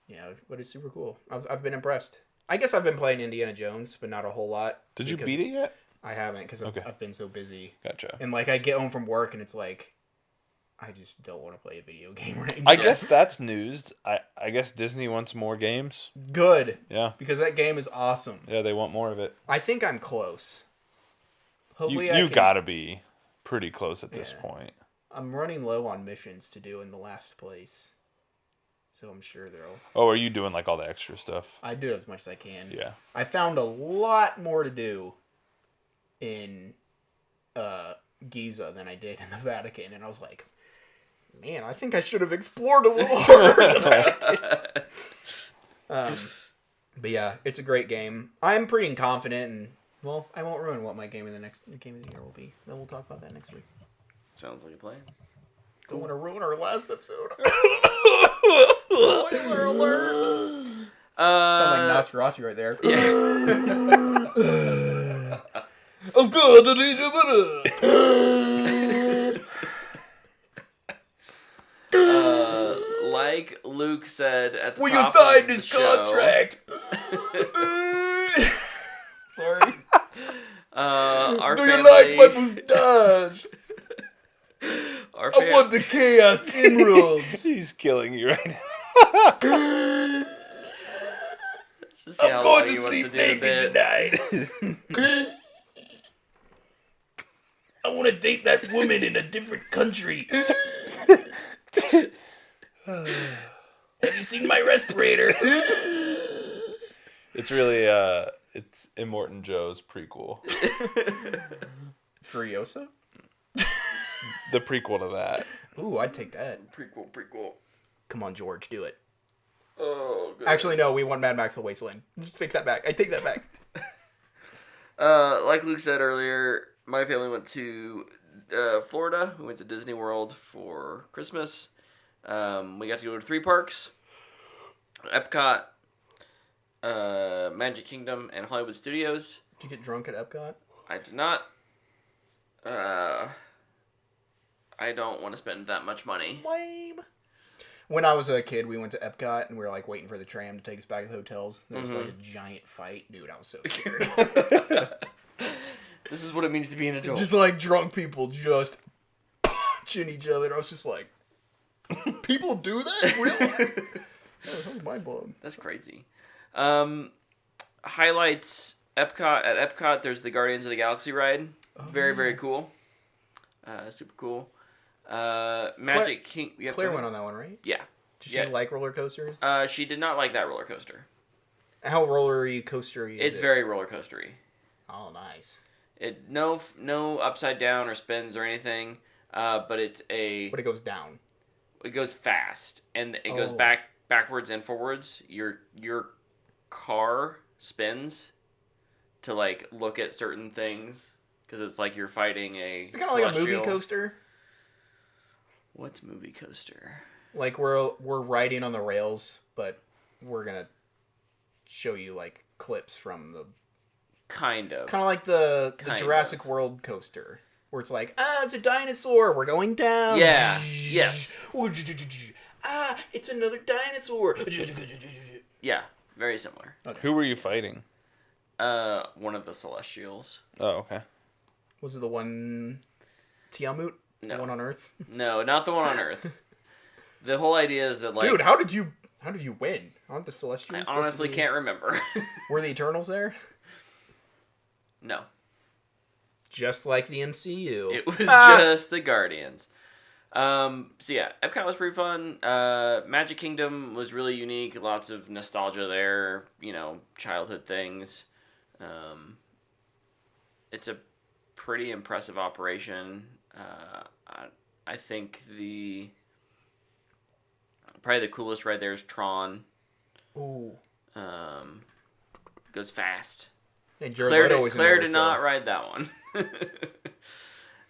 Yeah, but it's super cool. I've been impressed. I guess I've been playing Indiana Jones, but not a whole lot. Did you beat it yet? I haven't, because Okay. I've been so busy. Gotcha. And like I get home from work and it's like, I just don't want to play a video game right now. I guess that's news. I guess Disney wants more games. Good, Yeah. because that game is awesome. Yeah, they want more of it. I think I'm close. You Hopefully you gotta be pretty close at this Yeah. point. I'm running low on missions to do in the last place. So I'm sure they'll... Oh, are you doing like all the extra stuff? I do as much as I can. Yeah. I found a lot more to do in Giza than I did in the Vatican, and I was like, man, I think I should have explored a little harder. But yeah, it's a great game. I'm pretty confident, and well, I won't ruin what my game of the year will be. Then we'll talk about that next week. Sounds like a plan. Don't want to ruin our last episode. Spoiler alert. Sound like Nosferatu right there. Oh God! Like Luke said at the Will top you sign of the this show, contract? Sorry. Our Do family, you like my mustache? our I want the Chaos Emeralds. He's killing you right now. Let's just see how I'm long going to he wants sleep to do the naked bit. tonight. I want to date that woman in a different country. Have you seen my respirator? It's really it's Immortan Joe's prequel. Furiosa? The prequel to that. Ooh, I'd take that. Prequel. Come on, George, do it. Oh, goodness. Actually, no, we want Mad Max: The Wasteland. Just take that back. I take that back. Like Luke said earlier, my family went to Florida. We went to Disney World for Christmas. We got to go to 3 parks: Epcot, Magic Kingdom, and Hollywood Studios. Did you get drunk at Epcot? I did not. I don't want to spend that much money. Lame. When I was a kid, we went to Epcot and we were like waiting for the tram to take us back to the hotels. There was like a giant fight. Dude, I was so scared. This is what it means to be an adult. Just like drunk people just punching each other. I was just like, people do that? Really? That was mind blown. That's crazy. Highlights Epcot. At Epcot, there's the Guardians of the Galaxy ride. Very, very cool. Super cool. Magic King. Yeah, Claire went on that one, right? Yeah. Did she like roller coasters? She did not like that roller coaster. How roller coastery is it? It's very roller coastery. Oh, nice. No upside down or spins or anything. But it's But it goes down. It goes fast and it goes backwards and forwards. Your car spins to like look at certain things because it's like you're fighting a. It's kind of like a movie coaster. What's movie coaster? Like we're riding on the rails, but we're gonna show you like clips from the. Kind of like the Jurassic World coaster, where it's like, it's a dinosaur. We're going down. Yeah. Yes. It's another dinosaur. Yeah. Very similar. Okay. Who were you fighting? One of the Celestials. Oh, okay. Was it the one Tiamut? No. The one on Earth? No, not the one on Earth. The whole idea is that like, dude, how did you win? Aren't the Celestials? I honestly can't remember. Were the Eternals there? No. Just like the MCU. It was just the Guardians. So yeah, Epcot was pretty fun. Magic Kingdom was really unique. Lots of nostalgia there. Childhood things. It's a pretty impressive operation. I think probably the coolest ride there is Tron. Ooh. Goes fast. And Claire did not ride that one.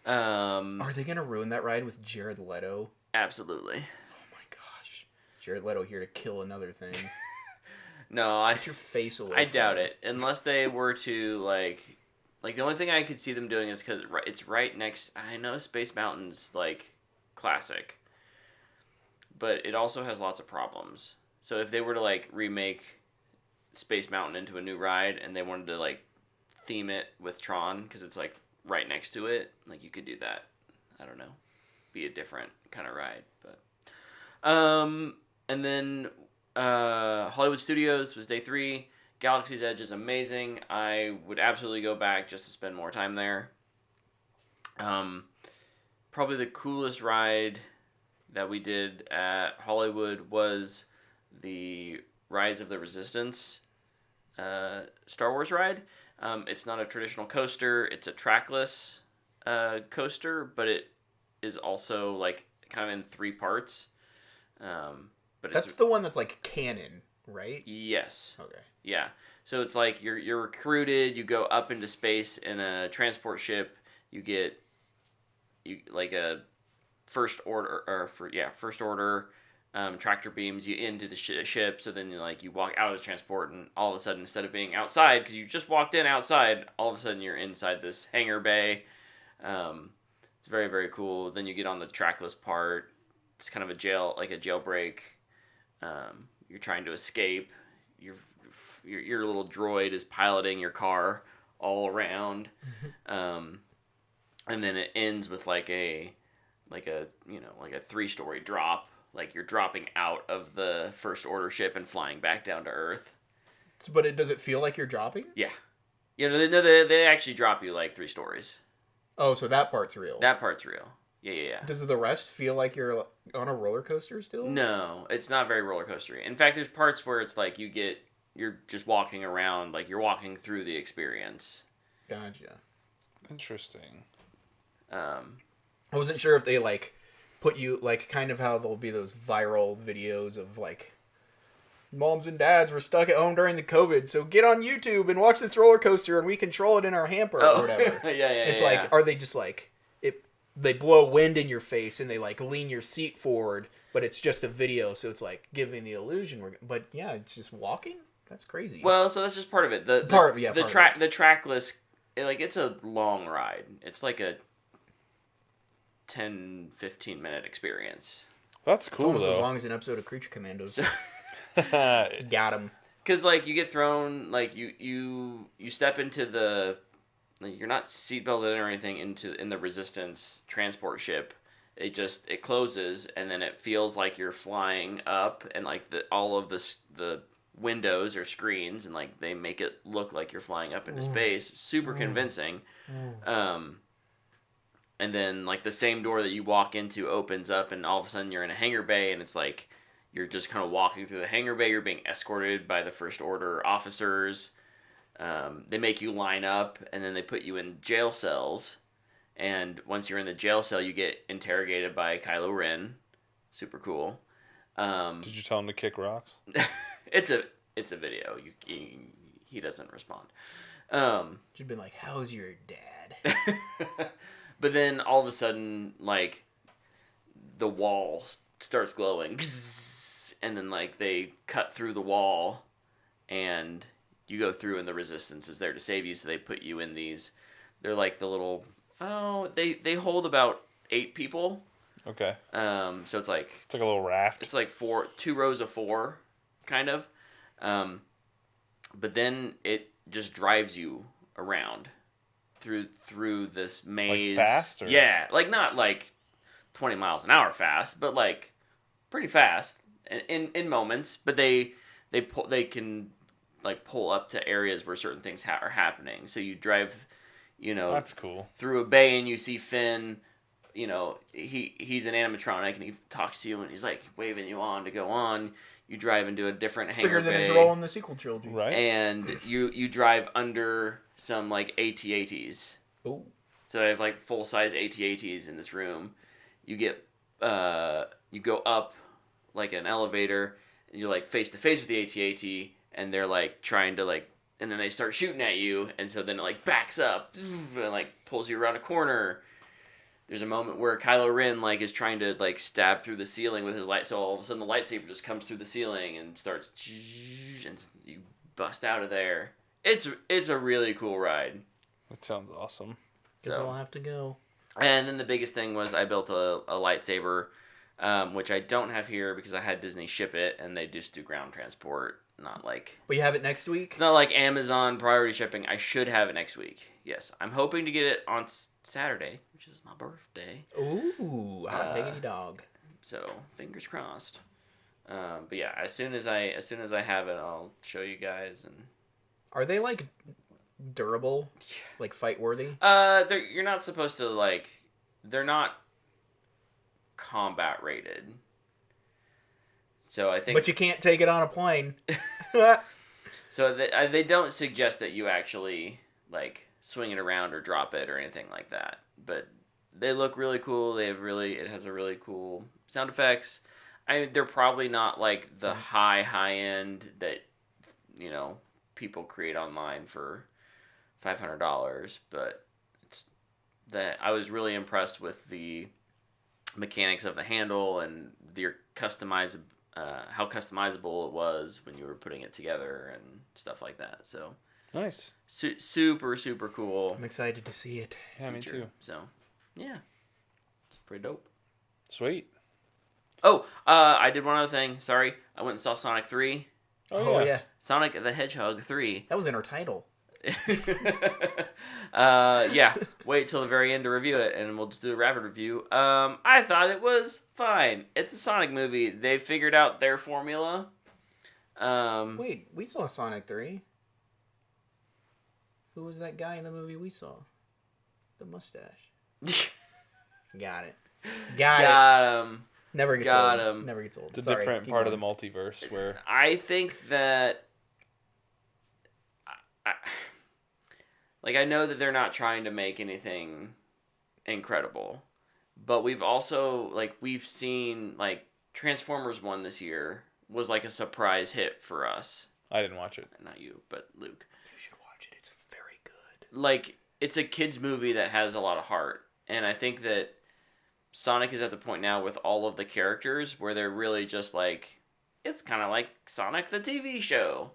Are they gonna ruin that ride with Jared Leto? Absolutely. Oh my gosh, Jared Leto here to kill another thing. No, Get your face away. I doubt it. Unless they were to like the only thing I could see them doing is because it's right next. I know Space Mountain's like classic, but it also has lots of problems. So if they were to like remake Space Mountain into a new ride and they wanted to like theme it with Tron because it's like right next to it, like you could do that. I don't know, be a different kind of ride, but and then Hollywood Studios was day 3. Galaxy's Edge is amazing. I would absolutely go back just to spend more time there. Probably the coolest ride that we did at Hollywood was the Rise of the Resistance Star Wars ride. It's not a traditional coaster. It's a trackless coaster, but it is also like kind of in 3 parts. But that's the one that's like canon, right? Yes. Okay. Yeah. So it's like you're recruited. You go up into space in a transport ship. You get like a first order tractor beams you into the ship. So then you walk out of the transport, and all of a sudden, instead of being outside because you just walked in outside, all of a sudden you're inside this hangar bay. It's very, very cool. Then you get on the trackless part. It's kind of a jailbreak. You're trying to escape. Your little droid is piloting your car all around. And then it ends with like a 3-story drop. Like you're dropping out of the First Order ship and flying back down to Earth. But does it feel like you're dropping? Yeah. They actually drop you like 3 stories. Oh, so that part's real. That part's real. Yeah. Does the rest feel like you're on a roller coaster still? No, it's not very roller coastery. In fact, there's parts where it's like you're just walking around, like you're walking through the experience. Gotcha. Interesting. I wasn't sure if they like put you like kind of how there'll be those viral videos of like moms and dads were stuck at home during the COVID, so get on YouTube and watch this roller coaster and we control it in our hamper or whatever. Yeah. It's like, are they just like they blow wind in your face and they like lean your seat forward, but it's just a video, so it's like giving the illusion. But yeah, it's just walking. That's crazy. Well, so that's just part of it. The trackless, like it's a long ride. It's like a 10, 15-minute experience. That's It's cool almost as though. long as an episode of Creature Commandos. Yeah, Got him. Because, like, you get thrown, like, you step into the, like, you're not seatbelted or anything in the Resistance transport ship. It closes, and then it feels like you're flying up, and, like, all of the windows or screens, and, like, they make it look like you're flying up into space. Super convincing. And then, like, the same door that you walk into opens up, and all of a sudden you're in a hangar bay, and it's like you're just kind of walking through the hangar bay. You're being escorted by the First Order officers. They make you line up, and then they put you in jail cells. And once you're in the jail cell, you get interrogated by Kylo Ren. Super cool. Did you tell him to kick rocks? It's a video. He doesn't respond. She'd been like, "How's your dad?" But then all of a sudden, like, the wall starts glowing, and then, like, they cut through the wall, and you go through, and the Resistance is there to save you. So they put you in these. They're like the little. Oh, they hold about 8 people. Okay. So it's like a little raft. It's like 2 rows of 4, kind of. But then it just drives you around through this maze. Like fast? Or? Yeah, like not like 20 miles an hour fast, but like pretty fast in moments. But they can like pull up to areas where certain things are happening. So you drive, that's cool, through a bay, and you see Finn. He's an animatronic, and he talks to you, and he's like waving you on to go on. You drive into a different hangar Bigger than bay, his role in the sequel trilogy, right? And you drive under some like AT-ATs. Oh, so they have like full size AT-ATs in this room. You get you go up like an elevator, and you're like face to face with the AT-AT, and they're like trying to like, and then they start shooting at you, and so then it like backs up and like pulls you around a corner. There's a moment where Kylo Ren like is trying to like stab through the ceiling with his light, so all of a sudden the lightsaber just comes through the ceiling and starts, and you bust out of there. It's a really cool ride. That sounds awesome. Guess I'll have to go. And then the biggest thing was I built a lightsaber, which I don't have here because I had Disney ship it, and they just do ground transport, not like. But you have it next week? It's not like Amazon priority shipping. I should have it next week. Yes, I'm hoping to get it on Saturday, which is my birthday. Ooh, hot diggity dog. So fingers crossed. But yeah, as soon as I have it, I'll show you guys. And are they like durable, like fight worthy? You're not supposed to like. They're not combat rated. So I think. But you can't take it on a plane. So they don't suggest that you actually like swing it around or drop it or anything like that. But they look really cool. It has a really cool sound effects. They're probably not like the high end that people create online for $500, but I was really impressed with the mechanics of the handle and how customizable it was when you were putting it together and stuff like that. So nice, super super cool. I'm excited to see it. Yeah, me too. So yeah, it's pretty dope. Sweet. Oh, I did one other thing. Sorry, I went and saw Sonic 3. Oh yeah. Sonic the Hedgehog 3. That was in our title. Yeah, wait till the very end to review it, and we'll just do a rapid review. I thought it was fine. It's a Sonic movie. They figured out their formula. Wait, we saw Sonic 3. Who was that guy in the movie we saw? The mustache. Got it. Got him. Never gets Got old. him. Never gets old. It's a Sorry, different keep part going. of the multiverse where I think that. I know that they're not trying to make anything incredible, but we've also we've seen Transformers 1 this year was like a surprise hit for us. I didn't watch it. Not you, but Luke. You should watch it. It's very good. It's a kids movie that has a lot of heart, and I think that Sonic is at the point now with all of the characters where they're really just it's kind of like Sonic the TV show.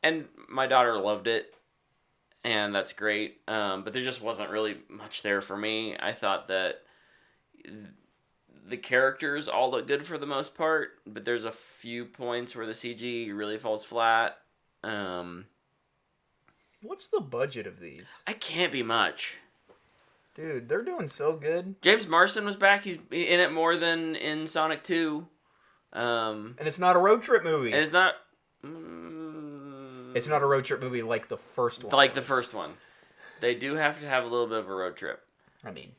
And my daughter loved it, and that's great. But there just wasn't really much there for me. I thought that the characters all look good for the most part, but there's a few points where the CG really falls flat. What's the budget of these? I can't be much. Dude, they're doing so good. James Marsden was back. He's in it more than in Sonic 2. And it's not a road trip movie. And it's not... It's not a road trip movie like the first one. Like the first one. They do have to have a little bit of a road trip. I mean,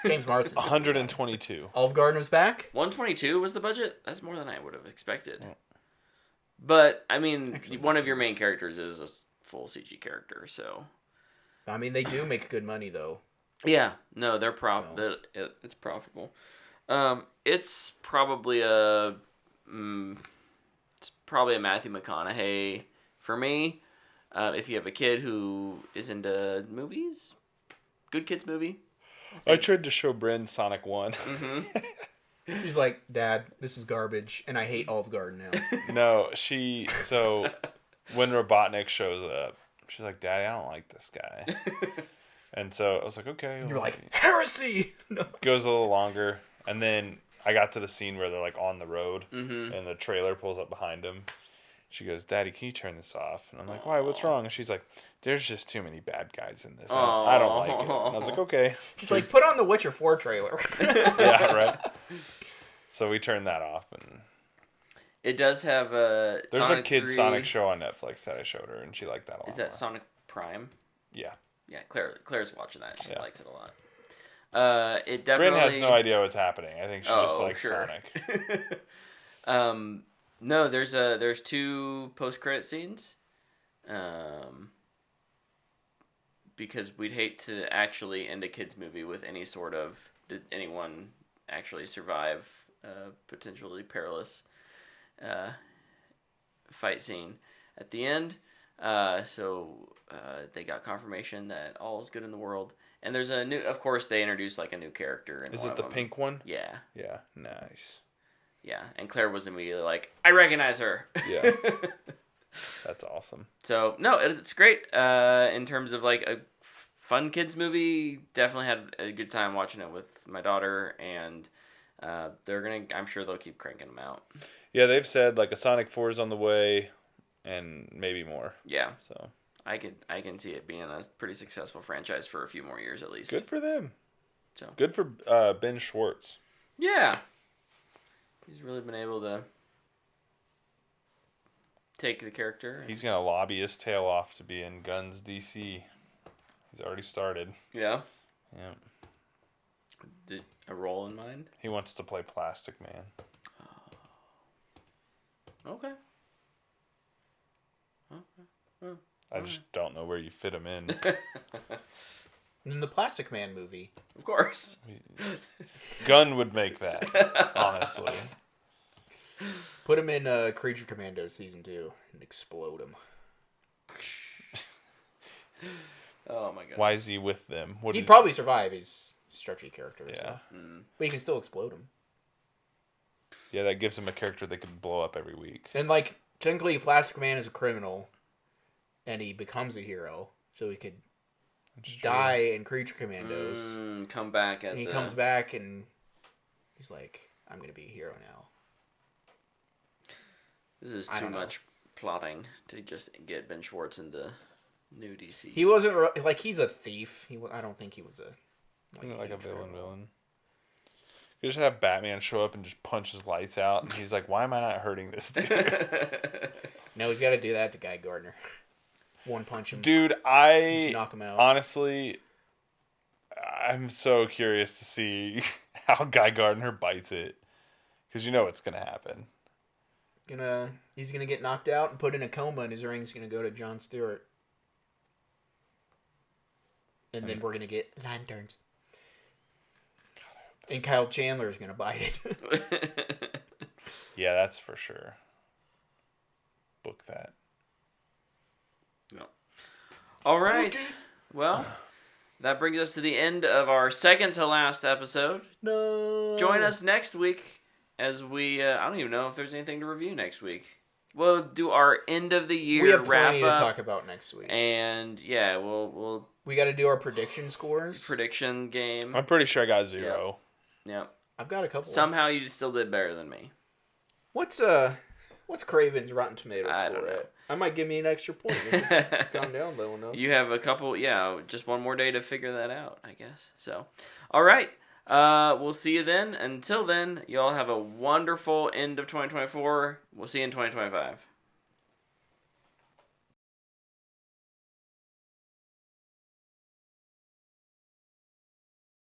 James Marsden. 122. Olive Garden was back? 122 was the budget? That's more than I would have expected. But, I mean, one of your main characters is a full CG character, so... I mean, they do make good money, though. Yeah. No, they're it's profitable. It's probably a Matthew McConaughey for me. If you have a kid who is into movies, good kids movie. I tried to show Bryn Sonic 1. Mm-hmm. She's like, Dad, this is garbage, and I hate Olive Garden now. No, so when Robotnik shows up, she's like, Daddy, I don't like this guy. And so I was like, okay. You're like, heresy! No. Goes a little longer, and then I got to the scene where they're like on the road, and the trailer pulls up behind them. She goes, Daddy, can you turn this off? And I'm like, why? What's wrong? And she's like, there's just too many bad guys in this. I don't like it. And I was like, okay. She's like, put on the Witcher 4 trailer. Yeah, right. So we turned that off, and it does have a. There's Sonic a kid 3... Sonic show on Netflix that I showed her, and she liked that a lot. Is that more. Sonic Prime? Yeah. Yeah, Claire's watching that. She likes it a lot. It Bryn definitely. has no idea what's happening. I think she just likes Sonic. No, there's 2 post-credit scenes. Because we'd hate to actually end a kids movie with any sort of did anyone actually survive a potentially perilous fight scene at the end. So they got confirmation that all is good in the world. And there's a new, of course, they introduced like a new character. Is it the pink one? Yeah. Yeah, nice. Yeah, and Claire was immediately like, I recognize her. Yeah. That's awesome. So, no, it's great. In terms of like a fun kids movie, definitely had a good time watching it with my daughter, and I'm sure they'll keep cranking them out. Yeah, they've said like a Sonic 4 is on the way, and maybe more. Yeah. So I can see it being a pretty successful franchise for a few more years at least. good for them. So good for Ben Schwartz. Yeah. He's really been able to take the character. He's gonna lobby his tail off to be in Guns DC. He's already started. Yeah. Yeah. Did a role in mind? He wants to play Plastic Man. Okay. I just don't know where you fit him in. In the Plastic Man movie. Of course. Gunn would make that, honestly. Put him in Creature Commandos Season 2 and explode him. Oh my god. Why is he with them? He'd probably survive. He's a stretchy character. Yeah. So. But you can still explode him. Yeah, that gives him a character that can blow up every week. And like, technically Plastic Man is a criminal. And he becomes a hero. So he could die in Creature Commandos. Come back as and he comes back and he's like, I'm going to be a hero now. This is too much plotting to just get Ben Schwartz in the new DC. He wasn't like he's a thief. I don't think he was like a villain. You just have Batman show up and just punch his lights out, and he's like, "Why am I not hurting this dude?" No, he's got to do that to Guy Gardner. One punch him, dude. Just knock him out. Honestly, I'm so curious to see how Guy Gardner bites it, because you know what's gonna happen. He's gonna get knocked out and put in a coma, and his ring's gonna go to Jon Stewart. And then we're gonna get lanterns. And Kyle Chandler is gonna bite it. Yeah, that's for sure. Book that. No. All right. Okay. Well, that brings us to the end of our second to last episode. No. Join us next week as we. I don't even know if there's anything to review next week. We'll do our end of the year we have wrap plenty up to talk about next week. And yeah, we'll we got to do our prediction scores. Prediction game. I'm pretty sure I got 0. Yep. I've got a couple. Somehow you still did better than me. What's Craven's Rotten Tomatoes I for don't know. it? I might give me an extra point if it's gone down low enough. You have a couple, just one more day to figure that out, I guess. So, all right. We'll see you then. Until then, y'all have a wonderful end of 2024. We'll see you in 2025.